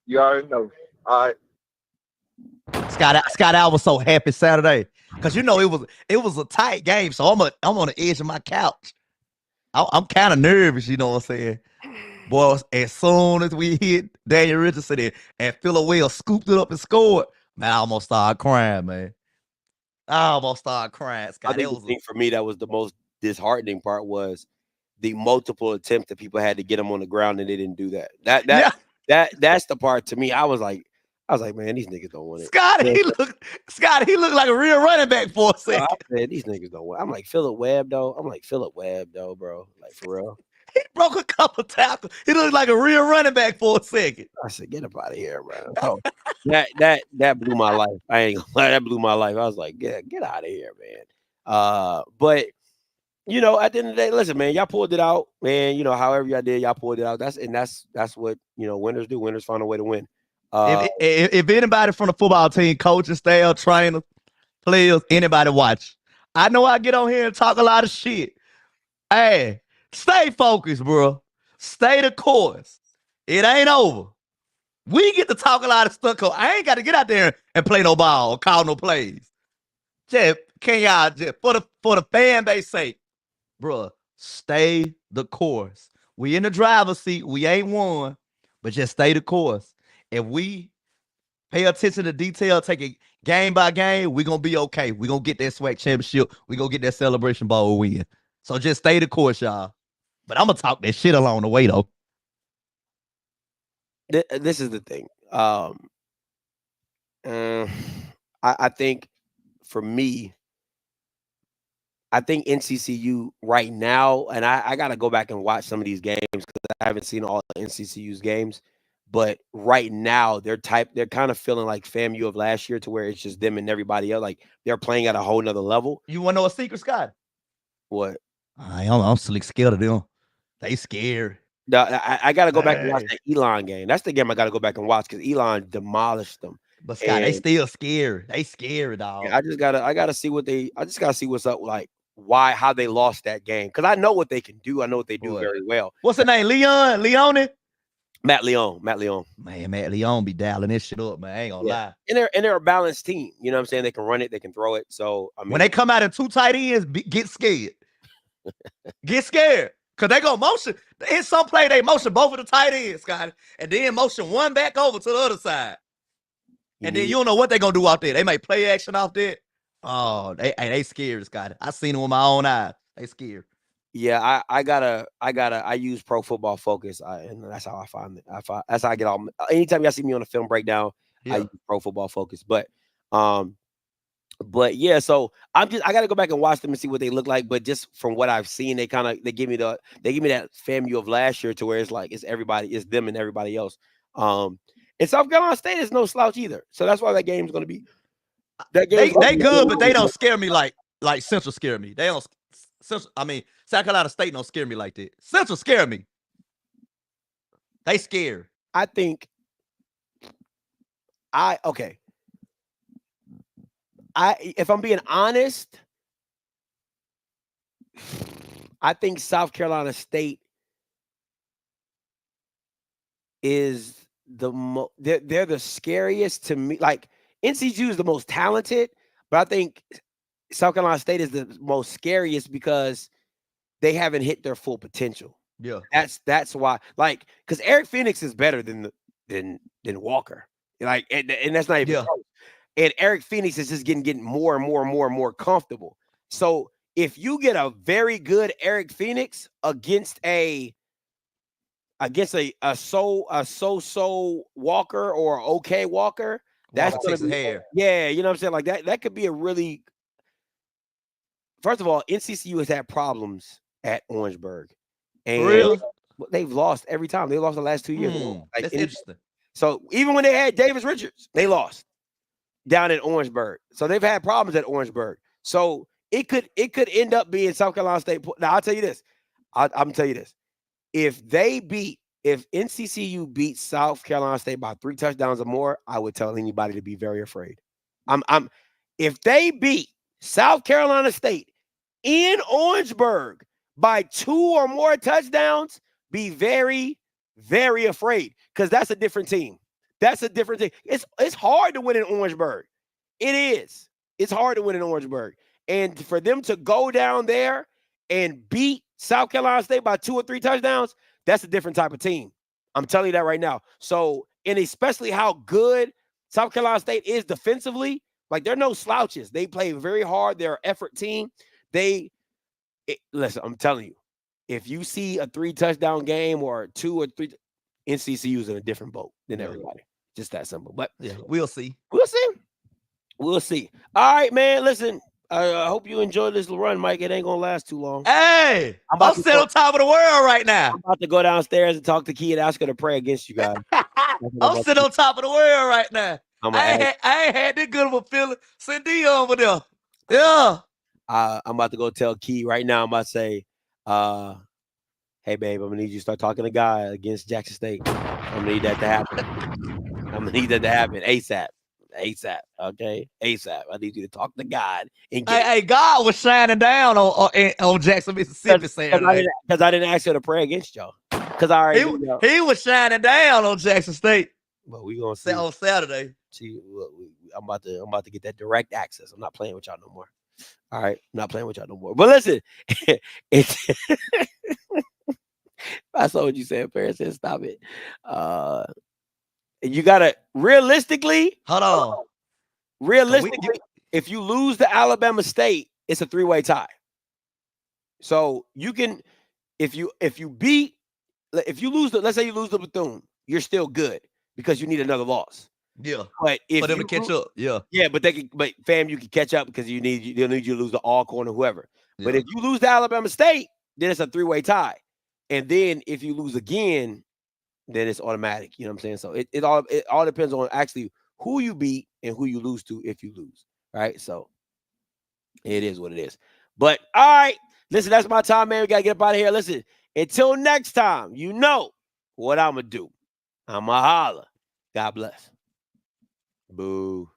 You already know. All right. Scott, I was so happy Saturday because you know it was a tight game, so I'm on the edge of my couch. I'm kind of nervous, you know what I'm saying? Boy, as soon as we hit Daniel Richardson and Phillip Wells scooped it up and scored, man, I almost started crying, man. I almost started crying, Scott. I think for me that was the most disheartening part was the multiple attempts that people had to get them on the ground and they didn't do that. That's the part to me. I was like, man, these niggas don't want it. Scotty, he looked like a real running back for a second. I said, these niggas don't want it. I'm like, Phillip Webb, though, bro. Like, for real. He broke a couple tackles. He looked like a real running back for a second. I said, get up out of here, man. Oh, that blew my life. I ain't gonna lie, that blew my life. I was like, get out of here, man. But you know, at the end of the day, listen, man, y'all pulled it out, man. You know, however y'all did, y'all pulled it out. That's what, you know, winners do. Winners find a way to win. If anybody from the football team, coaching staff, trainers, players, anybody watch, I know I get on here and talk a lot of shit. Hey, stay focused, bro. Stay the course. It ain't over. We get to talk a lot of stuff. I ain't got to get out there and play no ball or call no plays. Just can y'all just for the fan base sake, bro, stay the course. We in the driver's seat. We ain't won, but just stay the course. If we pay attention to detail, take it game by game, we gonna be okay. We gonna get that SWAC championship. We gonna get that Celebration Bowl win. So just stay the course, y'all. But I'm gonna talk that shit along the way though. This is the thing. I think for me, I think NCCU right now, and I got to go back and watch some of these games because I haven't seen all NCCU's games. But right now, they're kind of feeling like FAMU of last year, to where it's just them and everybody else. Like they're playing at a whole nother level. You want to know a secret, Scott? What? I'm slick scared of them. They scared. No, I got to go back and watch that Elon game. That's the game I got to go back and watch because Elon demolished them. But Scott, they still scared. They scared, dog. Yeah, I gotta see what's up. Like how they lost that game, because I know what they can do. I know what they do very well. What's the name? Leone? Matt Leone. Man, Matt Leone be dialing this shit up, man. I ain't gonna lie. And they're a balanced team. You know what I'm saying? They can run it, they can throw it. So I mean, when they come out in two tight ends, get scared. Get scared. Cause they go motion. In some play, they motion both of the tight ends, Scott, and then motion one back over to the other side. And then you don't know what they're gonna do out there. They may play action off there. Oh, they scared, Scott. I seen them with my own eyes. They scared. Yeah, I use Pro Football Focus, and that's how I find it. That's how I get all. Anytime y'all see me on a film breakdown, I use Pro Football Focus. But yeah, so I got to go back and watch them and see what they look like. But just from what I've seen, they give me that FAMU of last year, to where it's like it's them and everybody else. And South Carolina State is no slouch either, so that's why that game's going to be. They good, but they don't scare me like Central scare me. They don't. South Carolina State don't scare me like that. Central scare me. They scared. I think. If I'm being honest, I think South Carolina State is they're the scariest to me. Like NCU is the most talented, but I think South Carolina State is the most scariest because they haven't hit their full potential. Yeah, that's why. Like, because Eric Phoenix is better than Walker. Like, and that's not even close. And Eric Phoenix is just getting more and more comfortable. So if you get a very good Eric Phoenix against a so Walker or okay Walker, that's gonna be hair. Yeah, you know what I'm saying? Like that could be a really. First of all, NCCU has had problems at Orangeburg, and they've lost every time. They lost the last 2 years. That's interesting. So even when they had Davis Richards, they lost down in Orangeburg. So they've had problems at Orangeburg. So it could end up being South Carolina State. Now I'll tell you this. I'm gonna tell you this. If NCCU beats South Carolina State by 3 touchdowns or more, I would tell anybody to be very afraid. If they beat South Carolina State in Orangeburg by 2 or more touchdowns, be very, very afraid, because that's a different team. That's a different thing. It's hard to win in Orangeburg. It is. It's hard to win in Orangeburg. And for them to go down there and beat South Carolina State by 2 or 3 touchdowns, that's a different type of team. I'm telling you that right now. So, and especially how good South Carolina State is defensively, like they're no slouches. They play very hard. They're an effort team. Listen, I'm telling you, if you see a 3 touchdown game or 2 or 3, NCCU's in a different boat than everybody. Just that simple. But yeah, we'll see. We'll see. All right, man. Listen, I hope you enjoyed this run, Mike. It ain't gonna last too long. Hey, I'm sitting on top of the world right now. I'm about to go downstairs and talk to Key and ask her to pray against you guys. I'm sitting on top of the world right now. I ain't had that good of a feeling since D over there. Yeah. I'm about to go tell Key right now. I'm about to say, hey, babe, I'm gonna need you to start talking to Guy against Jackson State. I'm gonna need that to happen. I'm gonna need that to happen ASAP. ASAP. Okay, ASAP. I need you to talk to God and get. Hey, God was shining down on Jackson, Mississippi Saturday. Because I didn't ask her to pray against y'all. Because I already knew y'all. He was shining down on Jackson State. But we gonna see on Saturday. See, I'm about to get that direct access. I'm not playing with y'all no more. All right, I'm not playing with y'all no more. But listen, I saw what you said. Paris said, "Stop it." You gotta realistically. Hold on. Realistically, if you lose to Alabama State, it's a 3-way tie. So you can, if you lose, let's say you lose to Bethune, you're still good because you need another loss. Yeah, but if for them to catch up, yeah, but fam, you can catch up because they'll need you to lose to Alcorn or whoever. Yeah. But if you lose to Alabama State, then it's a 3-way tie, and then if you lose again, then it's automatic. You know what I'm saying? So it all depends on actually who you beat and who you lose to if you lose. Right? So it is what it is. But all right, listen, that's my time, man. We gotta get up out of here. Listen, until next time, you know what I'm gonna do. I'ma holla. God bless. Boo.